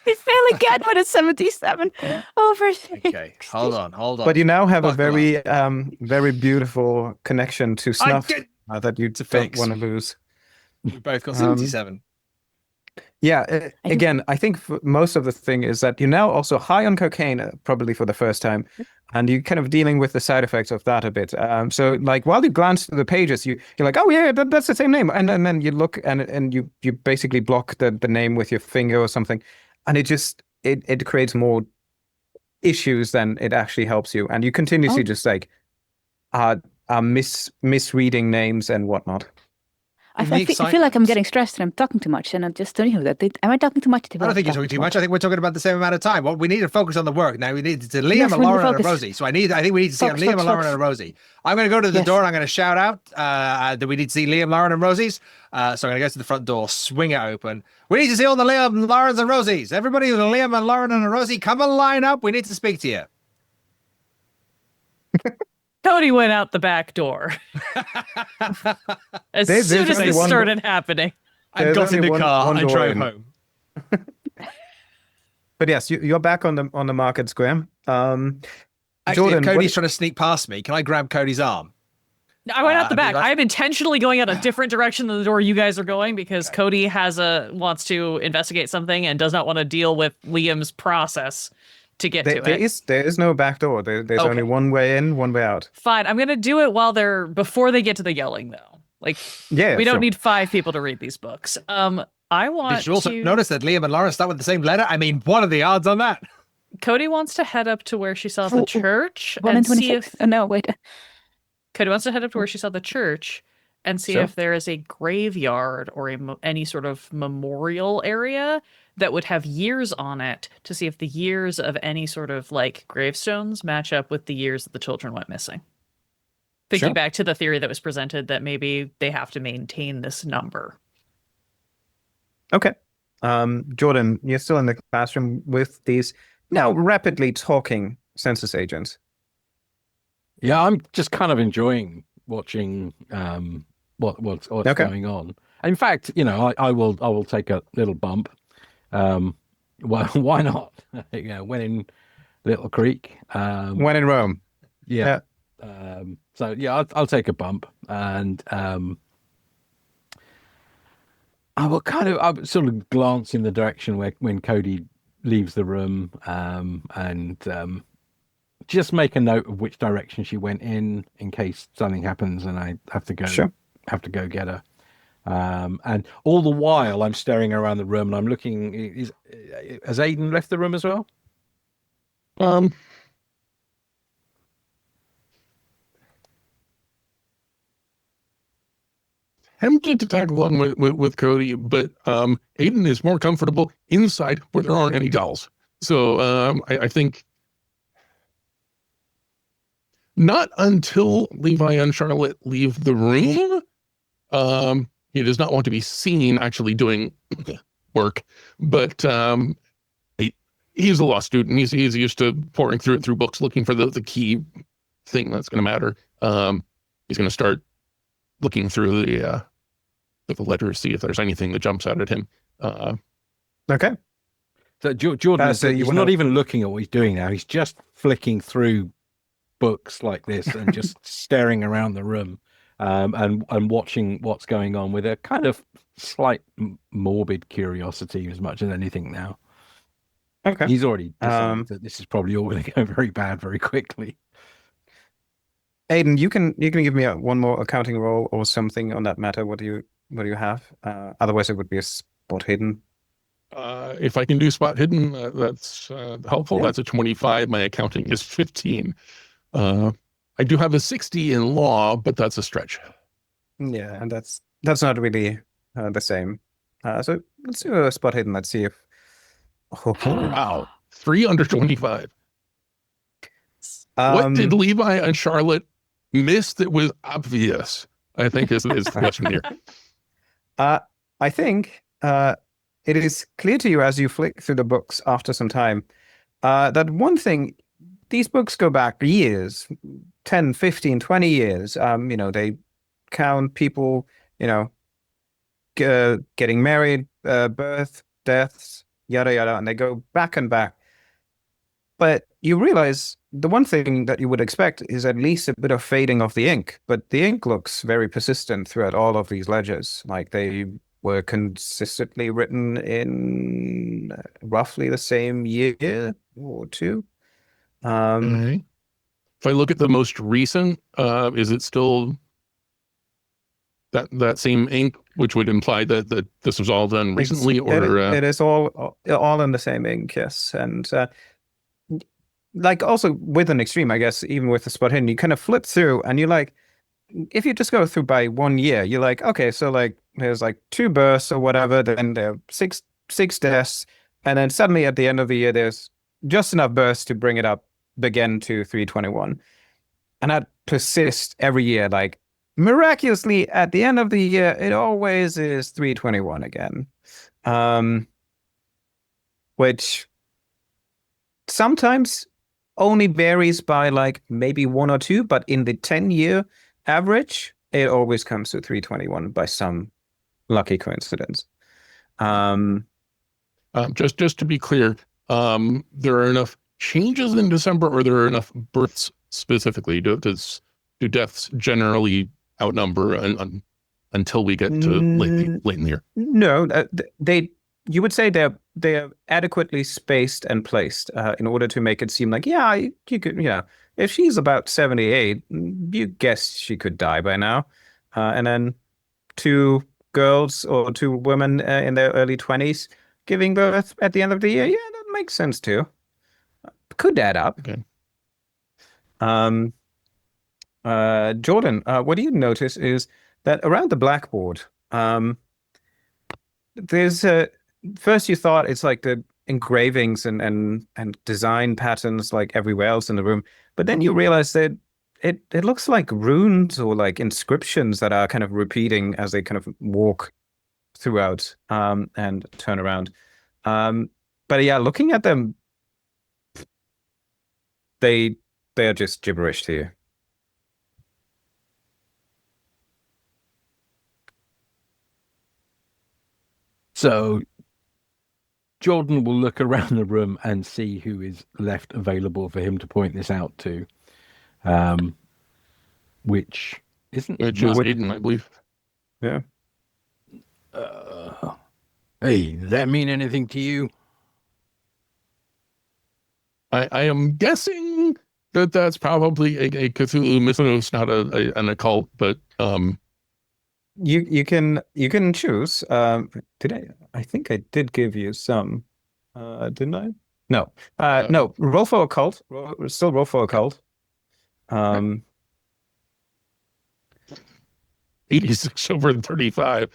He's failing again with a 77 over. Okay, hold on. But you now have a Buckle very beautiful connection to snuff that you don't want to lose. We both got 77. Yeah, again, I think most of the thing is that you're now also high on cocaine, probably for the first time, and you're kind of dealing with the side effects of that a bit. So, like, while you glance through the pages, you're like, oh yeah, that's the same name, and then you look and you basically block the name with your finger or something, and it creates more issues than it actually helps you, and you continuously just like misreading names and whatnot. I feel like I'm getting stressed and I'm talking too much, and I'm just telling you that. Am I talking too much? I don't think you're talking too much. I think we're talking about the same amount of time. What we need to focus on the work now. We need to Liam, and Lauren, and a Rosie. So I think we need to see Liam, and Lauren, and a Rosie. I'm going to go to the door and I'm going to shout out that we need to see Liam, Lauren, and Rosie's. So I'm going to go to the front door, swing it open. We need to see all the Liam, Laurens, and Rosies. Everybody who's a Liam, and Lauren, and a Rosie, come and line up. We need to speak to you. Cody went out the back door as soon as it started happening. I got in the car and drove home. But yes, you're back on the market square. Actually, Jordan, if Cody's trying to sneak past me. Can I grab Cody's arm? I went out the back. I'm intentionally going out a different direction than the door you guys are going because Cody wants to investigate something and does not want to deal with Liam's process to get to it. There is no back door. There's only one way in, one way out. Fine. I'm going to do it before they get to the yelling, though. Like, we don't need 5 people to read these books. I want Did you also notice that Liam and Lauren start with the same letter? I mean, what are the odds on that? Cody wants to head up to where she saw the church and see if... Oh, no, wait. Cody wants to head up to where she saw the church and see if there is a graveyard or any sort of memorial area that would have years on it to see if the years of any sort of like gravestones match up with the years that the children went missing. Thinking back to the theory that was presented that maybe they have to maintain this number. Okay. Jordan, you're still in the classroom with these now rapidly talking census agents. Yeah, I'm just kind of enjoying watching what's going on. In fact, I will take a little bump. Well, why not? When in Little Creek. When in Rome. Yeah. So yeah, I'll take a bump, and I'll sort of glance in the direction when Cody leaves the room, and just make a note of which direction she went in case something happens and I have to go get her. And all the while I'm staring around the room and I'm looking. Has Aiden left the room as well? Tempted to tag along with Cody, but Aiden is more comfortable inside where there aren't any dolls. So I think not until Levi and Charlotte leave the room He does not want to be seen actually doing work, but he's a law student. He's used to pouring through books looking for the key thing that's going to matter. He's going to start looking through the ledger to see if there's anything that jumps out at him. Okay. So Jordan, so he's not even looking at what he's doing now. He's just flicking through books like this and just staring around the room, and watching what's going on with a kind of slight morbid curiosity as much as anything now. Okay. He's already decided that this is probably all going to go very bad very quickly. Aiden, you can give me one more accounting roll or something on that matter. What do you have? Otherwise, it would be a spot hidden. If I can do spot hidden, that's helpful. Yeah. That's a 25. My accounting is 15. I do have a 60 in law, but that's a stretch. Yeah, and that's not really the same. So let's do a spot hidden. Let's see if. Wow. 3 under 25. What did Levi and Charlotte miss that was obvious? I think is the question here. I think it is clear to you as you flick through the books after some time that one thing, these books go back years, 10, 15, 20 years. They count people, getting married, birth, deaths, yada, yada, and they go back and back. But you realize the one thing that you would expect is at least a bit of fading of the ink, but the ink looks very persistent throughout all of these ledgers. Like they were consistently written in roughly the same year or two. Okay. If I look at the most recent, is it still that same ink, which would imply that this was all done recently, it is all in the same ink, yes. And like also with an extreme, I guess, even with the spot hidden, you kind of flip through and you're like, if you just go through by 1 year, you're like, okay, so like there's like 2 births or whatever, then there are six deaths, and then suddenly at the end of the year there's just enough births to bring it up again to 321. And that persists every year. Like miraculously at the end of the year, it always is 321 again. Which sometimes only varies by like maybe 1 or 2, but in the 10-year average, it always comes to 321 by some lucky coincidence. Just to be clear, there are enough changes in December, or there are enough births specifically? Do deaths generally outnumber until we get to late in the year? No, you would say they're adequately spaced and placed in order to make it seem like, yeah, you could, if she's about 78, you guess she could die by now. And then 2 girls or 2 women in their early 20s giving birth at the end of the year, yeah, that makes sense too. Could add up. Okay. Jordan, what do you notice is that around the blackboard, there's first you thought it's like the engravings and design patterns like everywhere else in the room, but then you realize that it looks like runes or like inscriptions that are kind of repeating as they kind of walk throughout and turn around. But yeah, looking at them, they are just gibberish to you. So Jordan will look around the room and see who is left available for him to point this out to, which is Aiden, I believe. Yeah. Hey, does that mean anything to you? I am guessing that's probably a Cthulhu mythos, not an occult, but You can choose. I think I did give you some. Didn't I? No. No. Roll for occult. Still roll for occult. 86 over 35.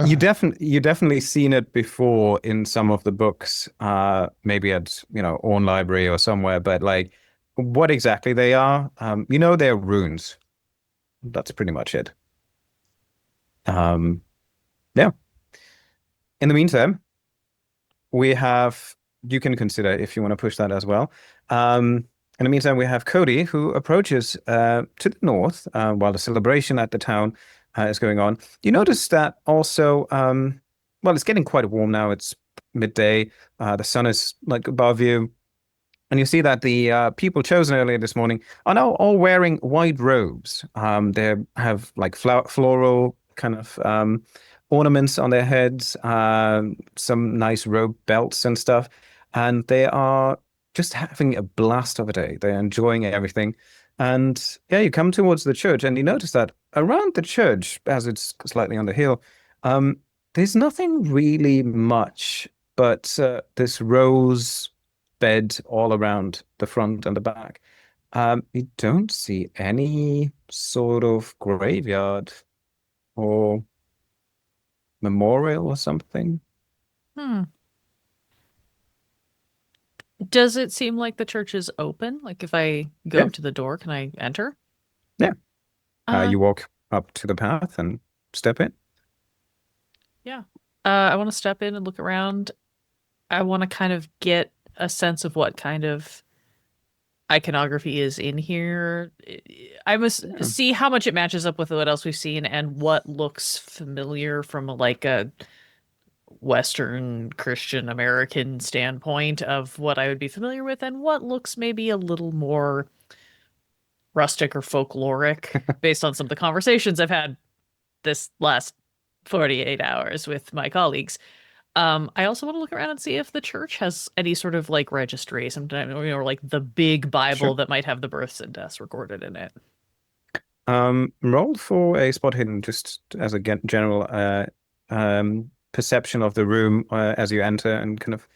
You definitely seen it before in some of the books. Maybe at Orn Library or somewhere. But like, what exactly they are? They're runes. That's pretty much it. Yeah. In the meantime, we have, you can consider if you want to push that as well. In the meantime, we have Cody, who approaches to the north while the celebration at the town is going on. You notice that also, well, it's getting quite warm now. It's midday. The sun is like above you. And you see that the people chosen earlier this morning are now all wearing white robes. They have like floral kind of ornaments on their heads, some nice robe belts and stuff. And they are just having a blast of a day. They're enjoying everything. And yeah, you come towards the church and you notice that around the church, as it's slightly on the hill, there's nothing really much but this rose bed all around the front and the back. You don't see any sort of graveyard or memorial or something. Does it seem like the church is open? Like if I go Yeah. up to the door, can I enter? Yeah. You walk up to the path and step in. I want to step in and look around. I want to kind of get a sense of what kind of iconography is in here. I must see how much it matches up with what else we've seen and what looks familiar from like a Western Christian American standpoint of what I would be familiar with and what looks maybe a little more rustic or folkloric based on some of the conversations I've had this last 48 hours with my colleagues. I also want to look around and see if the church has any sort of like registry, sometimes, or like the big Bible Sure. that might have the births and deaths recorded in it. Roll for a spot hidden, just as a general perception of the room as you enter, and kind of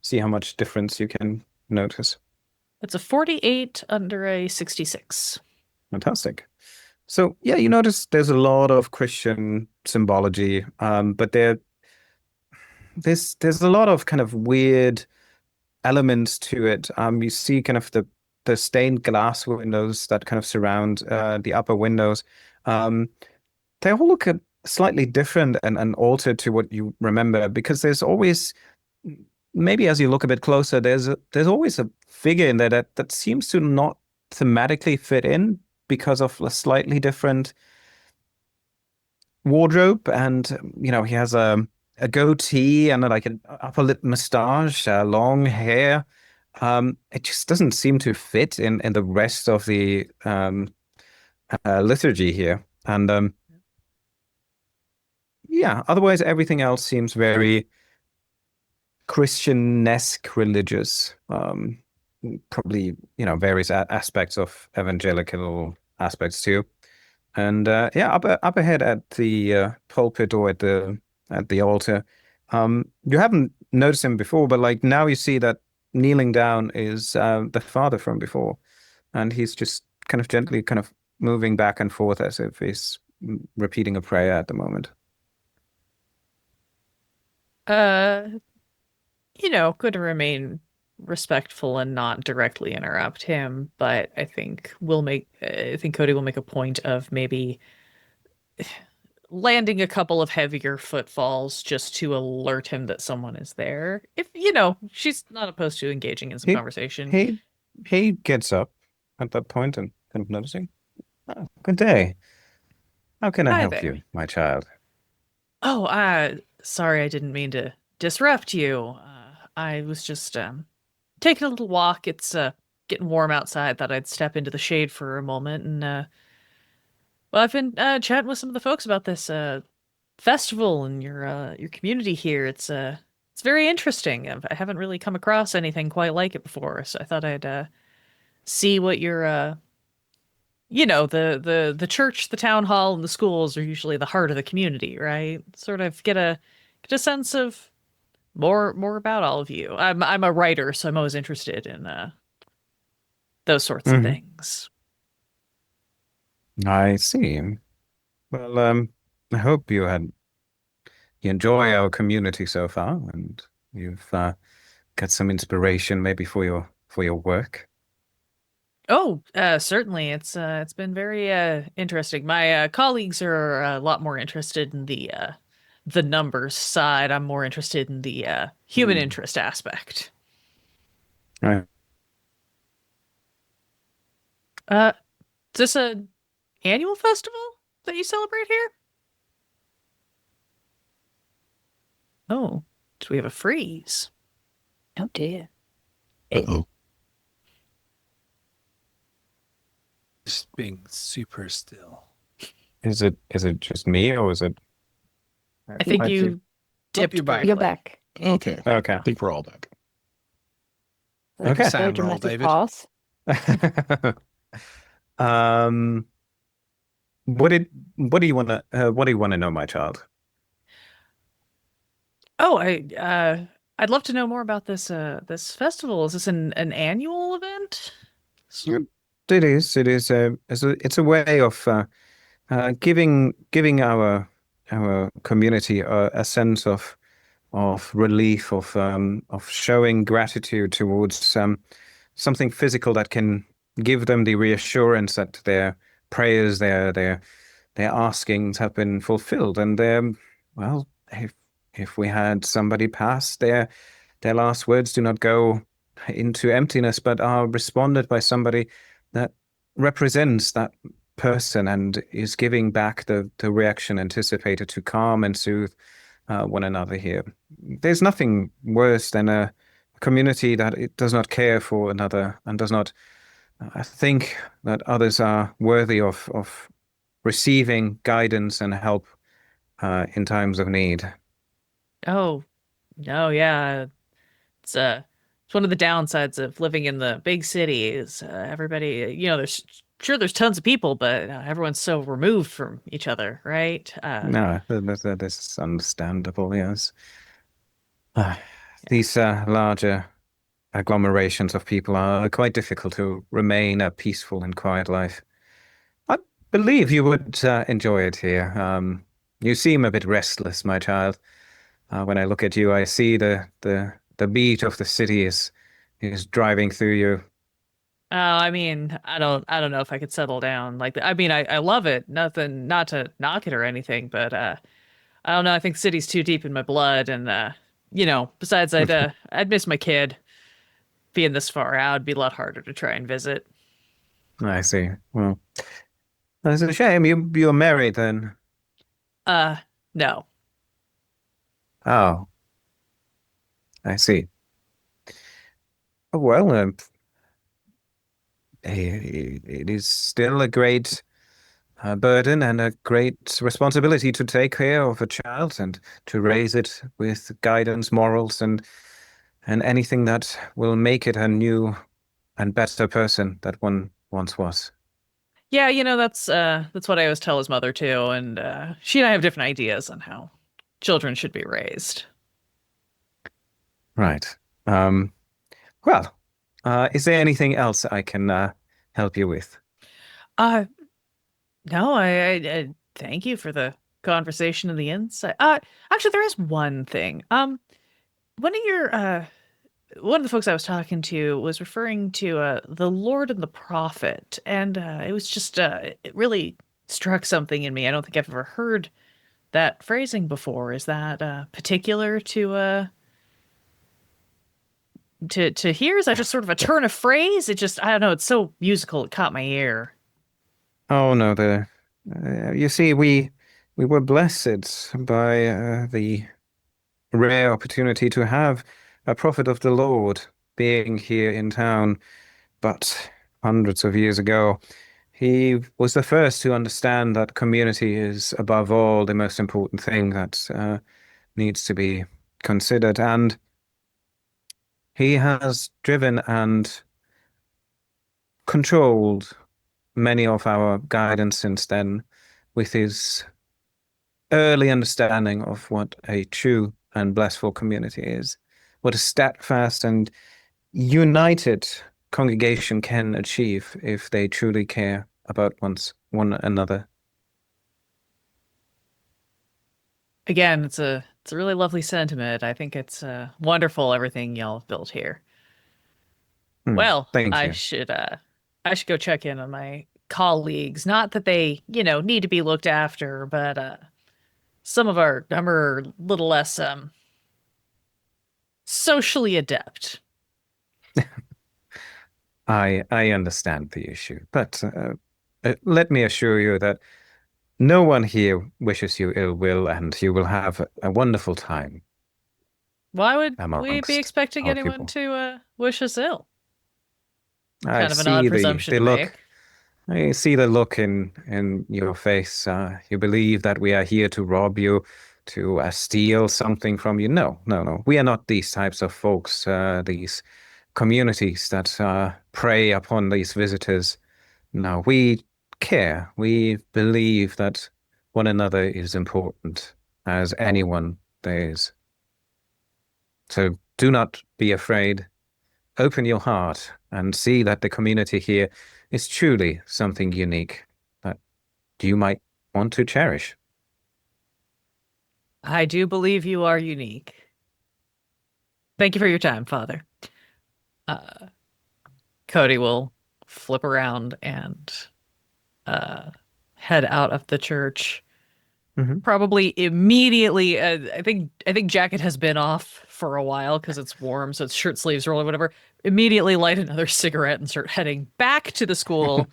see how much difference you can notice. It's a 48 under a 66. Fantastic. So yeah, you notice there's a lot of Christian symbology, but there's a lot of kind of weird elements to it. You see kind of the stained glass windows that kind of surround the upper windows. They all look slightly different and altered to what you remember, because there's always, maybe as you look a bit closer, there's always a figure in there that seems to not thematically fit in because of a slightly different wardrobe, and he has a goatee and like an upper lip mustache, long hair. It just doesn't seem to fit in the rest of the liturgy here, and yeah, otherwise everything else seems very Christian-esque religious. Probably various aspects of evangelical aspects too. And yeah, up ahead at the pulpit or at the altar, you haven't noticed him before, but like now you see that kneeling down is the father from before, and he's just kind of gently kind of moving back and forth as if he's repeating a prayer at the moment. Could remain respectful and not directly interrupt him, but I think Cody will make a point of maybe landing a couple of heavier footfalls just to alert him that someone is there. If she's not opposed to engaging in some conversation. He gets up at that point and kind of noticing. Oh, good day. How can I Hi help there. you, my child? Oh, sorry, I didn't mean to disrupt you. I was just taking a little walk. It's getting warm outside. Thought I'd step into the shade for a moment. And well, I've been chatting with some of the folks about this festival and your community here. It's very interesting. I haven't really come across anything quite like it before, so I thought I'd see what your the church, the town hall, and the schools are usually the heart of the community, right? Sort of get a sense of more about all of you. I'm a writer, so I'm always interested in those sorts of things. I see. Well, I hope you enjoy our community so far, and you've got some inspiration maybe for your work. Oh, certainly. It's been very interesting. My colleagues are a lot more interested in the numbers side. I'm more interested in the human interest aspect. Right. Uh, is this a annual festival that you celebrate here? Oh, do we have a freeze? Oh dear. Uh-oh. Just being super still. Is it just me, or is it? I think I you dipped you're back. You're briefly. back. Okay. Okay. I think we're all back. Okay. Sound Very roll, dramatic David. pause. um, what do you want to know, my child? Oh, I'd love to know more about this festival. Is this an annual event? Yep. It is. It's a way of giving our community a sense of relief, of showing gratitude towards something physical that can give them the reassurance that their prayers, their askings have been fulfilled. And well, if we had somebody pass, their last words do not go into emptiness, but are responded by somebody that represents that person and is giving back the reaction anticipated to calm and soothe one another here. There's nothing worse than a community that it does not care for another and does not think that others are worthy of receiving guidance and help in times of need. Oh, no, yeah. It's one of the downsides of living in the big cities. Everybody, there's tons of people, but everyone's so removed from each other, right? No, that is understandable, yes. These larger agglomerations of people are quite difficult to remain a peaceful and quiet life. I believe you would enjoy it here. You seem a bit restless, my child. When I look at you, I see the beat of the city is driving through you. I mean, I don't know if I could settle down like that. I mean, I love it. Nothing, not to knock it or anything, but I don't know. I think city's too deep in my blood, and besides, I'd miss my kid. Being this far out, it'd be a lot harder to try and visit. I see. Well, that's a shame. You're married then. No. Oh, I see. Oh, well, it is still a great burden and a great responsibility to take care of a child and to raise it with guidance, morals, and anything that will make it a new and better person that one once was. Yeah, that's what I always tell his mother too, and she and I have different ideas on how children should be raised. Right. Well, is there anything else I can help you with? Uh, no, I thank you for the conversation and the insight. Actually, there is one thing. One of your one of the folks I was talking to was referring to the Lord and the Prophet, and it was just it really struck something in me. I don't think I've ever heard that phrasing before. Is that particular to hear? Is that just sort of a turn of phrase? It just, I don't know, it's so musical, it caught my ear. Oh no, you see, we were blessed by the rare opportunity to have a prophet of the Lord being here in town, but hundreds of years ago, he was the first to understand that community is above all the most important thing that needs to be considered, and he has driven and controlled many of our guidance since then with his early understanding of what a true and blissful community is, what a steadfast and united congregation can achieve if they truly care about one another. Again, it's a really lovely sentiment. I think it's wonderful everything y'all have built here. Well, Thank I you. should I should go check in on my colleagues. Not that they, need to be looked after, but some of them are a little less socially adept. I understand the issue, but let me assure you that no one here wishes you ill will, and you will have a wonderful time. Why would we amongst be expecting our anyone people. to wish us ill? I Kind of an see odd the presumption to look. make. I see the look in your face. You believe that we are here to rob you, to steal something from you. No, no, no. We are not these types of folks, these communities that prey upon these visitors. No, we care. We believe that one another is important, as anyone there is. So do not be afraid. Open your heart and see that the community here is truly something unique that you might want to cherish. I do believe you are unique. Thank you for your time, Father. Cody will flip around and head out of the church. Mhm. Probably immediately. I think jacket has been off for a while because it's warm, so it's shirt sleeves or whatever. Immediately light another cigarette and start heading back to the school.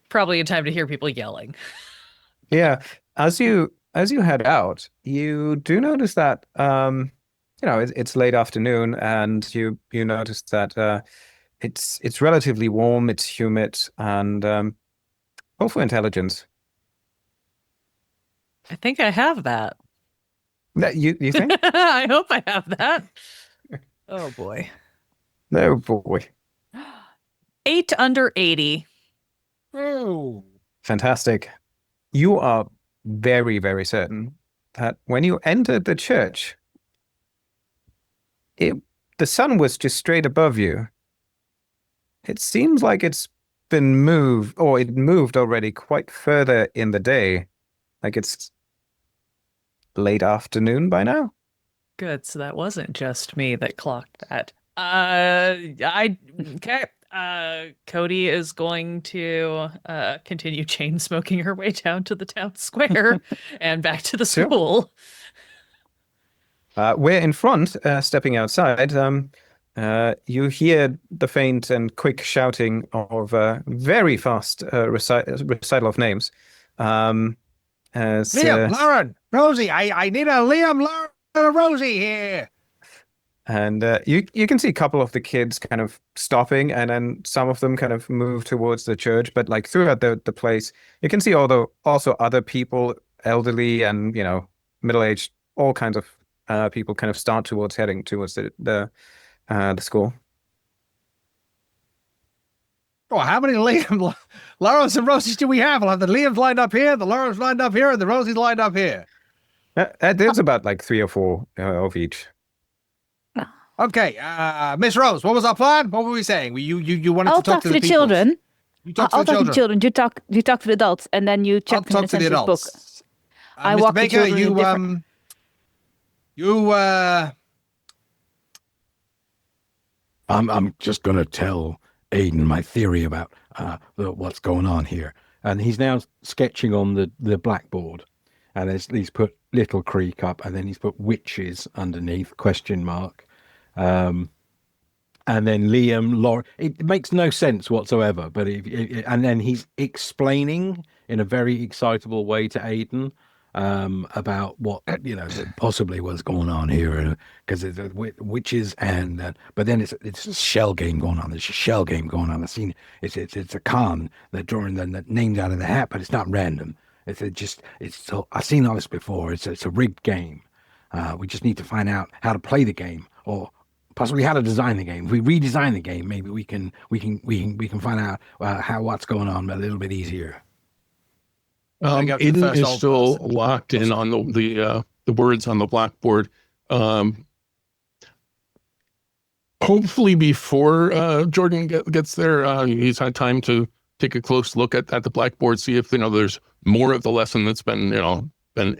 Probably in time to hear people yelling. Yeah, as you head out, you do notice that it's late afternoon, and you notice that it's relatively warm, it's humid, and roll for intelligence. I think I have that. You think? I hope I have that. Oh boy. No, boy. 8 under 80. Oh. Fantastic. You are very, very certain that when you entered the church, the sun was just straight above you. It seems like it's been moved, or it moved already quite further in the day. Like it's late afternoon by now. Good, so that wasn't just me that clocked that. Okay. Cody is going to continue chain smoking her way down to the town square and back to the Sure. school. We're in front, stepping outside. You hear the faint and quick shouting of very fast recital of names. As Liam, Lauren, Rosie, I need a Liam, Lauren, and Rosie here. and you can see a couple of the kids kind of stopping, and then some of them kind of move towards the church. But like throughout the place, you can see also other people, elderly and middle-aged, all kinds of people kind of start heading towards the school. Oh, how many Liam, Laurens and Rosies do we have? I'll have the Liams lined up here, the Laurens lined up here, and the Rosies lined up here. There's about like 3 or 4 of each. Okay, Miss Rose, what was our plan? What were we saying? You wanted I'll to talk to the people. children. You talk I'll to the talk to children. children. You talk to the adults, and then you I'll check from talk the to the census book. adults. I Mr. walk the Baker, children in different- I'm just going to tell Aiden my theory about what's going on here. And he's now sketching on the blackboard. And he's put Little Creek up, and then he's put witches underneath, question mark. And then Liam, Laura. It makes no sense whatsoever. But and then he's explaining in a very excitable way to Aiden about what possibly was going on here, because it's witches and but then it's a shell game going on. There's a shell game going on. I've seen it's a con. They're drawing the names out of the hat, but it's not random. I've seen all this before. It's a rigged game. We just need to find out how to play the game, or possibly how to design the game. If we redesign the game, maybe we can find out what's going on a little bit easier. Aiden is still locked in on the words on the blackboard. Hopefully before Jordan gets there, he's had time to take a close look at the blackboard, see if there's more of the lesson that's been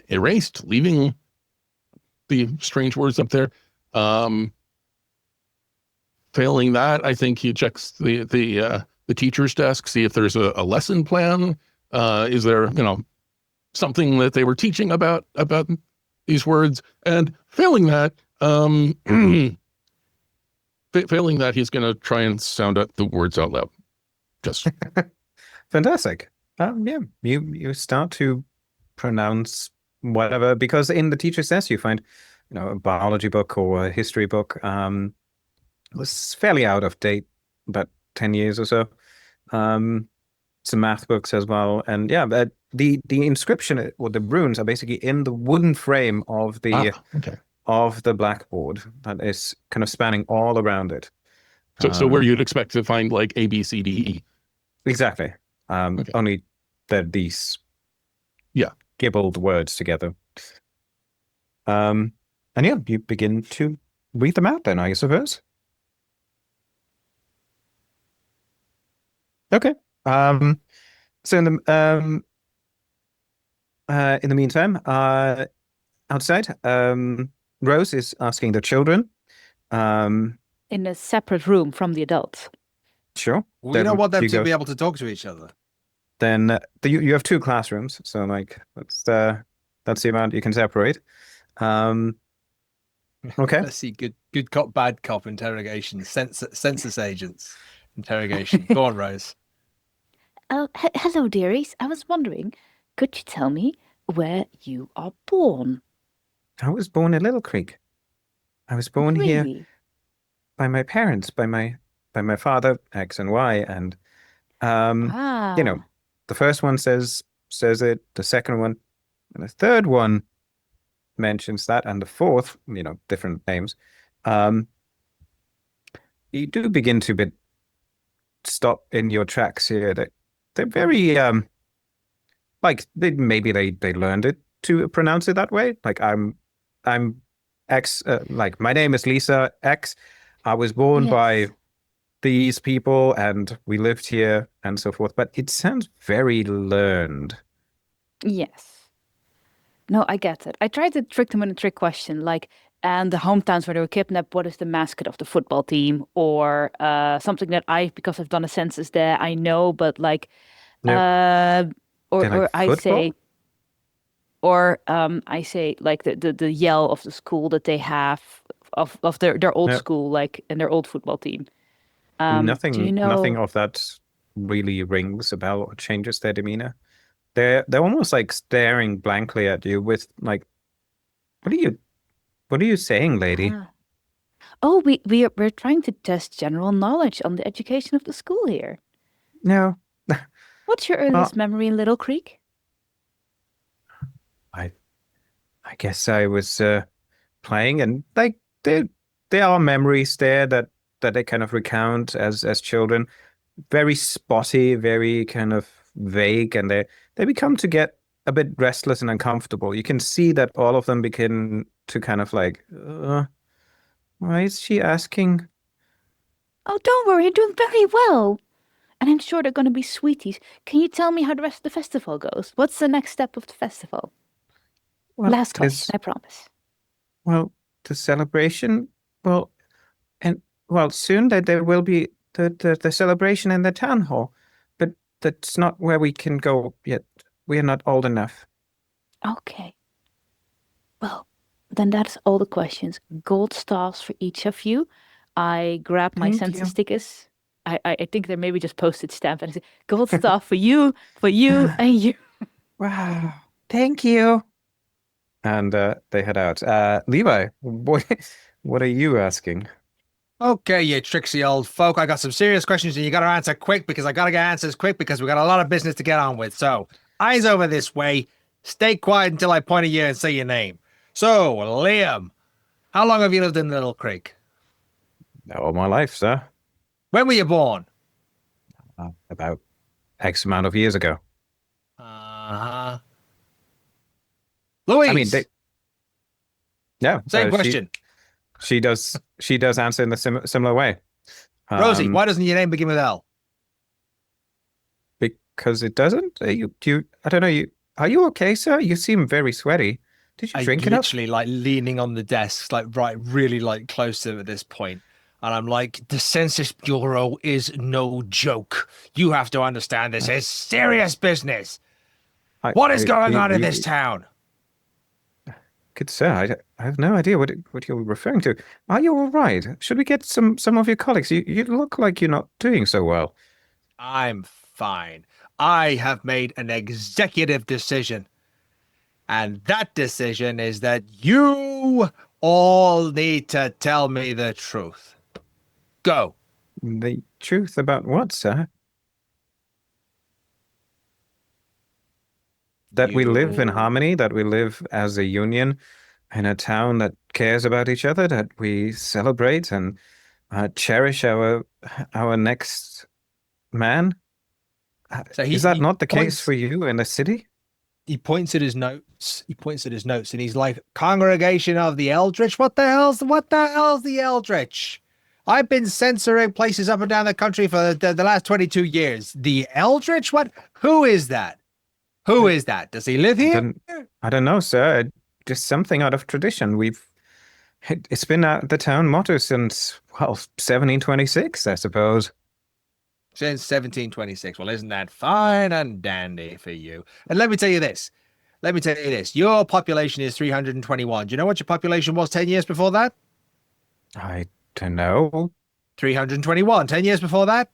erased, leaving the strange words up there. Failing that, I think he checks the the teacher's desk, see if there's a lesson plan. Is there, something that they were teaching about these words? And failing that, failing that, he's going to try and sound out the words out loud. Just Fantastic. Yeah, you start to pronounce whatever, because in the teacher's desk you find, a biology book or a history book. It was fairly out of date, about 10 years or so. Some math books as well, and yeah, but the inscription or the runes are basically in the wooden frame of the of the blackboard that is kind of spanning all around it. So where you'd expect to find like A, B, C, D, E. Exactly. Only these gibbled words together. And yeah, you begin to read them out then, I suppose. Okay. So in the meantime, outside, Rose is asking the children. In a separate room from the adults. Sure. We don't want them to be able to talk to each other. Then you have 2 classrooms, so like that's the amount you can separate. Okay. Let's see. Good cop, bad cop interrogation. Census agents interrogation. Go on, Rose. Oh, hello, dearies. I was wondering, could you tell me where you are born? I was born in Little Creek. I was born here Really? by my parents, by my father, X and Y, and the first one says it, the second one, and the third one mentions that, and the fourth, different names. You do begin to stop in your tracks here. They're very like they learned it to pronounce it that way. Like I'm X, like my name is Lisa X. I was born by these people and we lived here and so forth, but it sounds very learned. Yes. No, I get it. I tried to trick them with a trick question, like, and the hometowns where they were kidnapped, what is the mascot of the football team? Or something that because I've done a census there, I know, but like, I say like the yell of the school that they have of their old school, like, and their old football team. Nothing of that really rings a bell or changes their demeanor. They're almost like staring blankly at you with like, what are you saying, lady? Oh, we're trying to test general knowledge on the education of the school here. No. What's your earliest memory in Little Creek? I guess I was playing, and like there are memories there that they kind of recount as children. Very spotty, very kind of vague, and they become to get a bit restless and uncomfortable. You can see that all of them begin to kind of like, why is she asking? Oh, don't worry, you're doing very well. And I'm sure they're going to be sweeties. Can you tell me how the rest of the festival goes? What's the next step of the festival? Well, Last question, I promise. Well, the celebration, soon there will be the celebration in the town hall, but that's not where we can go yet. We are not old enough. Okay. Well, then that's all the questions. Gold stars for each of you. I grab my census stickers. I think they're maybe just postage stamp, and I say, gold star for you, and you. Wow. Thank you. And they head out. Levi, what are you asking? Okay, you tricksy old folk. I got some serious questions and you got to answer quick because I got to get answers quick because we got a lot of business to get on with. So, eyes over this way. Stay quiet until I point at you and say your name. So, Liam, how long have you lived in Little Creek? All my life, sir. When were you born? About X amount of years ago. Uh-huh. Louise. I mean, same question. She does answer in a similar way. Rosie, why doesn't your name begin with L? Because it doesn't. I don't know. Are you okay, sir? You seem very sweaty. Did you drink enough? Literally like leaning on the desk, like really like close to him at this point. And I'm like, the Census Bureau is no joke. You have to understand this is serious business. What is going on in this town? Good sir, I have no idea what you're referring to. Are you all right? Should we get some of your colleagues? You look like you're not doing so well. I'm fine. I have made an executive decision. And that decision is that you all need to tell me the truth. Go. The truth about what, sir? That we live in harmony, that we live as a union in a town that cares about each other, that we celebrate and cherish our next man. So is that not the case for you in the city? He points at his notes. And he's like, Congregation of the Eldritch? What the hell's the Eldritch? I've been censoring places up and down the country for the last 22 years. The Eldritch? What? Who is that? Who is that? Does he live here? I don't know, sir. Just something out of tradition. It's been the town motto since, 1726, I suppose. Since 1726. Well, isn't that fine and dandy for you? And let me tell you this. Your population is 321. Do you know what your population was 10 years before that? I don't know. 321. 10 years before that?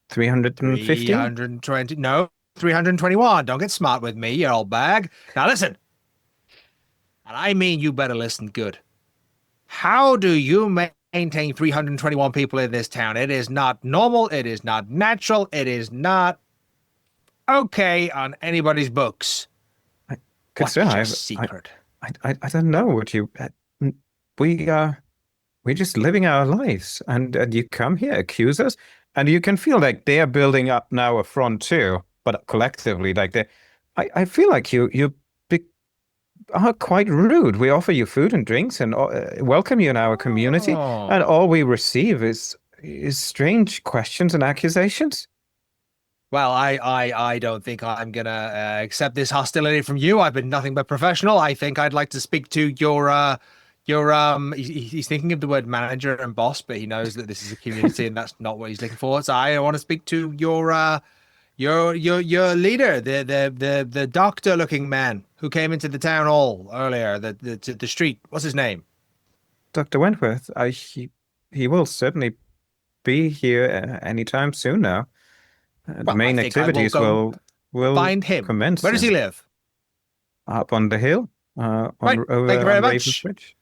350? 320. No, 321. Don't get smart with me, you old bag. Now listen. And I mean you better listen good. How do you maintain 321 people in this town? It is not normal. It is not natural. It is not okay on anybody's books. What's your secret? I don't know what you... we're just living our lives. And you come here, accuse us. And you can feel like they're building up now a front too, but collectively, like I feel like you are quite rude. We offer you food and drinks and welcome you in our community, and all we receive is strange questions and accusations. Well, I don't think I'm gonna accept this hostility from you. I've been nothing but professional. I think I'd like to speak to your he's thinking of the word manager and boss, but he knows that this is a community and that's not what he's looking for. So I want to speak to your leader, the doctor looking man who came into the town hall earlier, the street. What's his name? Dr. Wentworth. He will certainly be here anytime soon now. The main activities will find him. Commence. Where does he live? Up on the hill. Right. Thank you very much.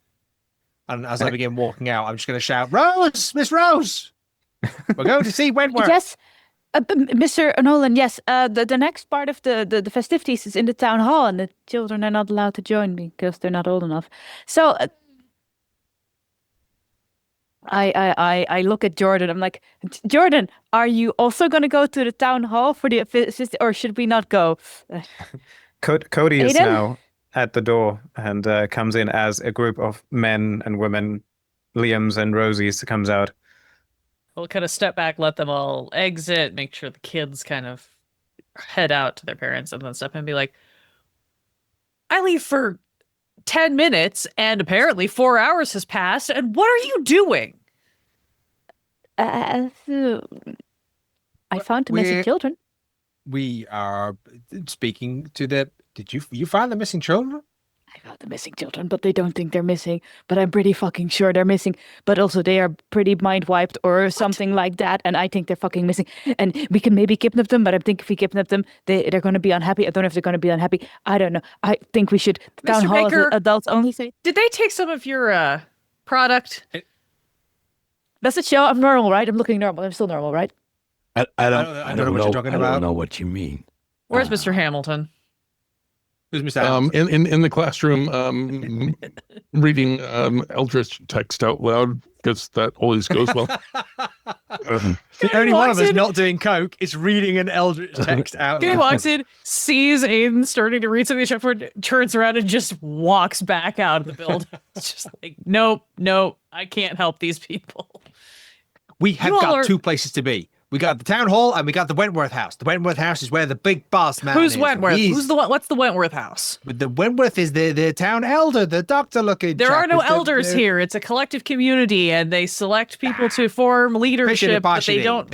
And as I begin walking out, I'm just going to shout, Rose! Miss Rose! We're going to see Wentworth. Yes, Mr. Nolan, yes. The next part of the festivities is in the town hall, and the children are not allowed to join me because they're not old enough. So I look at Jordan. I'm like, Jordan, are you also going to go to the town hall for the or should we not go? Cody is Aiden? now at the door and comes in as a group of men and women. Liam's and Rosie's comes out. We'll kind of step back, let them all exit, make sure the kids kind of head out to their parents, and then step in and be like, I leave for 10 minutes and apparently 4 hours has passed, and what are you doing? I found the missing children. We are speaking to the... Did you find the missing children? I found the missing children, but they don't think they're missing. But I'm pretty fucking sure they're missing. But also they are pretty mind wiped or something like that. And I think they're fucking missing. And we can maybe kidnap them, but I think if we kidnap them, they're going to be unhappy. I don't know if they're going to be unhappy. I don't know. I think we should... Town Mr. hall Baker, adults only say... Did they take some of your product? Does it show I'm normal, right? I'm looking normal. I'm still normal, right? I don't know what you're talking about. I don't know what you mean. Where's Mr. Hamilton? Who's Mr. Hamilton? In the classroom, reading Eldritch text out loud because that always goes well. The only one of us not doing coke is reading an Eldritch text out. He walks in, sees Aiden starting to read something, turns around and just walks back out of the building. It's just like, nope, I can't help these people. We have got two places to be. We got the town hall and we got the Wentworth house. The Wentworth house is where the big boss man Who's is. Wentworth? What's the Wentworth house? The Wentworth is the town elder, the doctor-looking. There are no chap. elders here. It's a collective community, and they select people to form leadership, but they don't.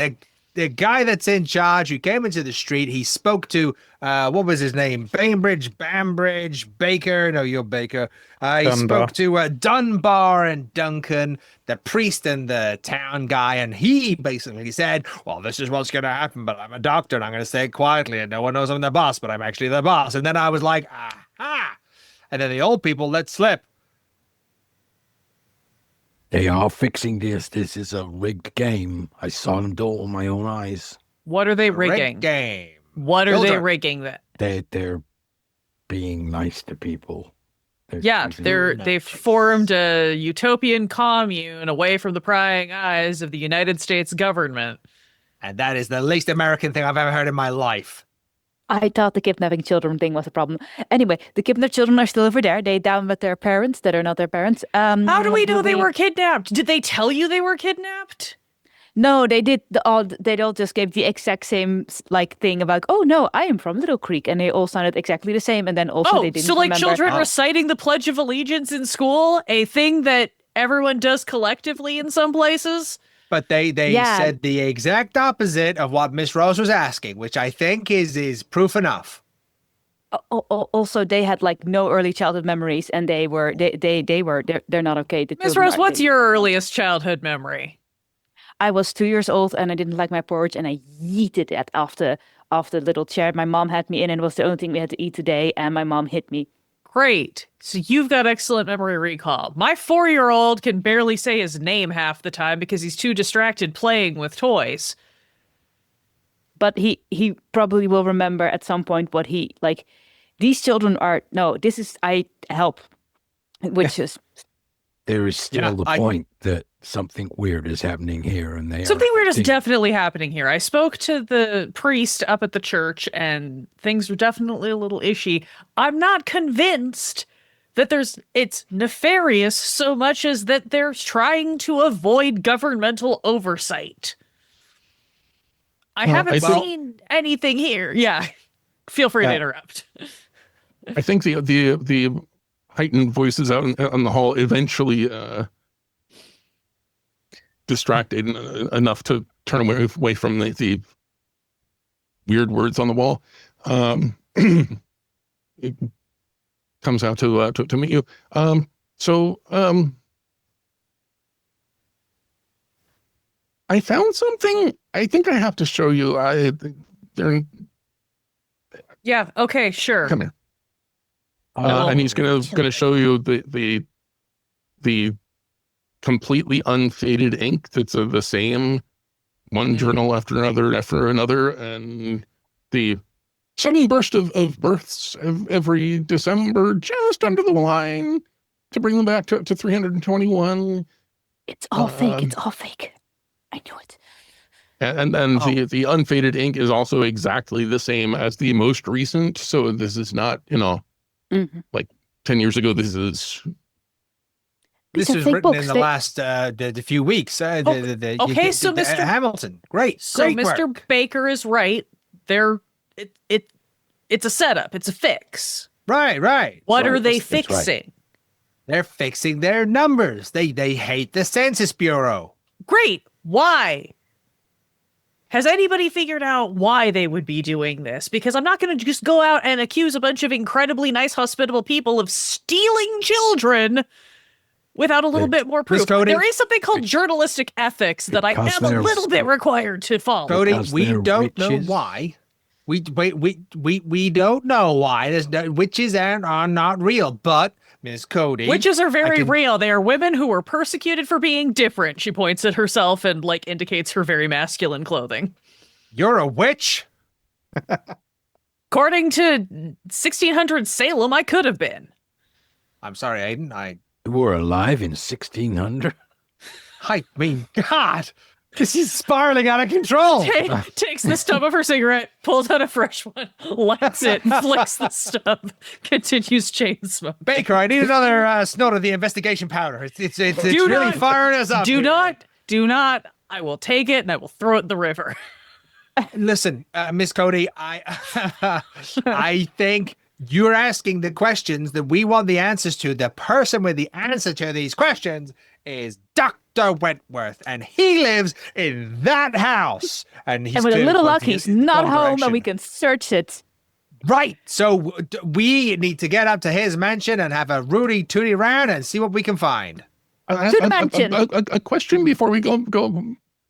The guy that's in charge who came into the street, he spoke to, what was his name? Bambridge, Baker. No, you're Baker. He spoke to Dunbar and Duncan, the priest and the town guy, and he basically said, well, this is what's going to happen, but I'm a doctor, and I'm going to say it quietly, and no one knows I'm the boss, but I'm actually the boss. And then I was like, aha! And then the old people let slip. They are fixing this. This is a rigged game. I saw them do it with my own eyes. What are they rigging? Rigged game. What are they rigging that? They're being nice to people. They've formed a utopian commune away from the prying eyes of the United States government. And that is the least American thing I've ever heard in my life. I thought the kidnapping children thing was a problem. Anyway, the kidnapped children are still over there. They down with their parents that are not their parents. How do we know they were kidnapped? Did they tell you they were kidnapped? No, they did. They all just gave the exact same thing about. Oh no, I am from Little Creek, and they all sounded exactly the same. And then also they didn't. So remember. Children reciting the Pledge of Allegiance in school, a thing that everyone does collectively in some places. But they said the exact opposite of what Miss Rose was asking, which I think is proof enough. Also, they had no early childhood memories, and they're not okay. Miss Rose, what's your earliest childhood memory? I was 2 years old, and I didn't like my porridge, and I yeeted it off the little chair. My mom had me in, and it was the only thing we had to eat today, and my mom hit me. Great. So you've got excellent memory recall. My 4-year-old can barely say his name half the time because he's too distracted playing with toys. But he probably will remember at some point what he like. These children are I help, which is there is still the point that something weird is happening here, and something weird is definitely happening here. I spoke to the priest up at the church, and things are definitely a little ishy. I'm not convinced that it's nefarious so much as that they're trying to avoid governmental oversight. I haven't seen anything here. Yeah, feel free to interrupt. I think the heightened voices out on the hall eventually distracted enough to turn away from the weird words on the wall. It comes out to meet you. I found something. I think I have to show you. Yeah. Okay. Sure. Come here. And he's gonna show you the completely unfaded ink that's the same one journal after another, and the sudden burst of births every December just under the line to bring them back to 321. It's all fake. It's all fake. I knew it. And the unfaded ink is also exactly the same as the most recent. So this is not, like 10 years ago. This is written in the last the few weeks. So Mr. Hamilton, great. So great Mr. work. Baker is right. It's a setup. It's a fix. Right. What are they fixing? Right. They're fixing their numbers. They hate the Census Bureau. Great. Why? Has anybody figured out why they would be doing this? Because I'm not going to just go out and accuse a bunch of incredibly nice, hospitable people of stealing children without a little bit more proof. Cody, there is something called journalistic ethics that I am a little bit required to follow. Cody, we don't know why. We don't know why. There's witches are not real, but Ms. Cody, witches are very real. They are women who were persecuted for being different. She points at herself and indicates her very masculine clothing. You're a witch? According to 1600 Salem, I could have been. I'm sorry, Aiden. You were alive in 1600? I mean, God, this is spiraling out of control. Takes the stub of her cigarette, pulls out a fresh one, lights it, flicks the stub, continues chain smoke. Baker, I need another snort of the investigation powder. It's really firing us up. Do not I will take it and I will throw it in the river. Listen, Miss Cody, I think you're asking the questions that we want the answers to. The person with the answer to these questions is Dr. Wentworth, and he lives in that house. And And with a little luck, he's not home and direction. we can search it. Right. So we need to get up to his mansion and have a Rudy Tooty round and see what we can find. To the mansion. A question before we go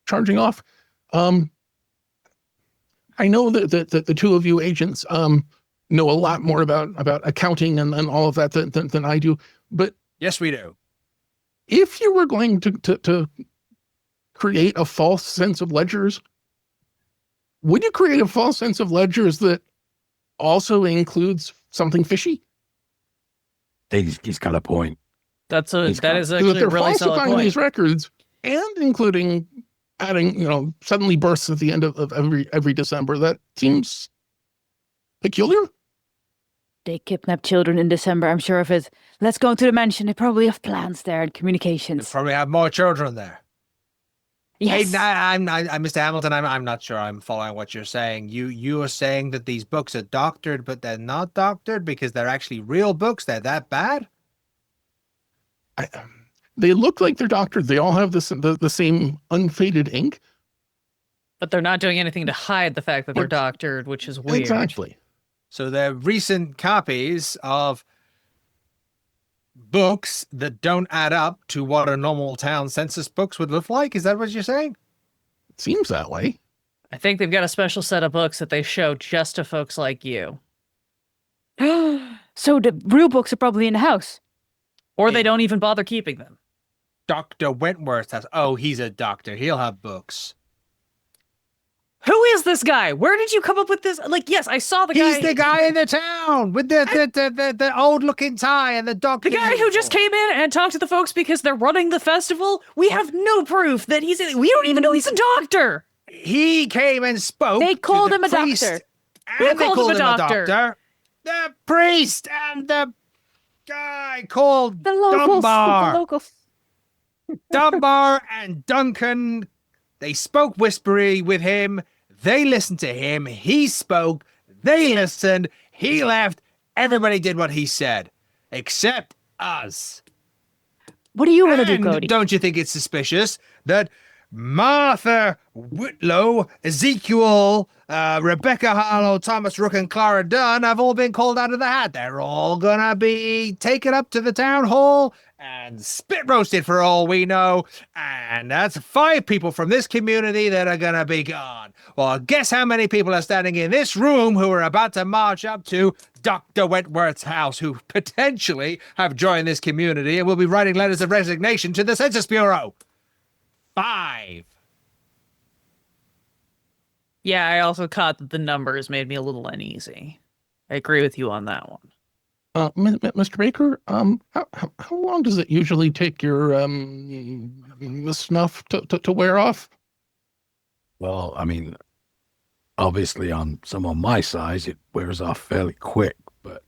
charging off. I know that the two of you agents know a lot more about accounting and all of that than I do. But Yes, we do. if you were going to create a false sense of ledgers, would you create a false sense of ledgers that also includes something fishy? He's got a point. That is Because if actually a they're really solid falsifying point. these records and including adding, suddenly births at the end of every December, that seems peculiar. They kidnap children in December, I'm sure of it. Let's go into the mansion. They probably have plans there and They communications. probably have more children there. Yes. Hey, I'm Mr. Hamilton. I'm not sure I'm following what you're saying. You are saying that these books are doctored, but they're not doctored because they're actually real books. They're that bad. They look like they're doctored. They all have the same unfaded ink. But they're not doing anything to hide the fact that they're doctored, which is weird. Exactly. So they're recent copies of books that don't add up to what a normal town census books would look like. Is that what you're saying? It seems that way. I think they've got a special set of books that they show just to folks like you. So the real books are probably in the house. Or they don't even bother keeping them. Dr. Wentworth has. Oh, he's a doctor. He'll have books. Who is this guy? Where did you come up with this? Like, yes, I saw the guy. He's the guy in the town with the old looking tie and the doctor. The guy who just came in and talked to the folks because they're running the festival. We have no proof that we don't even know he's a doctor. He came and spoke. They called to him the a priest, doctor. And Who they called him a called doctor? The priest and the guy called The locals. Dunbar. The locals. Dunbar and Duncan. They spoke whispery with him. They listened to him. He spoke. They listened. He left. Everybody did what he said, except us. What do you want to do, And Cody? don't you think it's suspicious that Martha Whitlow, Ezekiel, Rebecca Harlow, Thomas Rook, and Clara Dunn have all been called out of the hat? They're all gonna be taken up to the town hall and spit roasted for all we know. And that's 5 people from this community that are gonna be gone. Well, guess how many people are standing in this room who are about to march up to Dr. Wentworth's house, who potentially have joined this community and will be writing letters of resignation to the Census Bureau? 5. Yeah, I also caught that the numbers made me a little uneasy. I agree with you on that one. Mr. Baker, how long does it usually take your the snuff to wear off? Well, I mean, obviously on someone my size, it wears off fairly quick, but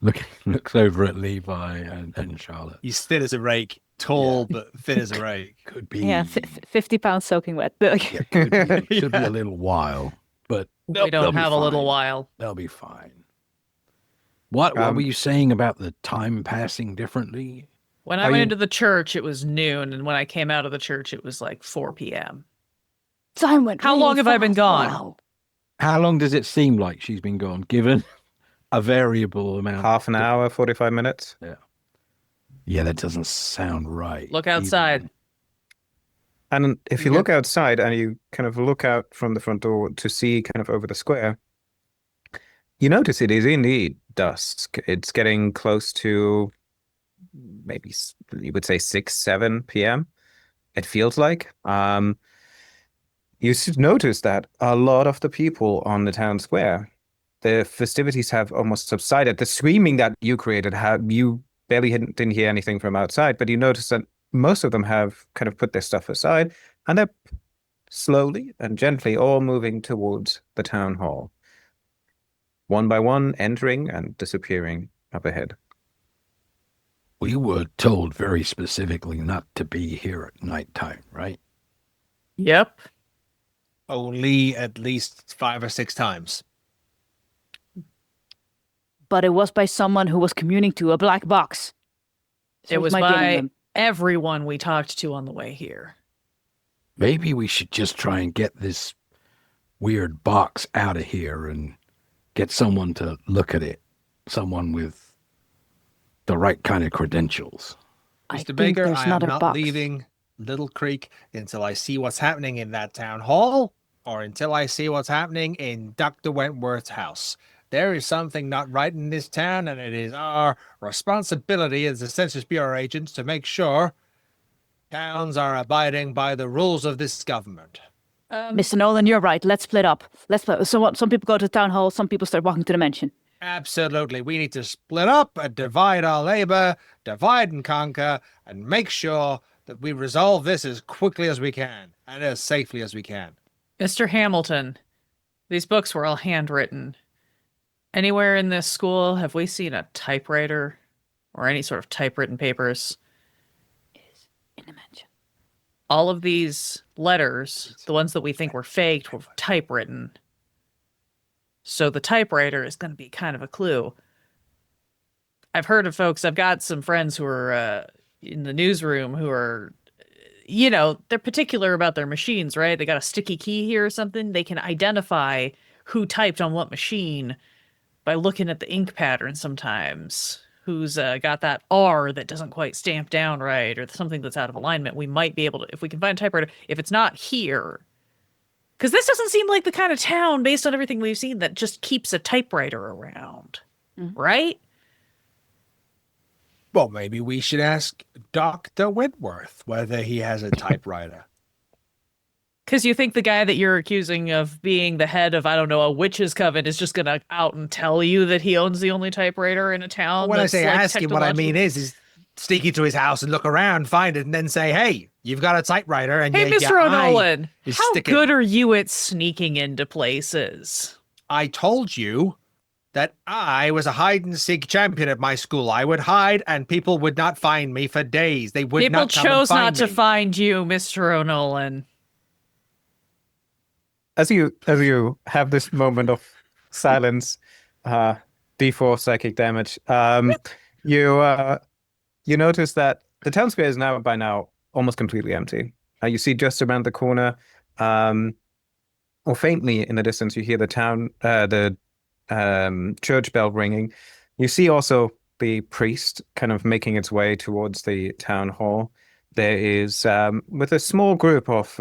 looks over at Levi and Charlotte. He's thin as a rake, tall but thin as a rake. Could be, Yeah, 50 pounds soaking wet. yeah, could be a little while, but We they'll don't be have a little fine. while. They'll be fine. What were you saying about the time passing differently? When I went into the church, it was noon, and when I came out of the church, it was like 4 p.m. Time went How really long have I been fast. gone? Wow. How long does it seem like she's been gone, given a variable amount? Half an hour, 45 minutes. Yeah, that doesn't sound right. Look outside. And if you look outside and you kind of look out from the front door to see kind of over the square, you notice it is indeed dusk. It's getting close to maybe you would say 6, 7 p.m. It feels like. You should notice that a lot of the people on the town square, the festivities have almost subsided. The screaming that you created, you barely didn't hear anything from outside, but you notice that most of them have kind of put their stuff aside, and they're slowly and gently all moving towards the town hall. One by one, entering and disappearing up ahead. We were told very specifically not to be here at nighttime, right? Yep. Only at least 5 or 6 times. But it was by someone who was communing to a black box. So It was might be any of by them. everyone we talked to on the way here. Maybe we should just try and get this weird box out of here and get someone to look at it. Someone with the right kind of credentials. I Mr. think Baker, there's I am not a not box. leaving Little Creek until I see what's happening in that town hall or until I see what's happening in Dr. Wentworth's house. There is something not right in this town, and it is our responsibility as the Census Bureau agents to make sure towns are abiding by the rules of this government. Mr. Nolan, you're right. Let's split up. Let's split. So what? Some people go to town hall. Some people start walking to the mansion. Absolutely. We need to split up and divide our labor, divide and conquer, and make sure that we resolve this as quickly as we can and as safely as we can. Mr. Hamilton, these books were all handwritten. Anywhere in this school, have we seen a typewriter or any sort of typewritten papers? Is in the mansion. All of these letters, the ones that we think were faked, were typewritten. So the typewriter is going to be kind of a clue. I've heard of folks, I've got some friends who are in the newsroom who are, you know, they're particular about their machines, right? They got a sticky key here or something. They can identify who typed on what machine by looking at the ink pattern sometimes. Who's got that R that doesn't quite stamp down right, or something that's out of alignment. We might be able to, if we can find a typewriter, if it's not here. Because this doesn't seem like the kind of town, based on everything we've seen, that just keeps a typewriter around. Right? Well, maybe we should ask Dr. Wentworth whether he has a typewriter. Because you think the guy that you're accusing of being the head of, I don't know, a witch's coven is just going to out and tell you that he owns the only typewriter in a town? When I that's, say like, ask him, what I mean is sneak into his house and look around, find it, and then say, hey, you've got a typewriter. And Hey, your Mr. eye O'Nolan, is how sticking. good are you at sneaking into places? I told you that I was a hide-and-seek champion at my school. I would hide, and people would not find me for days. They would People not come and chose find not to me. find you, Mr. O'Nolan. As you have this moment of silence, D4 psychic damage, you notice that the town square is by now almost completely empty. You see just around the corner, or faintly in the distance, you hear the church bell ringing. You see also the priest kind of making its way towards the town hall. There is, with a small group of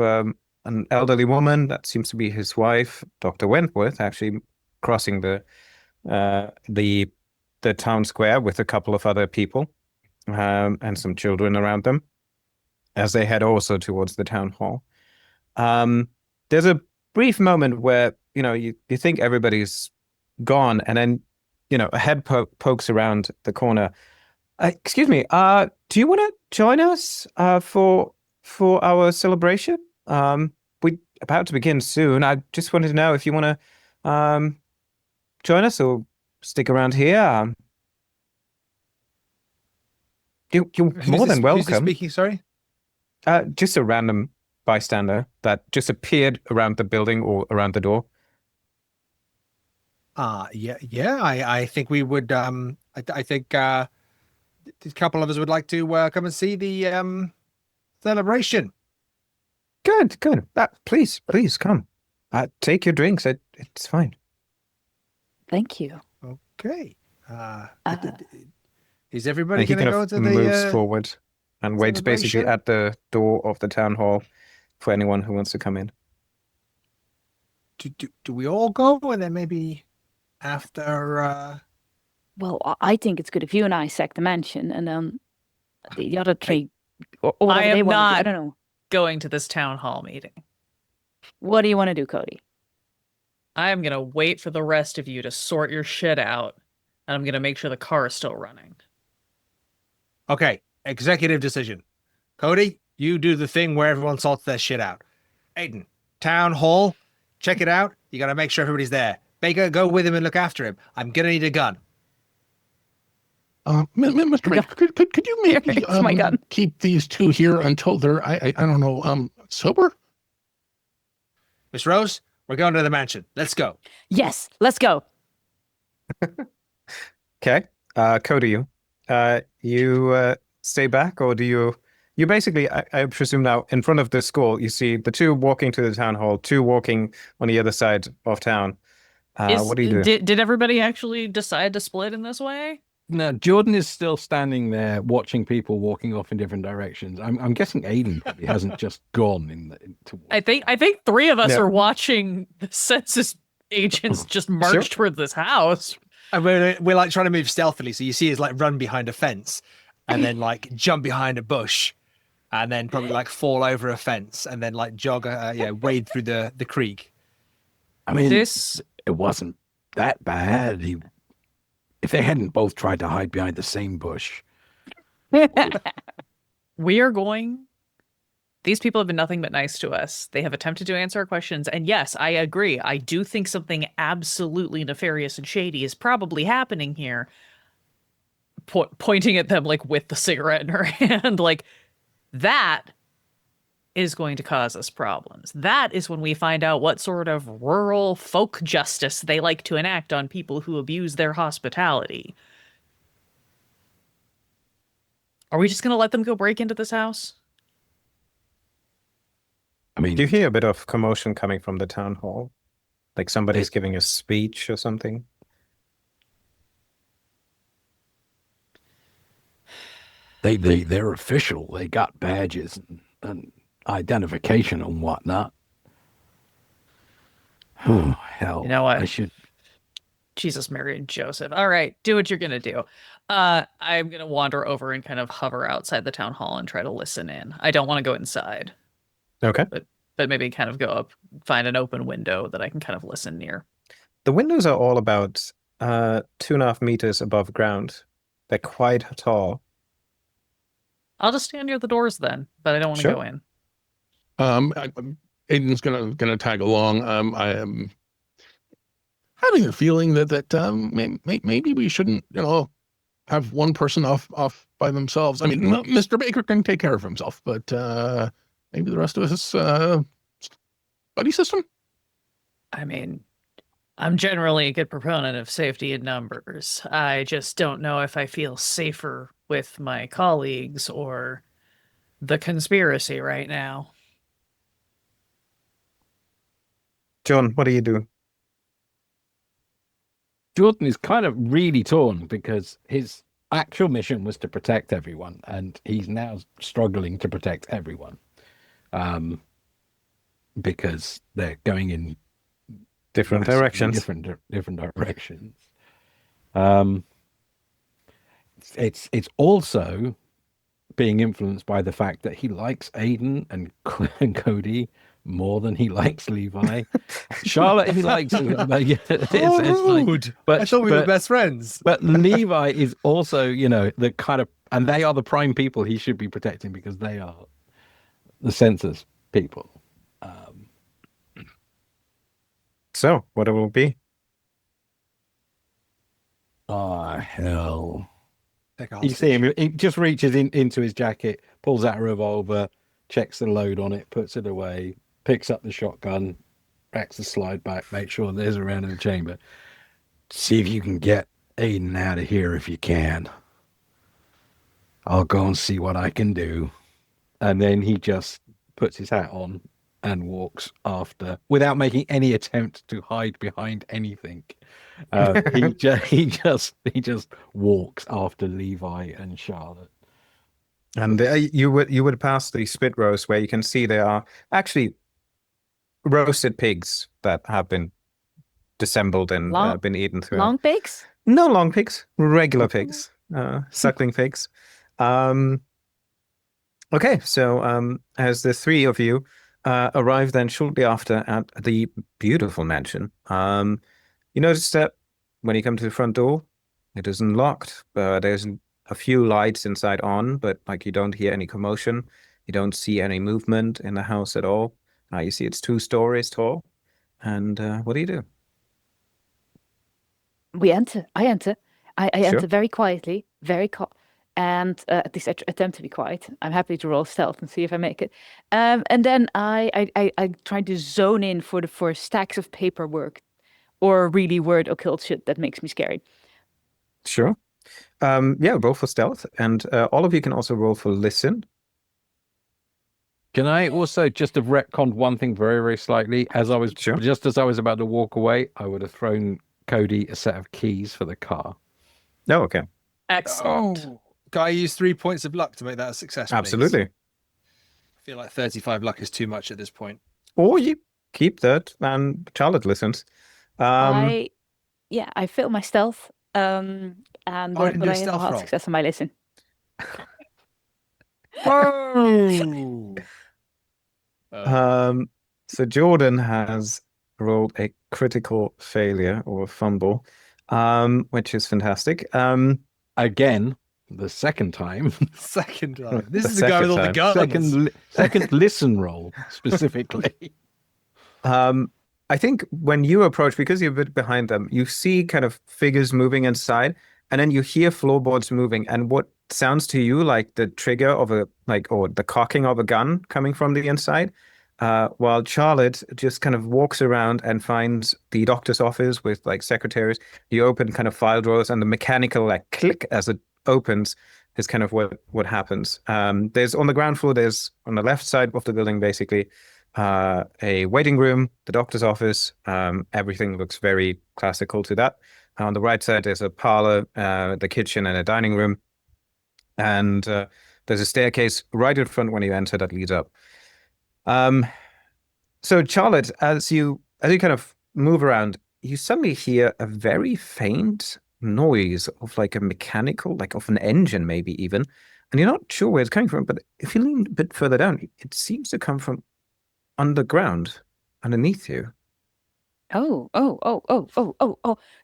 an elderly woman, that seems to be his wife, Dr. Wentworth, actually crossing the town square with a couple of other people and some children around them as they head also towards the town hall. There's a brief moment where, you think everybody's gone, and then, a head pokes around the corner. Excuse me, do you want to join us for our celebration? We're about to begin soon. I just wanted to know if you want to join us or stick around here. You're more than welcome. Who's this speaking, sorry? Just a random bystander that just appeared around the building or around the door. Yeah. I think we would. I think a couple of us would like to come and see the celebration. Good. Please come. Take your drinks. It's fine. Thank you. Okay. Is everybody And he going to kind go of to moves the? forward and waits basically celebration? at the door of the town hall for anyone who wants to come in. Do we all go, and then maybe after? Well, I think it's good if you and I sack the mansion, and then the other three. Or I whatever they am wanna do. not I don't know. going to this town hall meeting. What do you want to do, Cody? I'm going to wait for the rest of you to sort your shit out, and I'm going to make sure the car is still running. Okay, executive decision. Cody, you do the thing where everyone sorts their shit out. Aiden, town hall, check it out. You got to make sure everybody's there. Baker, go with him and look after him. I'm gonna need a gun. Mr. Baker, could you maybe It's my gun. keep these two here until they're I don't know sober? Miss Rose, we're going to the mansion. Let's go. Yes, let's go. Okay. Cody, you stay back, or do you basically, I presume now, in front of the school, you see the two walking to the town hall, two walking on the other side of town. What do you do? Did everybody actually decide to split in this way? No, Jordan is still standing there watching people walking off in different directions. I'm guessing Aiden probably hasn't just gone towards. I think three of us Yeah. are watching the census agents just march toward this house. And we're like trying to move stealthily. So you see us like run behind a fence and then like jump behind a bush and then probably like fall over a fence and then like jog, wade through the creek. I mean, This it wasn't that bad. If they hadn't both tried to hide behind the same bush. we are going. These people have been nothing but nice to us. They have attempted to answer our questions. And yes, I agree. I do think something absolutely nefarious and shady is probably happening here. Pointing at them like with the cigarette in her hand, like that is going to cause us problems. That is when we find out what sort of rural folk justice they like to enact on people who abuse their hospitality. Are we just going to let them go break into this house? I mean, Do you hear a bit of commotion coming from the town hall? Like somebody's giving a speech or something? they're official. They got badges and identification and whatnot. Oh, hell. You know what? I should. Jesus, Mary, and Joseph. All right, do what you're going to do. I'm going to wander over and kind of hover outside the town hall and try to listen in. I don't want to go inside, Okay. but maybe kind of go up, find an open window that I can kind of listen near. The windows are all about 2.5 meters above ground. They're quite tall. I'll just stand near the doors then, but I don't want to Sure. go in. Aiden's gonna tag along. I am having a feeling that maybe we shouldn't, have one person off by themselves. I mean, Mr. Baker can take care of himself, but maybe the rest of us, buddy system. I mean, I'm generally a good proponent of safety in numbers. I just don't know if I feel safer with my colleagues or the conspiracy right now. John, what do you do? Jordan is kind of really torn because his actual mission was to protect everyone, and he's now struggling to protect everyone, because they're going in Different massively directions. different directions. It's also being influenced by the fact that he likes Aiden and Cody more than he likes Levi. Charlotte, he likes. But I thought we were best friends. But Levi is also, the kind of, and they are the prime people he should be protecting because they are the census people. So, what it will be? Oh, hell. You see him, he just reaches into his jacket, pulls out a revolver, checks the load on it, puts it away, picks up the shotgun, backs the slide back, make sure there's a round in the chamber. See if you can get Aiden out of here if you can. I'll go and see what I can do. And then he just puts his hat on and walks after, without making any attempt to hide behind anything. He just walks after Levi and Charlotte. And you would pass the spit roast where you can see there are actually roasted pigs that have been dissembled and been eaten through. Long pigs? No long pigs, regular pigs, suckling pigs. Okay, so as the three of you arrive then shortly after at the beautiful mansion, you notice that when you come to the front door, it isn't locked. There's a few lights inside on, but like you don't hear any commotion. You don't see any movement in the house at all. You see it's 2 stories tall. And what do you do? We enter. I enter. I Sure. enter very quietly, and at least I attempt to be quiet. I'm happy to roll stealth and see if I make it. And then I try to zone in for stacks of paperwork or really weird occult shit that makes me scary. Sure. Yeah, roll for stealth, and all of you can also roll for listen. Can I also just have retconned one thing very, very slightly? As I was about to walk away, I would have thrown Cody a set of keys for the car. Oh, okay. Excellent. Oh, can I use 3 points of luck to make that a success? Please? Absolutely. I feel like 35 luck is too much at this point. Or you keep that, and Charlotte listens. I fail my stealth. And I but didn't do a I have a stealth hard roll. success on my listen. Oh. So Jordan has rolled a critical failure or fumble, which is fantastic. Again, the second time. Second time. This The is the guy with all the second guns. Second listen roll, specifically. I think when you approach, because you're a bit behind them, you see kind of figures moving inside, and then you hear floorboards moving, and what sounds to you like the trigger of or the cocking of a gun coming from the inside, while Charlotte just kind of walks around and finds the doctor's office with like secretaries. You open kind of file drawers, and the mechanical like click as it opens is kind of what happens. There's on the ground floor, there's on the left side of the building basically a waiting room, the doctor's office. Everything looks very classical to that. On the right side, there's a parlor, the kitchen, and a dining room. And there's a staircase right in front when you enter that leads up. So Charlotte, as you kind of move around, you suddenly hear a very faint noise of like a mechanical, like of an engine maybe even. And you're not sure where it's coming from, but if you lean a bit further down, it seems to come from underground, underneath you. Oh.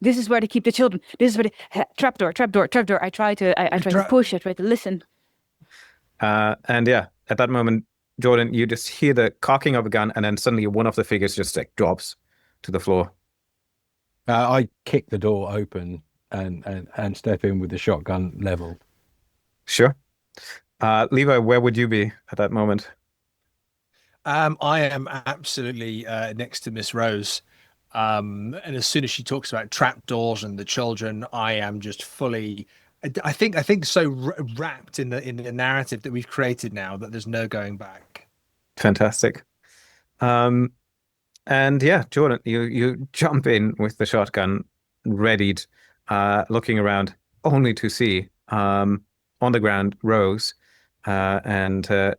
This is where to keep the children. This is where the trapdoor. I try to push, I try to listen. And yeah, at that moment, Jordan, you just hear the cocking of a gun, and then suddenly one of the figures just like drops to the floor. I kick the door open and step in with the shotgun level. Sure. Levi, where would you be at that moment? I am absolutely next to Miss Rose. And as soon as she talks about trapdoors and the children, I am just fully, I think so wrapped in the narrative that we've created now that there's no going back. Fantastic. And yeah, Jordan, you jump in with the shotgun, readied, looking around, only to see on the ground Rose, and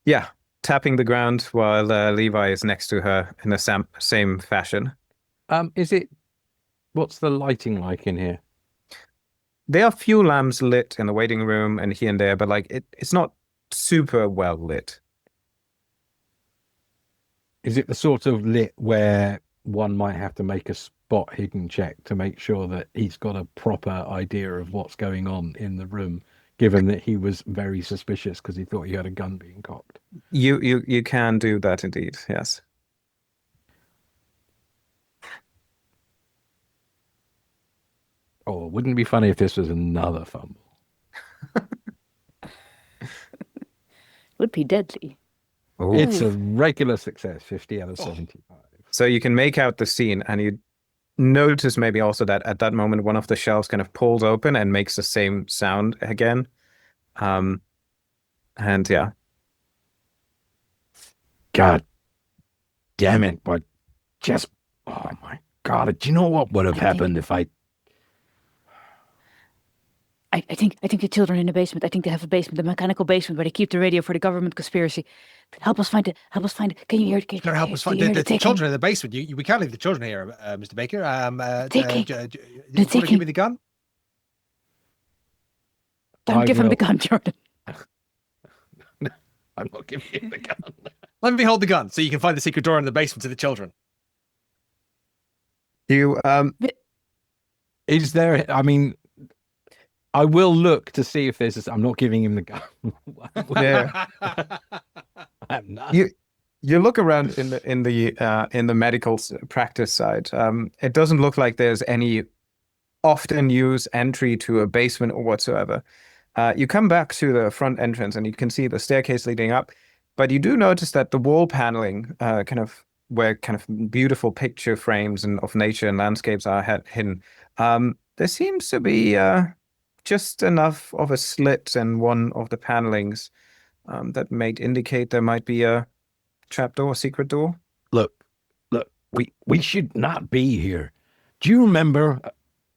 yeah, tapping the ground while Levi is next to her in the same fashion. What's the lighting like in here? There are few lamps lit in the waiting room and here and there, but like it's not super well lit. Is it the sort of lit where one might have to make a spot hidden check to make sure that he's got a proper idea of what's going on in the room, given that he was very suspicious because he thought he had a gun being cocked? You can do that indeed, yes. Oh, wouldn't it be funny if this was another fumble? Would be deadly. Ooh. It's a regular success, 50 out of 75. So you can make out the scene, and you notice maybe also that at that moment one of the shelves kind of pulls open and makes the same sound again. And yeah. God damn it, but just, oh my God, do you know what would have happened if I think the children in the basement. I think they have a basement, the mechanical basement where they keep the radio for the government conspiracy. Help us find it. Can you hear it? Can you help us find the children in the basement? We can't leave the children here, Mr. Baker. Do you want to give me the gun? Don't give him the gun, Jordan. I'm not giving you the gun. Let me hold the gun so you can find the secret door in the basement to the children. Is there, I mean, I will look to see if there's I'm not giving him the gun. Yeah. I'm not. You look around in the medical practice side. It doesn't look like there's any often use entry to a basement or whatsoever. You come back to the front entrance and you can see the staircase leading up, but you do notice that the wall paneling, where beautiful picture frames and of nature and landscapes are hidden, there seems to be just enough of a slit in one of the panelings that may indicate there might be a trapdoor, a secret door. Look, we should not be here. Do you remember?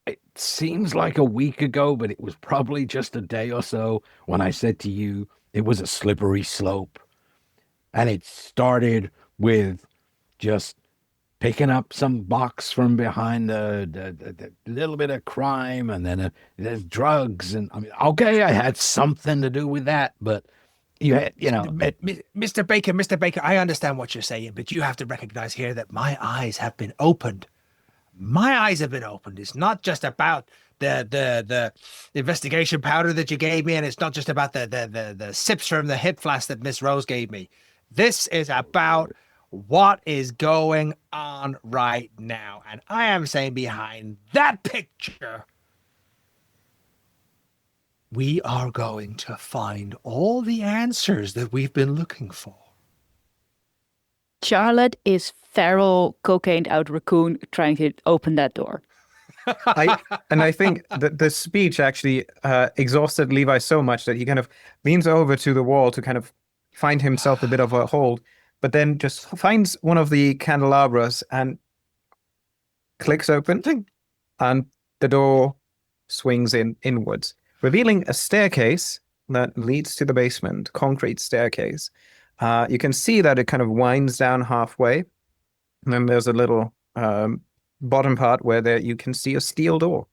It seems like a week ago, but it was probably just a day or so when I said to you it was a slippery slope. And it started with just picking up some box from behind the little bit of crime, and then there's drugs. And I mean, okay, I had something to do with that, but you had, Mr. Baker, I understand what you're saying, but you have to recognize here that my eyes have been opened. My eyes have been opened. It's not just about the investigation powder that you gave me, and it's not just about the sips from the hip flask that Miss Rose gave me. This is about what is going on right now. And I am saying behind that picture, we are going to find all the answers that we've been looking for. Charlotte is feral, cocaine out raccoon trying to open that door. I think that the speech actually exhausted Levi so much that he kind of leans over to the wall to kind of find himself a bit of a hold, but then just finds one of the candelabras and clicks open, and the door swings inwards, revealing a staircase that leads to the basement, concrete staircase. You can see that it kind of winds down halfway, and then there's a little bottom part where you can see a steel door.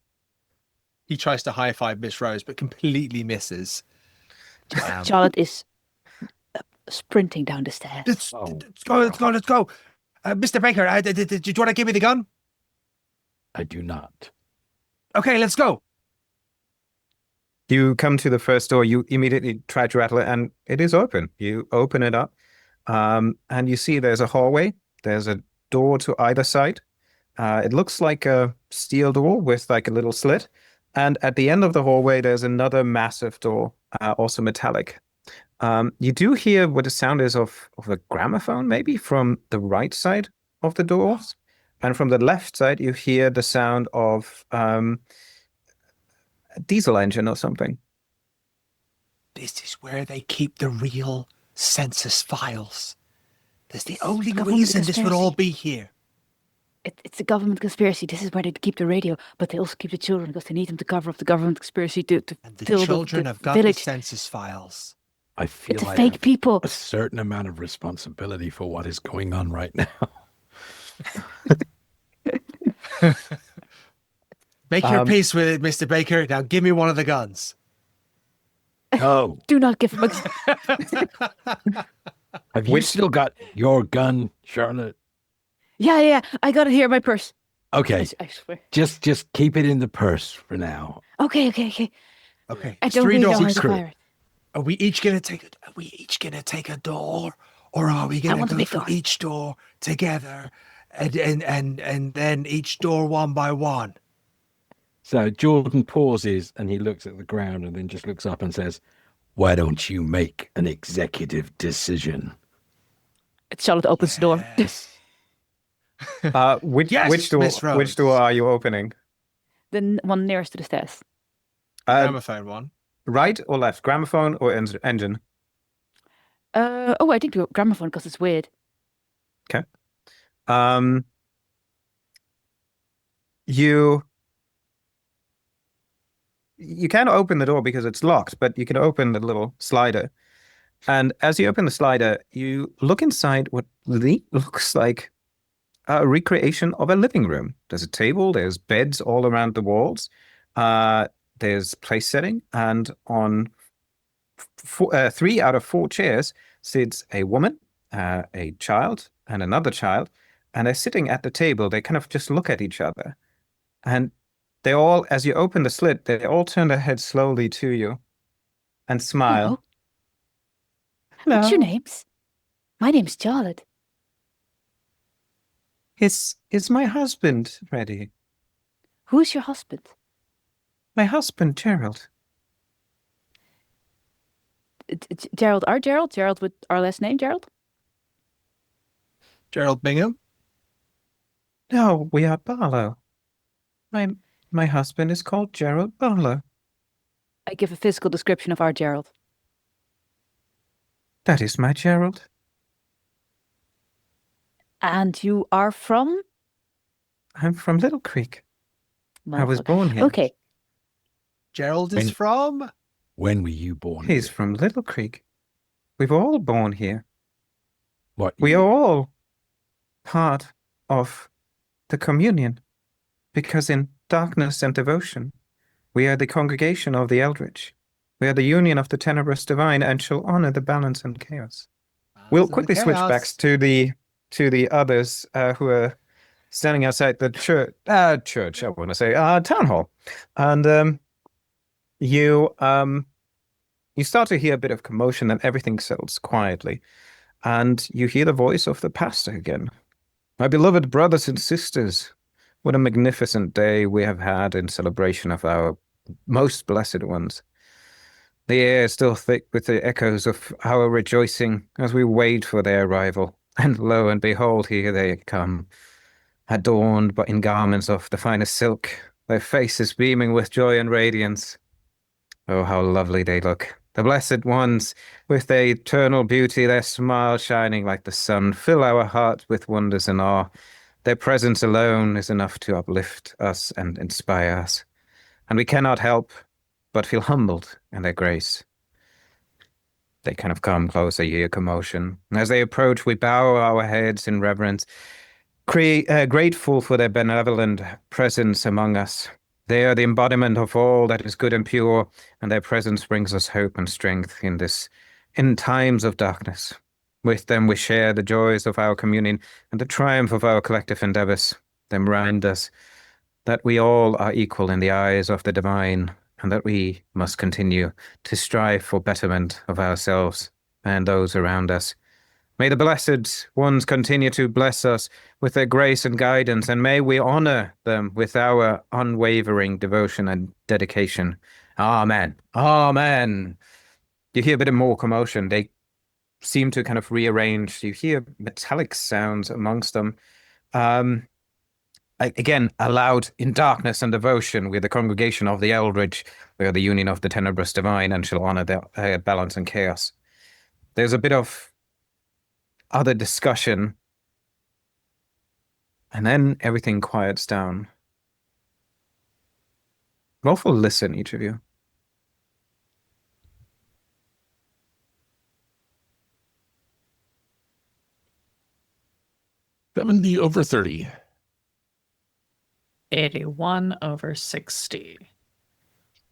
He tries to high-five Miss Rose, but completely misses. Charlotte is sprinting down the stairs. Let's go. Mr. Baker, did you want to give me the gun? I do not. Okay, let's go. You come to the first door, you immediately try to rattle it, and it is open. You open it up, and you see there's a hallway. There's a door to either side. It looks like a steel door with like a little slit. And at the end of the hallway, there's another massive door, also metallic. You do hear what the sound is of a gramophone, maybe, from the right side of the doors. And from the left side, you hear the sound of a diesel engine or something. This is where they keep the real census files. That's the only reason this would all be here. It's a government conspiracy. This is where they keep the radio, but they also keep the children because they need them to cover up the government conspiracy to And the fill children have got village. the census files. I feel It's like fake people. a certain amount of responsibility for what is going on right now. Make your peace with it, Mr. Baker. Now give me one of the guns. Oh, Do not give him a... have you still got your gun, Charlotte? Yeah. I got it here in my purse. Okay, I swear. just keep it in the purse for now. Okay. Okay. I it's don't three really know doors. how to fire it. Are we each gonna take a door, or are we gonna want the go big through door. each door together, and then each door one by one? So Jordan pauses and he looks at the ground and then just looks up and says, "Why don't you make an executive decision?" Charlotte opens the door. Yes. Which Yes, door? Miss Rose. Which door are you opening? The one nearest to the stairs. Gramophone one. Right or left? Gramophone or engine? I think the gramophone because it's weird. Okay. You can open the door because it's locked, but you can open the little slider. And as you open the slider, you look inside what looks like a recreation of a living room. There's a table, there's beds all around the walls, there's place setting, and on 3 out of 4 chairs sits a woman, a child, and another child, and they're sitting at the table. They kind of just look at each other. And they all, as you open the slit, they all turn their heads slowly to you and smile. Hello. What's your names? My name's Charlotte. Is my husband ready? Who's your husband? My husband, Gerald. Gerald, our Gerald? Gerald with our last name, Gerald? Gerald Bingham. No, we are Barlow. My husband is called Gerald Barlow. I give a physical description of our Gerald. That is my Gerald. And you are from? I'm from Little Creek. I was born here. Okay. Gerald is When- from. When were you born? He's here? from Little Creek. We've all born here. What? We are all part of the communion, because in darkness and devotion, we are the congregation of the Eldritch. We are the union of the tenebrous divine, and shall honor the balance and chaos. We'll quickly switch back to the others who are standing outside the church. I want to say town hall, and you start to hear a bit of commotion, and everything settles quietly, and you hear the voice of the pastor again. My beloved brothers and sisters, what a magnificent day we have had in celebration of our most blessed ones. The air is still thick with the echoes of our rejoicing as we wait for their arrival. And lo and behold, here they come, adorned but in garments of the finest silk, their faces beaming with joy and radiance. Oh, how lovely they look. The blessed ones, with their eternal beauty, their smile shining like the sun, fill our hearts with wonders and awe. Their presence alone is enough to uplift us and inspire us. And we cannot help but feel humbled in their grace. They kind of come closer, you hear commotion. As they approach, we bow our heads in reverence, grateful for their benevolent presence among us. They are the embodiment of all that is good and pure, and their presence brings us hope and strength in times of darkness. With them we share the joys of our communion and the triumph of our collective endeavors. They remind us that we all are equal in the eyes of the divine, and that we must continue to strive for betterment of ourselves and those around us. May the blessed ones continue to bless us with their grace and guidance, and may we honor them with our unwavering devotion and dedication. Amen. Amen. You hear a bit of more commotion. They seem to kind of rearrange. You hear metallic sounds amongst them. Again, aloud in darkness and devotion, we're the congregation of the Eldritch. We are the union of the tenebrous divine, and shall honor their balance and chaos. There's a bit of other discussion, and then everything quiets down. Roll for listen, each of you. $70 over $30. 81 over 60.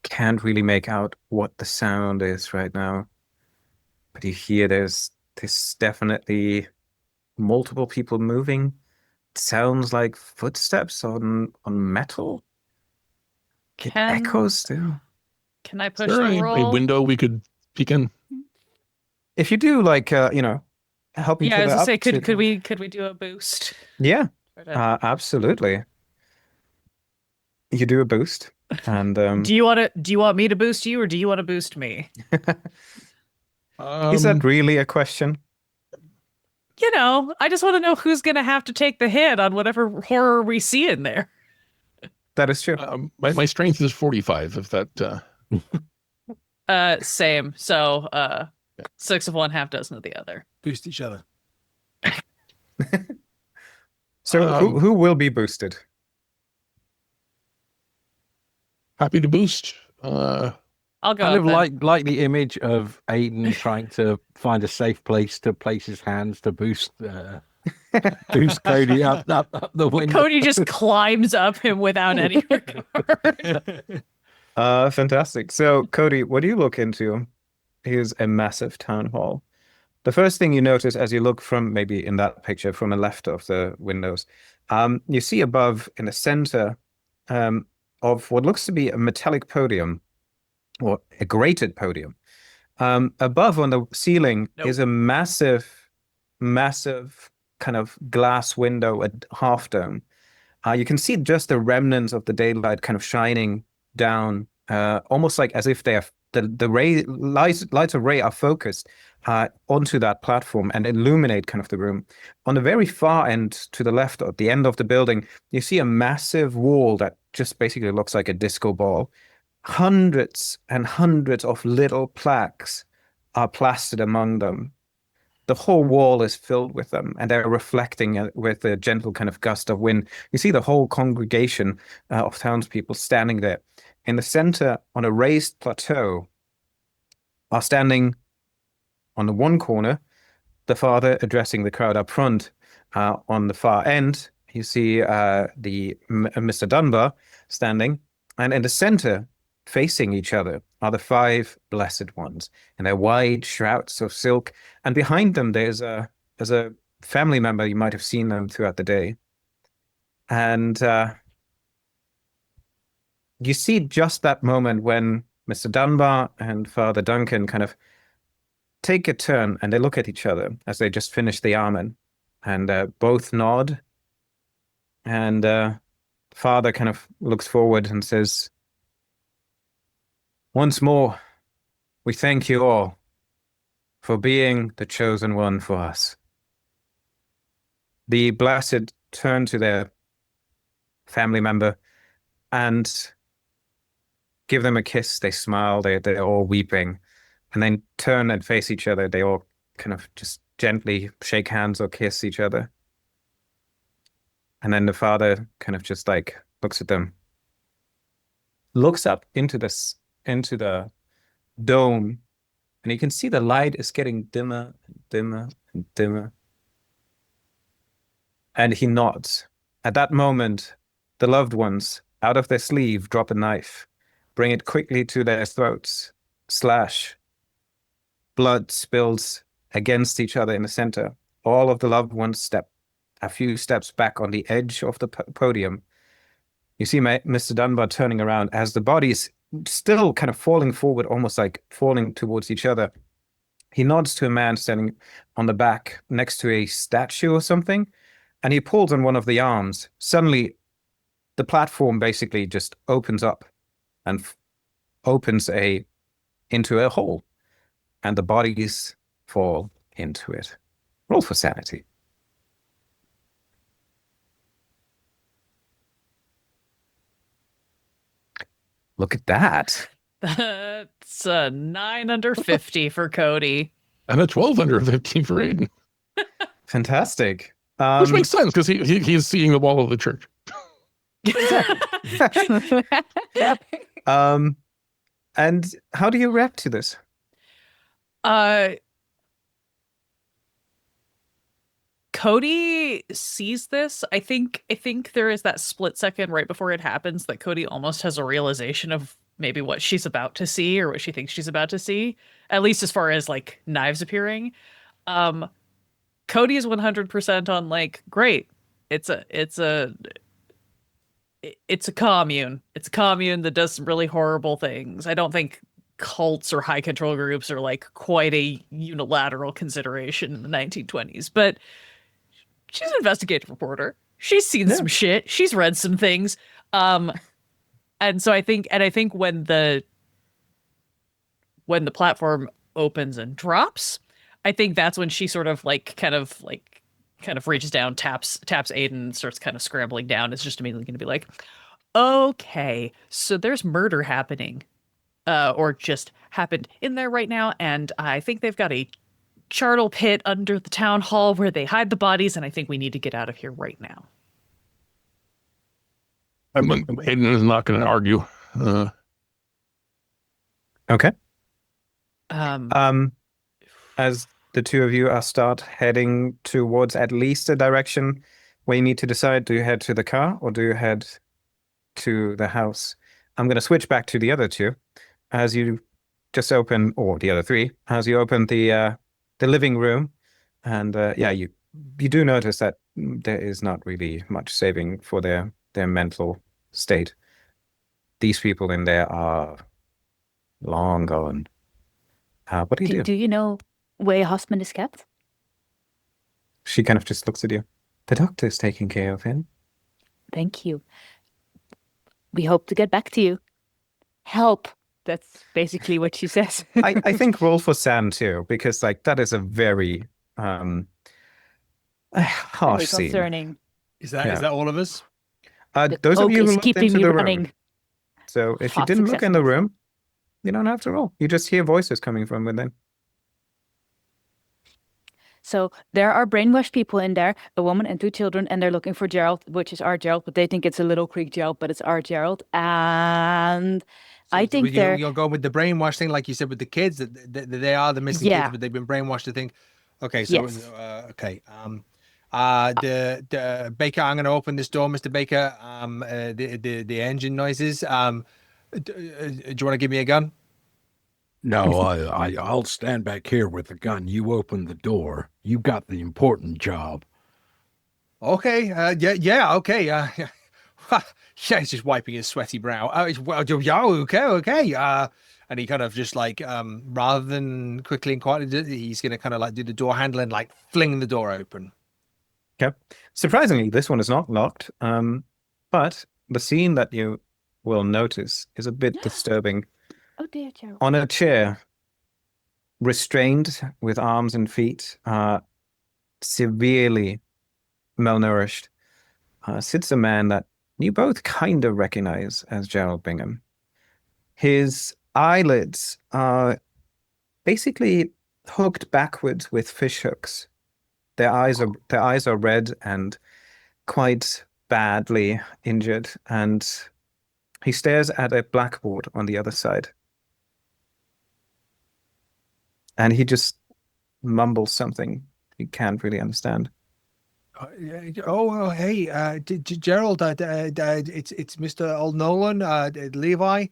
Can't really make out what the sound is right now, but you hear there's definitely multiple people moving. It sounds like footsteps on metal. It echoes too. Can I Is push there the a roll? window we could peek in? If you do, like, help each Yeah, I was other gonna up say, to- could we do a boost? Yeah, Try to- absolutely. You do a boost, and do you want me to boost you, or do you want to boost me? is that really a question? You know, I just want to know who's gonna have to take the hit on whatever horror we see in there. That is true. My strength is 45. If that. Same. So, 6 of one, half dozen of the other. Boost each other. So who will be boosted? Happy to boost. I'll go. Kind of then. like the image of Aiden trying to find a safe place to place his hands to boost boost Cody up the window. Cody just climbs up him without any regard. Fantastic. So, Cody, what do you look into? Here's a massive town hall. The first thing you notice as you look from maybe in that picture from the left of the windows, you see above in the center of what looks to be a metallic podium or a grated podium. Above on the ceiling is a massive kind of glass window, a half dome. You can see just the remnants of the daylight kind of shining down, almost like as if they are the lights of ray are focused onto that platform and illuminate kind of the room. On the very far end to the left, at the end of the building, you see a massive wall that just basically looks like a disco ball. Hundreds and hundreds of little plaques are plastered among them. The whole wall is filled with them, and they're reflecting with a gentle kind of gust of wind. You see the whole congregation of townspeople standing there. In the center, on a raised plateau, are standing on the one corner, the father addressing the crowd up front. On the far end, you see Mr. Dunbar standing, and in the center, facing each other, are the 5 blessed ones in their wide shrouds of silk, and behind them there's a family member. You might have seen them throughout the day, and you see just that moment when Mr. Dunbar and Father Duncan kind of take a turn, and they look at each other as they just finish the Amen, and both nod, and Father kind of looks forward and says, "Once more, we thank you all for being the chosen one for us." The blessed turn to their family member and give them a kiss. They smile, they're all weeping, and then turn and face each other. They all kind of just gently shake hands or kiss each other. And then the father kind of just like looks at them, looks up into the dome, and you can see the light is getting dimmer and dimmer and dimmer. And he nods. At that moment, the loved ones, out of their sleeve, drop a knife, bring it quickly to their throats, slash. Blood spills against each other in the center. All of the loved ones step a few steps back on the edge of the podium. You see Mr. Dunbar turning around as the bodies still kind of falling forward, almost like falling towards each other. He nods to a man standing on the back next to a statue or something, and he pulls on one of the arms. Suddenly, the platform basically just opens up and opens into a hole, and the bodies fall into it. Roll for sanity. Look at that. That's a 9 under 50 for Cody. And a 12 under 15 for Aiden. Fantastic. Which makes sense because he's seeing the wall of the church. And how do you react to this? Cody sees this. I think there is that split second right before it happens that Cody almost has a realization of maybe what she's about to see or what she thinks she's about to see, at least as far as like knives appearing. Cody is 100% on like, great. It's a commune. It's a commune that does some really horrible things. I don't think cults or high control groups are like quite a unilateral consideration in the 1920s, but she's an investigative reporter. She's seen some shit. She's read some things. And so I think when the platform opens and drops, I think that's when she sort of kind of reaches down, taps Aiden, starts kind of scrambling down. It's just immediately going to be like, okay, so there's murder happening, or just happened in there right now, and I think they've got a charnel pit under the town hall where they hide the bodies, and I think we need to get out of here right now. Aiden is not going to argue. Okay. As the two of you start heading towards at least a direction where you need to decide, do you head to the car or do you head to the house? I'm going to switch back to the other two as you just open, or the other three, as you open the living room. And you do notice that there is not really much saving for their mental state. These people in there are long gone. What do you do? Do you know where Hosman is kept? She kind of just looks at you. The doctor's taking care of him. Thank you. We hope to get back to you. help. That's basically what she says. I think roll for Sam too, because like that is a very harsh Very scene. concerning. Is that all of us? The Those of coke you who is looked keeping into me the running. room. So if you Hot didn't look success in the on this room, you don't have to roll. You just hear voices coming from within. So there are brainwashed people in there, a woman and 2 children, and they're looking for Gerald, which is our Gerald, but they think it's a Little Creek Gerald, but it's our Gerald. And I think you're going with the brainwash thing, like you said with the kids, that they are the missing kids, Yeah. but they've been brainwashed to think. Okay, so Yes. okay. The Baker, I'm going to open this door, Mr. Baker. The engine noises. Do you want to give me a gun? No, I'll stand back here with the gun. You open the door. You got the important job. Okay. Yeah. Okay. Yeah. He's just wiping his sweaty brow. Yeah. Okay. And he kind of just like, rather than quickly and quietly, he's going to kind of like do the door handle and like fling the door open. Okay. Surprisingly, this one is not locked. But the scene that you will notice is a bit disturbing. Oh dear, Gerald. On a chair, restrained with arms and feet, severely malnourished, sits a man that you both kind of recognize as Gerald Bingham. His eyelids are basically hooked backwards with fish hooks. Their eyes are red and quite badly injured, and he stares at a blackboard on the other side. And he just mumbles something you can't really understand. Hey, Gerald, it's Mr. Old Nolan, Levi.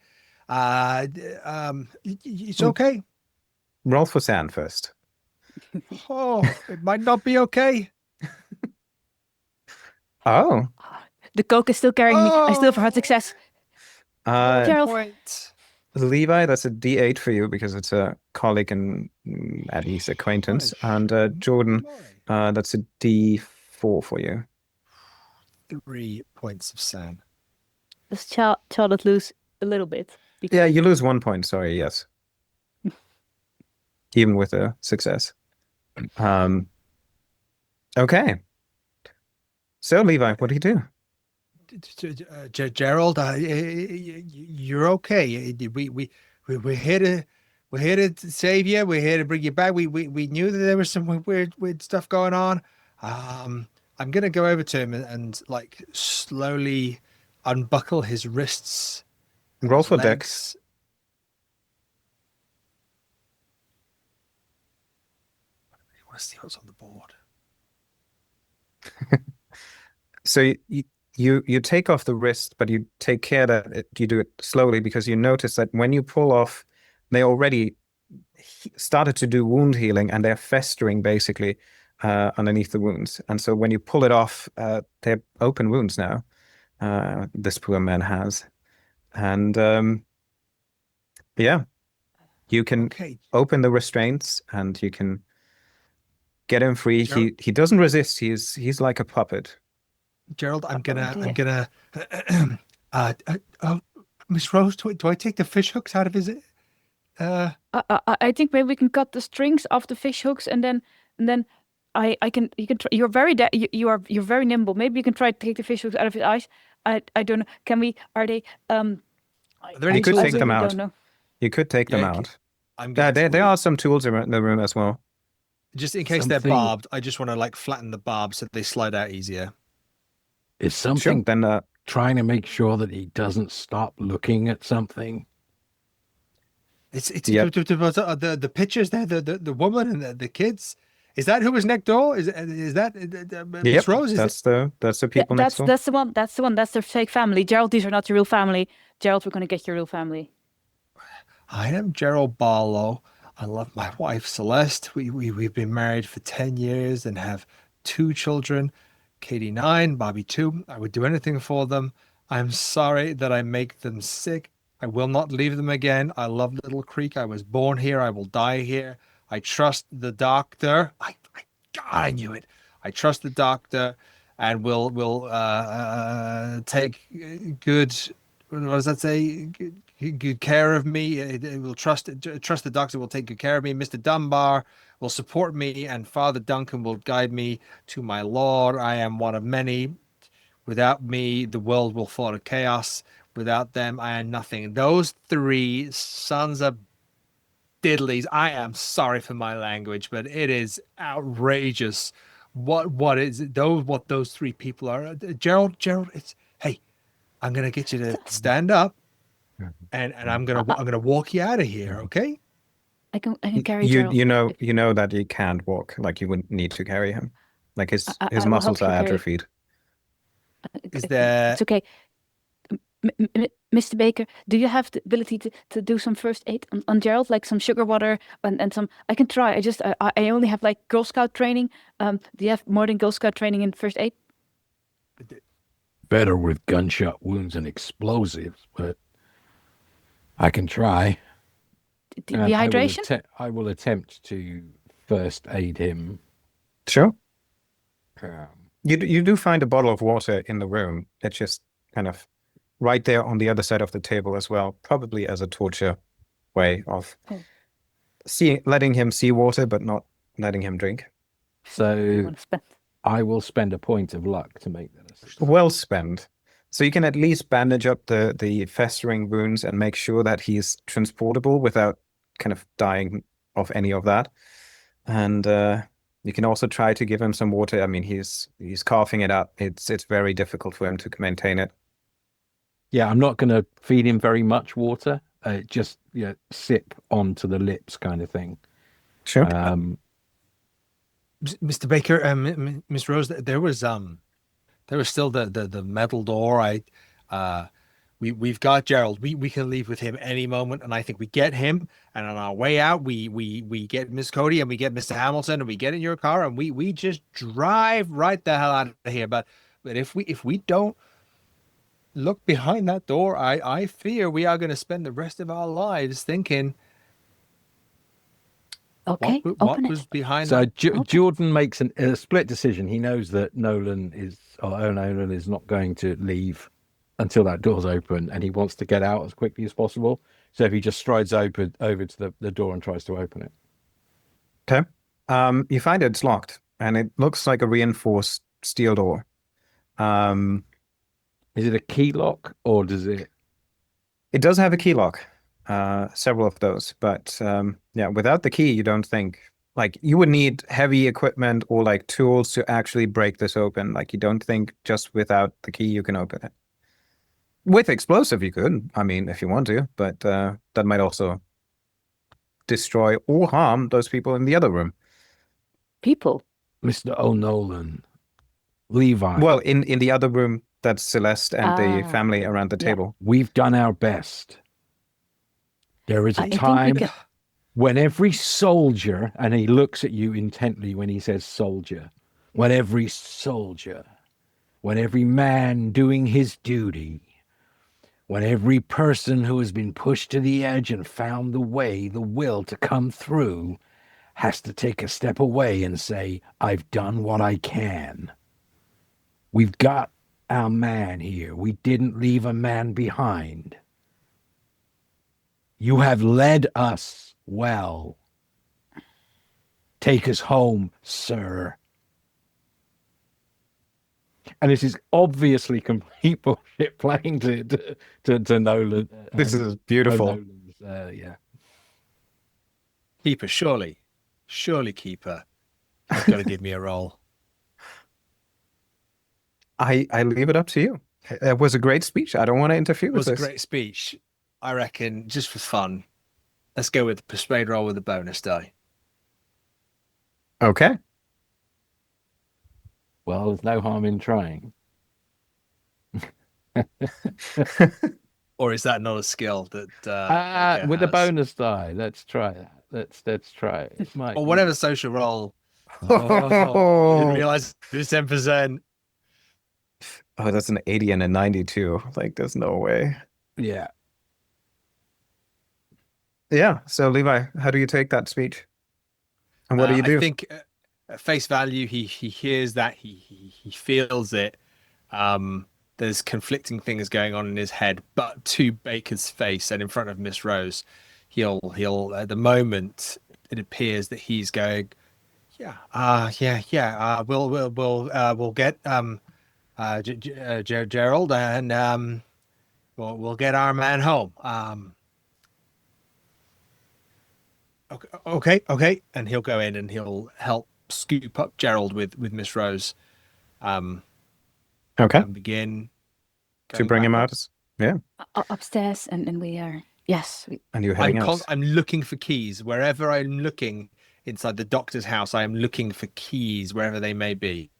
It's okay. Roll for sand first. Oh, it might not be okay. Oh. The coke is still carrying me. I still have had success. Gerald. Point. Levi, that's a D8 for you because it's a colleague and at least acquaintance. And Jordan, that's a D4 for you. 3 points of sand. Does Charlotte lose a little bit? Yeah, you lose 1 point. Sorry, yes. Even with a success. Okay. So, Levi, what do you do? Gerald, you're okay. We're here to save you. We're here to bring you back. We knew that there was some weird stuff going on. I'm gonna go over to him and like slowly unbuckle his wrists. Roll for legs. Dex. I want to see what's on the board. So you take off the wrist, but you take care that you do it slowly because you notice that when you pull off, they already started to do wound healing and they're festering basically underneath the wounds. And so when you pull it off, they're open wounds now. This poor man has. And yeah, you can open the restraints and you can get him free. He doesn't resist. He's like a puppet. Gerald, I'm gonna Miss Rose, do I take the fish hooks out of his I think maybe we can cut the strings off the fish hooks and then you can try, you're very nimble. Maybe you can try to take the fish hooks out of his eyes. I don't know. Can we? Are they? Are there any You could tools? take them out. Don't know. You could take them out. I'm There are some tools in the room as well. Just in case they're barbed, I just want to like flatten the barbs so they slide out easier. Is something Sure. Then trying to make sure that he doesn't stop looking at something? It's Yep. the pictures there, the woman and the kids. Is that who was next door? Is that Miss yep, Rose? that's the people next door. That's the one. That's their fake family. Gerald, these are not your real family. Gerald, we're gonna get your real family. I am Gerald Barlow. I love my wife Celeste. We've been married for 10 years and have 2 children, Katie 9, Bobby 2. I would do anything for them. I'm sorry that I make them sick. I will not leave them again. I love Little Creek. I was born here. I will die here. I trust the doctor. God, I knew it. I trust the doctor, and will take good what does that say? Good care of me. It will trust the doctor will take good care of me. Mr. Dunbar will support me, and Father Duncan will guide me to my Lord. I am one of many. Without me, the world will fall to chaos. Without them, I am nothing. Those three sons of diddlies. I am sorry for my language, but it is outrageous. What is it? What those three people are? Gerald, it's hey, I'm gonna get you to stand up, and I'm gonna walk you out of here, okay? I can carry You Gerald. you know that he can't walk. Like you wouldn't need to carry him. Like his I will help muscles you are carry- atrophied. Is there? It's okay. Mr. Baker, do you have the ability to do some first aid on Gerald, like some sugar water and some? I can try. I only have like Girl Scout training. Do you have more than Girl Scout training in first aid? Better with gunshot wounds and explosives, but I can try. And Dehydration? I will attempt to first aid him. Sure. Um, You do find a bottle of water in the room. It's just kind of right there on the other side of the table as well, probably as a torture way of letting him see water, but not letting him drink. so I will spend a point of luck to make that. Well spent. So you can at least bandage up the festering wounds and make sure that he's transportable without kind of dying of any of that. And you can also try to give him some water. I mean, he's coughing it up. It's very difficult for him to maintain it. Yeah, I'm not going to feed him very much water. Just sip onto the lips, kind of thing. Sure. Mr. Baker, Miss Rose, there was still the metal door. We've got Gerald. We can leave with him any moment, and I think we get him. And on our way out, we get Miss Cody and we get Mr. Hamilton, and we get in your car and we just drive right the hell out of here. But if we don't look behind that door, I fear we are going to spend the rest of our lives thinking. Okay, what was behind So that? Jordan makes a split decision. He knows that Nolan is not going to leave until that door's open, and he wants to get out as quickly as possible. So if he just strides over to the door and tries to open it. Okay. You find it's locked, and it looks like a reinforced steel door. Is it a key lock, or does it? It does have a key lock, several of those, but yeah, without the key, you don't think like you would need heavy equipment or like tools to actually break this open. Like you don't think just without the key you can open it. With explosive, you could. I mean, if you want to, but that might also destroy or harm those people in the other room. People. Mr. O'Nolan, Levi. Well, in the other room, that's Celeste and the family around the table. We've done our best. There is a time when every soldier, and he looks at you intently when he says soldier, when every soldier, when every man doing his duty, when every person who has been pushed to the edge and found the way, the will to come through, has to take a step away and say, I've done what I can. We've got our man here. We didn't leave a man behind. You have led us well. Take us home, sir. And this is obviously complete bullshit playing to Nolan. This is beautiful. Yeah. Keeper, surely, Keeper, you've got to give me a roll. I leave it up to you. It was a great speech. I don't want to interfere with It was this. a great speech. I reckon, just for fun, let's go with the persuade roll with the bonus die. Okay. Well, there's no harm in trying. Or is that not a skill that with the has? bonus die, let's try that. Let's try it. It might Or whatever social roll. I didn't realize it was 10%. Oh, that's an 80 and a 92. Like, there's no way. Yeah. Yeah. So, Levi, how do you take that speech? And what do you do? I think at face value, he hears that, he feels it. there's conflicting things going on in his head, but to Baker's face and in front of Miss Rose, he'll at the moment it appears that he's going, we'll get Gerald, and we'll get our man home. Okay, and he'll go in and he'll help scoop up Gerald with Miss Rose. Okay. And begin To bring him out. Yeah. Upstairs, and we are. Yes. And you're heading out. I'm looking for keys wherever I'm looking inside the doctor's house. I am looking for keys wherever they may be.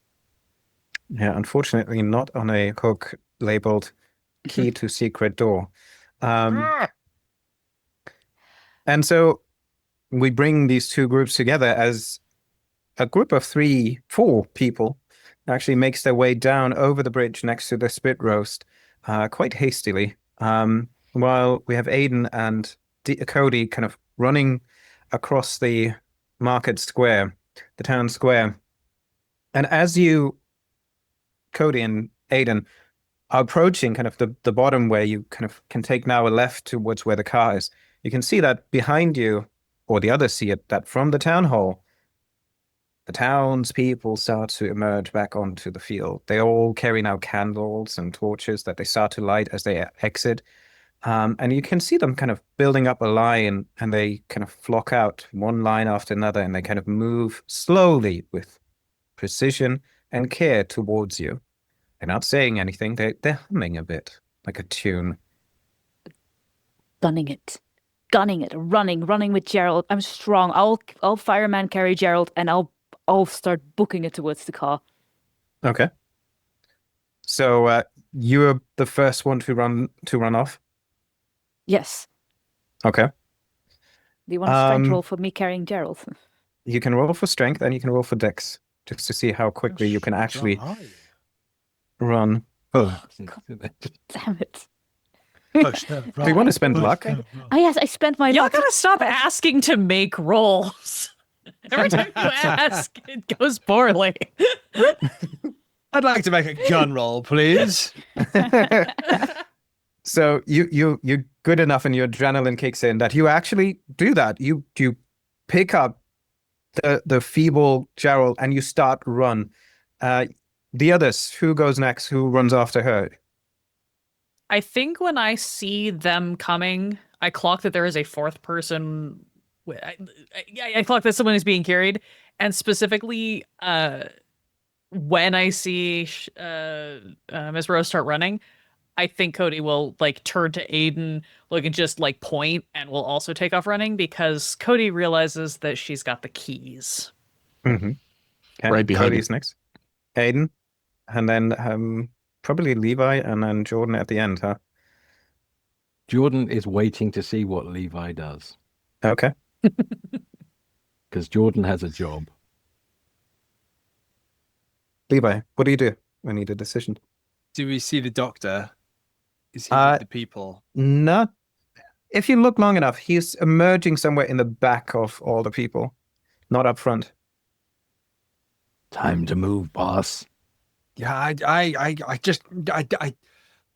Yeah, unfortunately, not on a hook labeled "key to secret door." And so we bring these two groups together as a group of 4 people actually makes their way down over the bridge next to the spit roast, quite hastily. While we have Aiden and Cody kind of running across the market square, the town square. And as you, Cody and Aiden, are approaching kind of the bottom where you kind of can take now a left towards where the car is, you can see that behind you, or the others see it, that from the town hall, the townspeople start to emerge back onto the field. They all carry now candles and torches that they start to light as they exit. And you can see them kind of building up a line, and they kind of flock out one line after another, and they kind of move slowly with precision and care towards you. They're not saying anything. They're humming a bit, like a tune. Gunning it, running with Gerald. I'm strong. I'll fireman carry Gerald, and I'll start booking it towards the car. Okay. So you're the first one to run off. Yes. Okay. Do you want a strength roll for me carrying Gerald? You can roll for strength and you can roll for dex, just to see how quickly you can actually run. Oh, Damn it. Do you want to spend luck? Yes, I spent my Y'all luck. gotta stop asking to make rolls. Every time you ask, it goes poorly. I'd like to make a gun roll, please. So you're good enough and your adrenaline kicks in that you actually do that. You pick up the feeble Gerald and you start run. The others, who goes next? Who runs after her? I think when I see them coming, I clock that there is a 4th person. I clock that someone is being carried, and specifically, when I see Miss Rose start running, I think Cody will like turn to Aiden, look and just like point, and will also take off running because Cody realizes that she's got the keys. Mm-hmm. Okay. Right behind Cody's next. Aiden, and then probably Levi, and then Jordan at the end, huh? Jordan is waiting to see what Levi does. Okay. Because Jordan has a job. Levi, what do you do? I need a decision. Do we see the doctor? Is he with the people? Not. If you look long enough, he's emerging somewhere in the back of all the people, not up front. Time to move, boss. Yeah, I just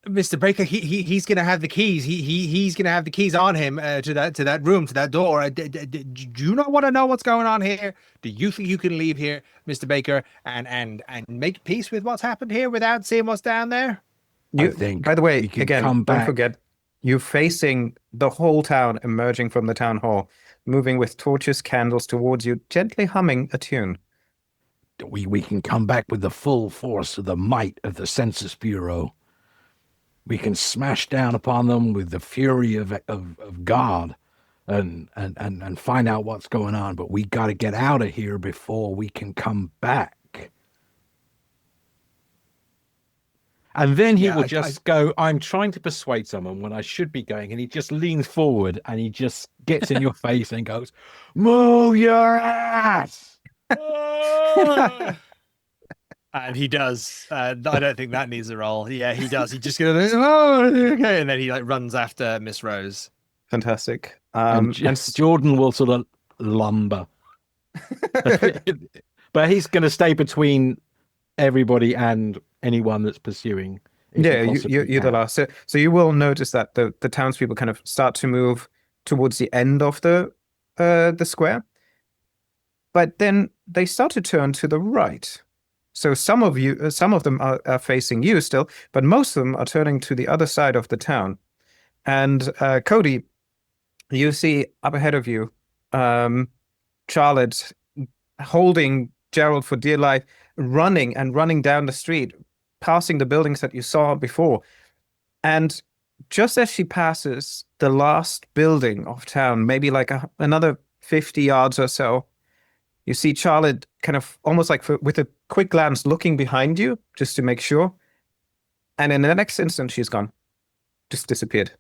Mr. Baker, he's gonna have the keys. He's gonna have the keys on him to that room, to that door. Do you not want to know what's going on here? Do you think you can leave here, Mr. Baker, and make peace with what's happened here without seeing what's down there? I think. By the way, you can again, come don't back. forget, you're facing the whole town emerging from the town hall, moving with torches, candles towards you, gently humming a tune. We can come back with the full force of the might of the Census Bureau. We can smash down upon them with the fury of God and find out what's going on. But we got to get out of here before we can come back. And then he will just go, I'm trying to persuade someone when I should be going. And he just leans forward and he just gets in your face and goes, move your ass. And he does. I don't think that needs a roll. Yeah, he does. He just goes, oh, okay. And then he like runs after Miss Rose. Fantastic. And Jordan will sort of lumber. But he's going to stay between everybody and anyone that's pursuing It Yeah, can possibly you're the have. last. So you will notice that the townspeople kind of start to move towards the end of the square, but then they start to turn to the right. So some of them are facing you still, but most of them are turning to the other side of the town. And Cody, you see up ahead of you, Charlotte holding Gerald for dear life, running down the street, passing the buildings that you saw before. And just as she passes the last building of town, maybe like another 50 yards or so, you see Charlotte kind of almost like with a quick glance looking behind you just to make sure. And in the next instant, she's gone. Just disappeared.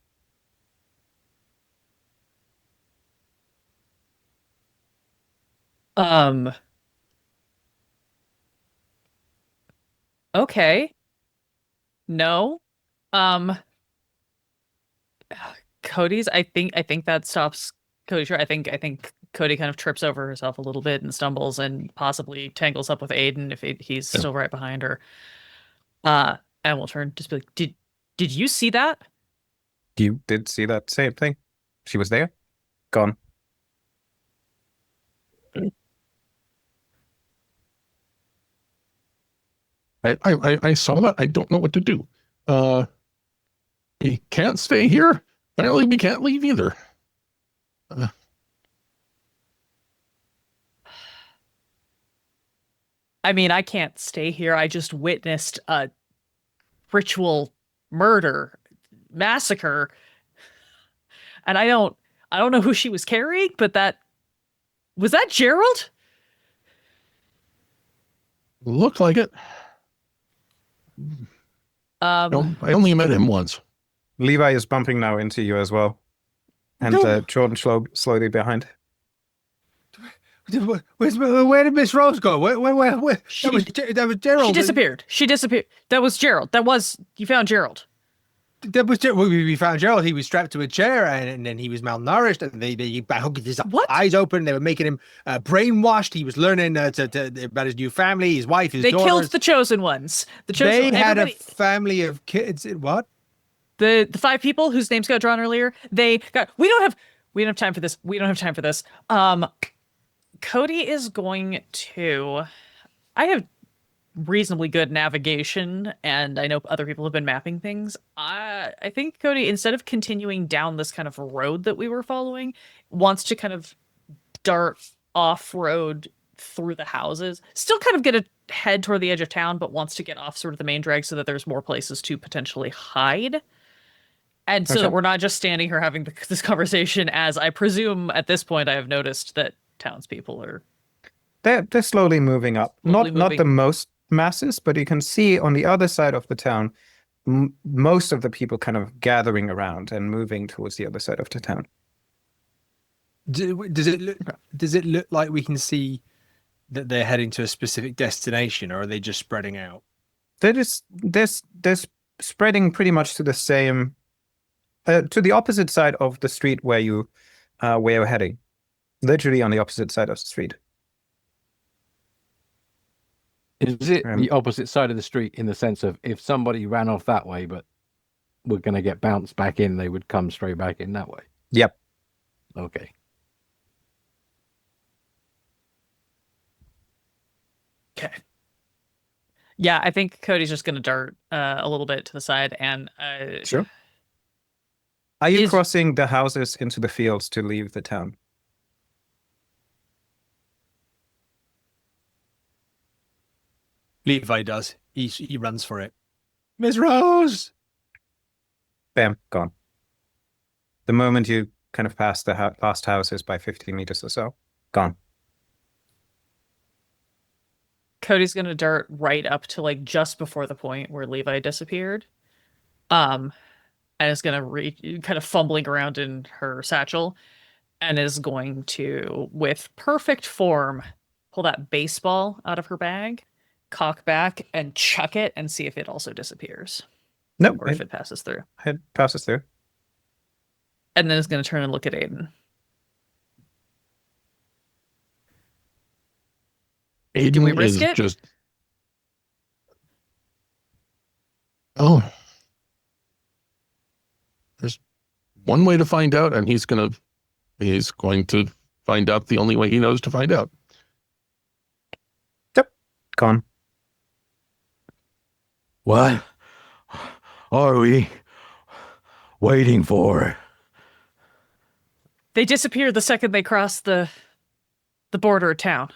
Okay. No. Um, Cody's. I think that stops Cody short. I think Cody kind of trips over herself a little bit and stumbles and possibly tangles up with Aiden if he's still right behind her. And we'll turn just be like, did you see that? You did see that same thing. She was there, gone. I saw that. I don't know what to do. We can't stay here. Apparently, we can't leave either. I mean, I can't stay here. I just witnessed a ritual murder, massacre, and I don't know who she was carrying, but was that Gerald? Looked like it. No, I only met him once. Levi is bumping now into you as well. And No. Jordan slowly behind. Where did Miss Rose go? Where? That was Gerald. She disappeared. That was Gerald. You found Gerald. That was we found Gerald. He was strapped to a chair, and then he was malnourished. And they hooked his eyes open. They were making him brainwashed. He was learning about his new family, his wife, his They daughters. killed the chosen ones. They had a family of kids. What? The 5 people whose names got drawn earlier. We don't have time for this. We don't have time for this. Cody is going to. I have reasonably good navigation, and I know other people have been mapping things. I think Cody, instead of continuing down this kind of road that we were following, wants to kind of dart off-road through the houses. Still kind of get a head toward the edge of town, but wants to get off sort of the main drag so that there's more places to potentially hide. And so that we're not just standing here having this conversation, as I presume at this point I have noticed that townspeople are... They're slowly moving up. Slowly Not the moving. most masses, but you can see on the other side of the town, most of the people kind of gathering around and moving towards the other side of the town. Does it look like we can see that they're heading to a specific destination, or are they just spreading out? They're spreading pretty much to the same, to the opposite side of the street where you're heading. Literally on the opposite side of the street. Is it the opposite side of the street in the sense of if somebody ran off that way, but we're going to get bounced back in, they would come straight back in that way? Yep. Okay. Okay. Yeah, I think Cody's just going to dart a little bit to the side and... Sure. Are you crossing the houses into the fields to leave the town? Levi does. He runs for it. Miss Rose! Bam, gone. The moment you kind of pass the last houses by 50 meters or so, gone. Cody's going to dart right up to like just before the point where Levi disappeared. And is going to kind of fumbling around in her satchel and is going to, with perfect form, pull that baseball out of her bag, cock back, and chuck it and see if it also disappears. Nope. Or if it passes through. It passes through. And then is going to turn and look at Aiden. Aiden Do we risk is it? just... Oh, one way to find out, and he's going to find out the only way he knows to find out. Yep. Gone. What are we waiting for? They disappeared the second they crossed the border of town.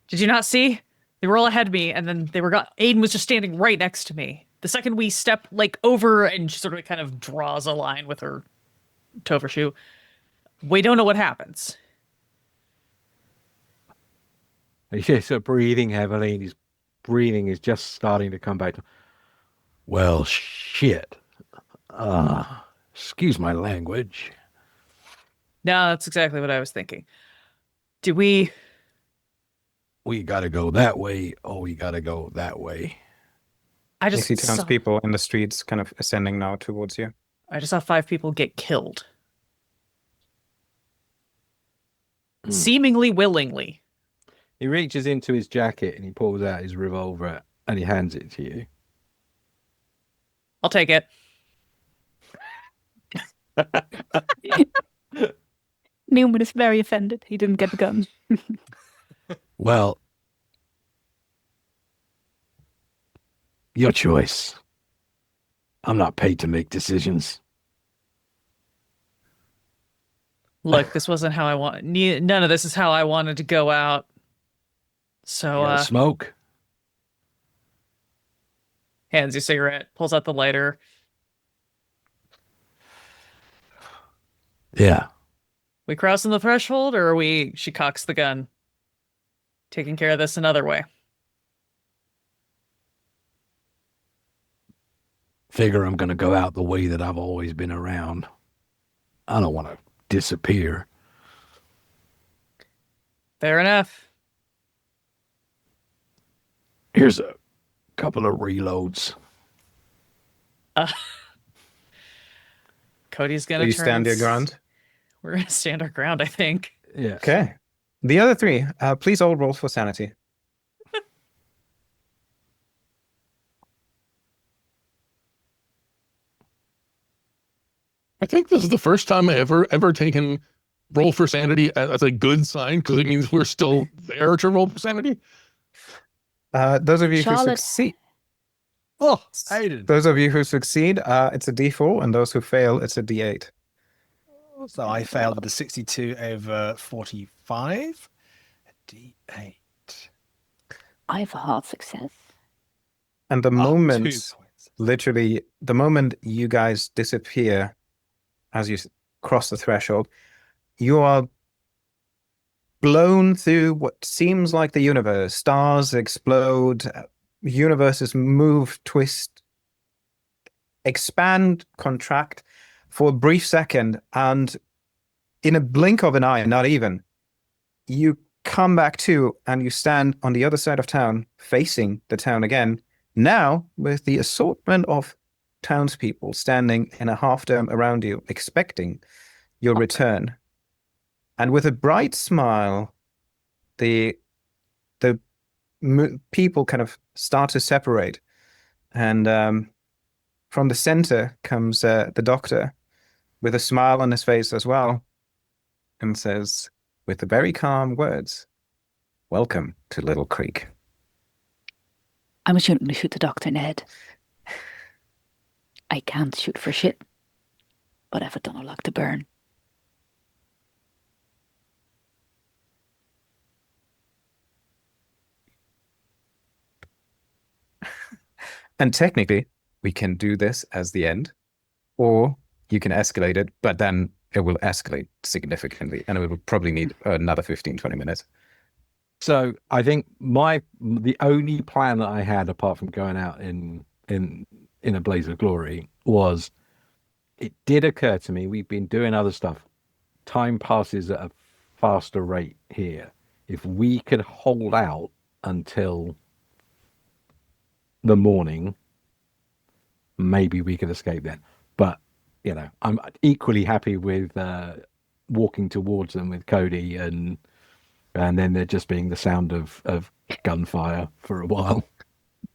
Did you not see? They were all ahead of me, and then they were gone. Aiden was just standing right next to me. The second we step over, and she sort of kind of draws a line with her Topher shoe, we don't know what happens. He's just breathing heavily, and his breathing is just starting to come back. Well, shit. Excuse my language. No, that's exactly what I was thinking. Do we gotta go that way, or we gotta go that way. I You just see saw, townspeople in the streets kind of ascending now towards you. I just saw 5 people get killed. Seemingly willingly. He reaches into his jacket and he pulls out his revolver and he hands it to you. I'll take it. Newman is very offended. He didn't get the gun. Well, your choice. I'm not paid to make decisions. Look, this wasn't how I want. None of this is how I wanted to go out. So, Smoke? hands you a cigarette, pulls out the lighter. Yeah. We crossing the threshold, or are we? She cocks the gun. Taking care of this another way. Figure I'm going to go out the way that I've always been around. I don't want to disappear. Fair enough. Here's a couple of reloads. Cody's gonna So you turn stand your ground? We're gonna stand our ground, I think. Yeah. Okay. The other 3, please all roll for sanity. I think this is the first time I ever taken roll for sanity as a good sign, because it means we're still there to roll for sanity. Those of you who Charlotte. succeed, Oh, Aiden. it's a D4, and those who fail, it's a D8. So I failed with a 62 over 45. A D8. I have a hard success. And the Oh, 2 moment, points. literally, the moment you guys disappear as you cross the threshold, you are blown through what seems like the universe. Stars explode, universes move, twist, expand, contract for a brief second, and in a blink of an eye, not even, you come back to and you stand on the other side of town, facing the town again, now with the assortment of townspeople standing in a half dome around you, expecting your return. And with a bright smile, the people kind of start to separate. And from the center comes the doctor with a smile on his face as well, and says, with the very calm words, "Welcome to Little Creek." I'm shooting to shoot the doctor in the head. I can't shoot for shit, but I've done a lot to burn. And technically, we can do this as the end, or you can escalate it, but then it will escalate significantly, and it will probably need another 15, 20 minutes. So I think the only plan that I had, apart from going out in a blaze of glory, was it did occur to me, we've been doing other stuff. Time passes at a faster rate here. If we could hold out until the morning, maybe we could escape then. But, you know, I'm equally happy with walking towards them with Cody and then there just being the sound of gunfire for a while.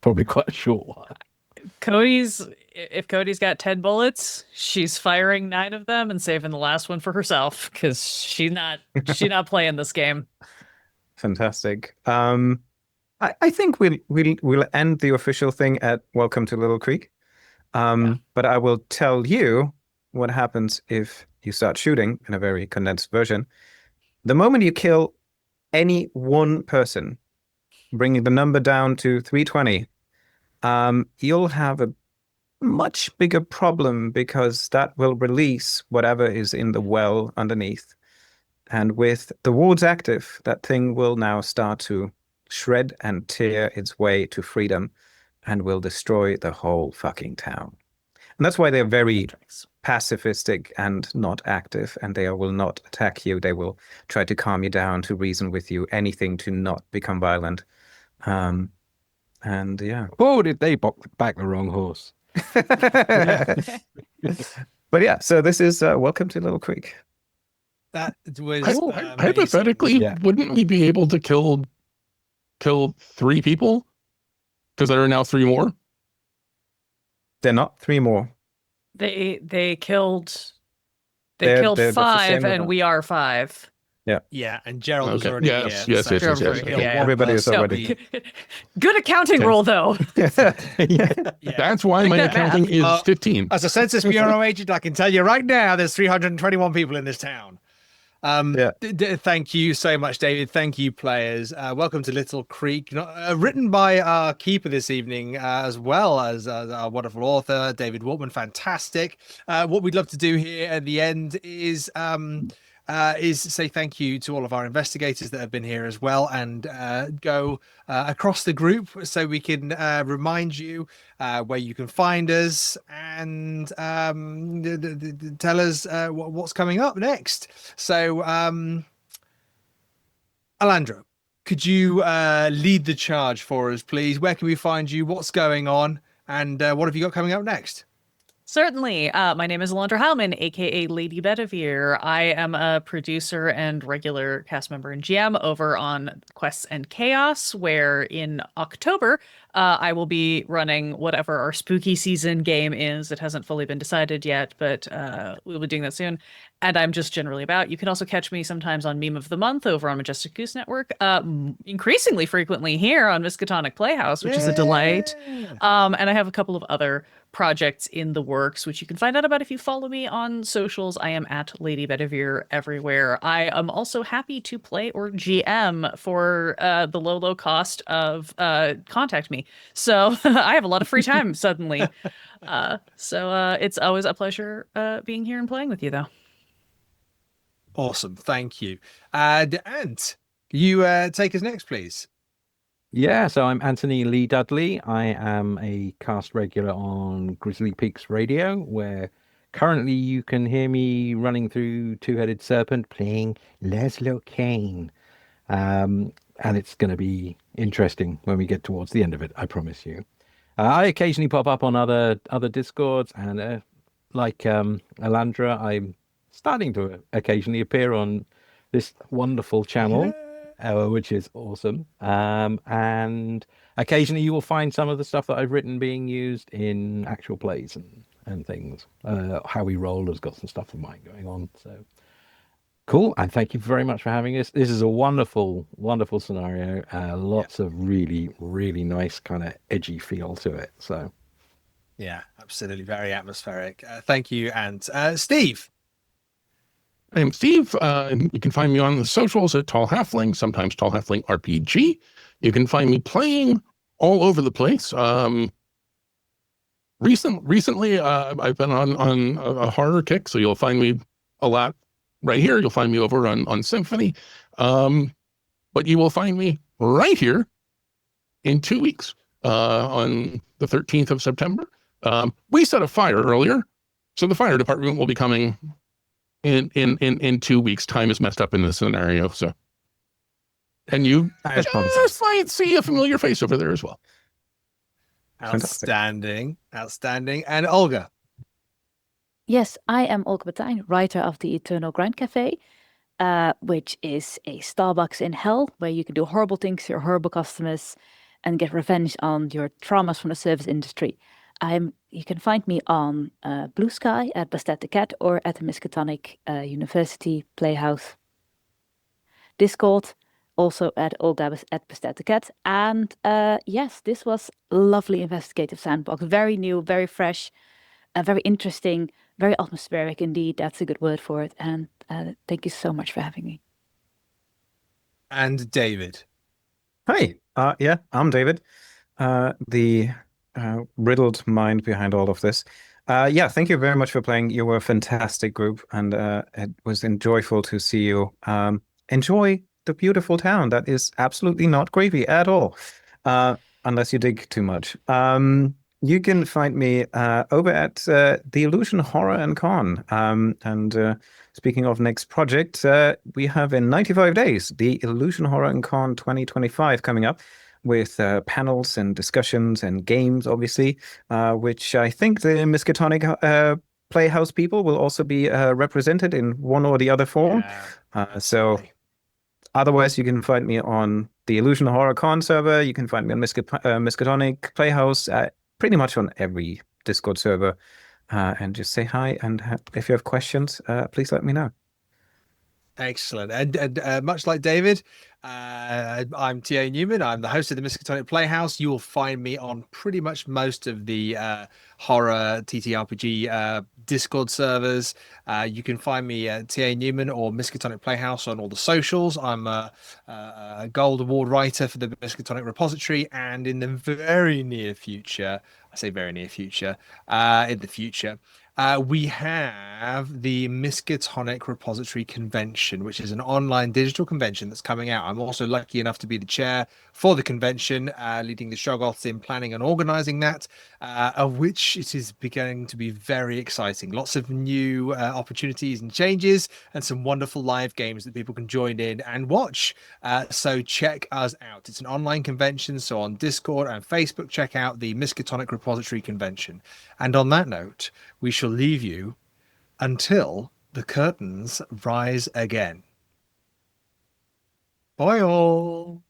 Probably quite a short while. If Cody's got 10 bullets, she's firing 9 of them and saving the last one for herself because she's not playing this game. Fantastic. I think we'll end the official thing at Welcome to Little Creek. But I will tell you what happens if you start shooting in a very condensed version. The moment you kill any one person, bringing the number down to 320, you'll have a much bigger problem because that will release whatever is in the well underneath. And with the wards active, that thing will now start to shred and tear its way to freedom and will destroy the whole fucking town. And that's why they're very pacifistic and not active, and they will not attack you. They will try to calm you down, to reason with you, anything to not become violent. And yeah. Oh, did they back the wrong horse? But yeah, so this is Welcome to Little Creek. That was hypothetically, Yeah. wouldn't we be able to kill 3 people? Because there are now 3 more. They're not 3 more. They killed They're the 5 same and amount. we are 5. Yeah, and Gerald was Okay. already Yes, here. yes, so yes, Gerald's yes, already yes. killed Yeah. one Everybody is person. already- Good accounting Okay. rule though. Yeah. That's why my that math. accounting is 15. As a Census Bureau agent, I can tell you right now, there's 321 people in this town. Yeah. Thank you so much, David. Thank you, players. Welcome to Little Creek, written by our keeper this evening, as well as our wonderful author, David Wartmann. Fantastic. What we'd love to do here at the end is say thank you to all of our investigators that have been here as well, and go across the group so we can remind you where you can find us and tell us what's coming up next. So, Alandra, could you lead the charge for us, please? Where can we find you? What's going on? And what have you got coming up next? Certainly. My name is Alandra Hileman, aka Lady Bedivere. I am a producer and regular cast member and GM over on Quests and Chaos, where in October I will be running whatever our spooky season game is. It hasn't fully been decided yet, but we'll be doing that soon. And I'm just generally about. You can also catch me sometimes on Meme of the Month over on Majestic Goose Network, increasingly frequently here on Miskatonic Playhouse, which is a delight. And I have a couple of other projects in the works, which you can find out about if you follow me on socials. I am at Lady Bedivere everywhere. I am also happy to play or GM for the low cost of contact me. So I have a lot of free time suddenly. So it's always a pleasure being here and playing with you, though. Awesome. Thank you. And you take us next, please. Yeah, so I'm Anthony Lee-Dudley. I am a cast regular on Grizzly Peaks Radio, where currently you can hear me running through Two-Headed Serpent playing Laszlo Kane. And it's going to be interesting when we get towards the end of it, I promise you. I occasionally pop up on other Discords, and like Alandra, I'm starting to occasionally appear on this wonderful channel. Which is awesome. And occasionally you will find some of the stuff that I've written being used in actual plays and things. How We Roll has got some stuff of mine going on. So cool. And thank you very much for having us. This is a wonderful, wonderful scenario. Lots of really, really nice kind of edgy feel to it. So yeah, absolutely. Very atmospheric. Thank you. And Steve. I'm Steve. You can find me on the socials at Tall Halfling, sometimes Tall Halfling RPG. You can find me playing all over the place. Recently, I've been on a horror kick, so you'll find me a lot right here. You'll find me over on Symphony. But you will find me right here in 2 weeks on the 13th of September. We set a fire earlier, so the fire department will be coming in 2 weeks. Time is messed up in this scenario, so and you just might see a familiar face over there as well. Outstanding. And Olga. Yes, I am Olga Patjin, writer of the Eternal Grind Cafe, which is a Starbucks in hell where you can do horrible things to your horrible customers and get revenge on your traumas from the service industry. You can find me on Blue Sky at Bastet the Cat or at the Miskatonic University Playhouse Discord, also at Olga at Bastet the Cat. And yes, this was lovely investigative sandbox, very new, very fresh, very interesting, very atmospheric indeed. That's a good word for it. And thank you so much for having me. And David. Hi, yeah, I'm David, the riddled mind behind all of this. Yeah, thank you very much for playing. You were a fantastic group, and it was enjoyable to see you enjoy the beautiful town that is absolutely not creepy at all, unless you dig too much. You can find me over at the Illusion Horror and Con. And speaking of next project, we have in 95 days the Illusion Horror and Con 2025 coming up with panels and discussions and games, obviously, which I think the Miskatonic Playhouse people will also be represented in one or the other form. So otherwise, you can find me on the Illusion Horror Con server. You can find me on Miskatonic Playhouse, pretty much on every Discord server. And just say hi. And if you have questions, please let me know. Excellent. And much like David, I'm T.A. Newman. I'm the host of the Miskatonic Playhouse. You will find me on pretty much most of the horror TTRPG Discord servers. You can find me at T.A. Newman or Miskatonic Playhouse on all the socials. I'm a Gold Award writer for the Miskatonic repository, and in the very near future, I say very near future, in the future, we have the Miskatonic Repository Convention, which is an online digital convention that's coming out. I'm also lucky enough to be the chair for the convention, leading the Shoggoths in planning and organizing that, of which it is beginning to be very exciting. Lots of new opportunities and changes, and some wonderful live games that people can join in and watch. So check us out. It's an online convention, so on Discord and Facebook, check out the Miskatonic Repository Convention. And on that note, we shall leave you until the curtains rise again. Bye all.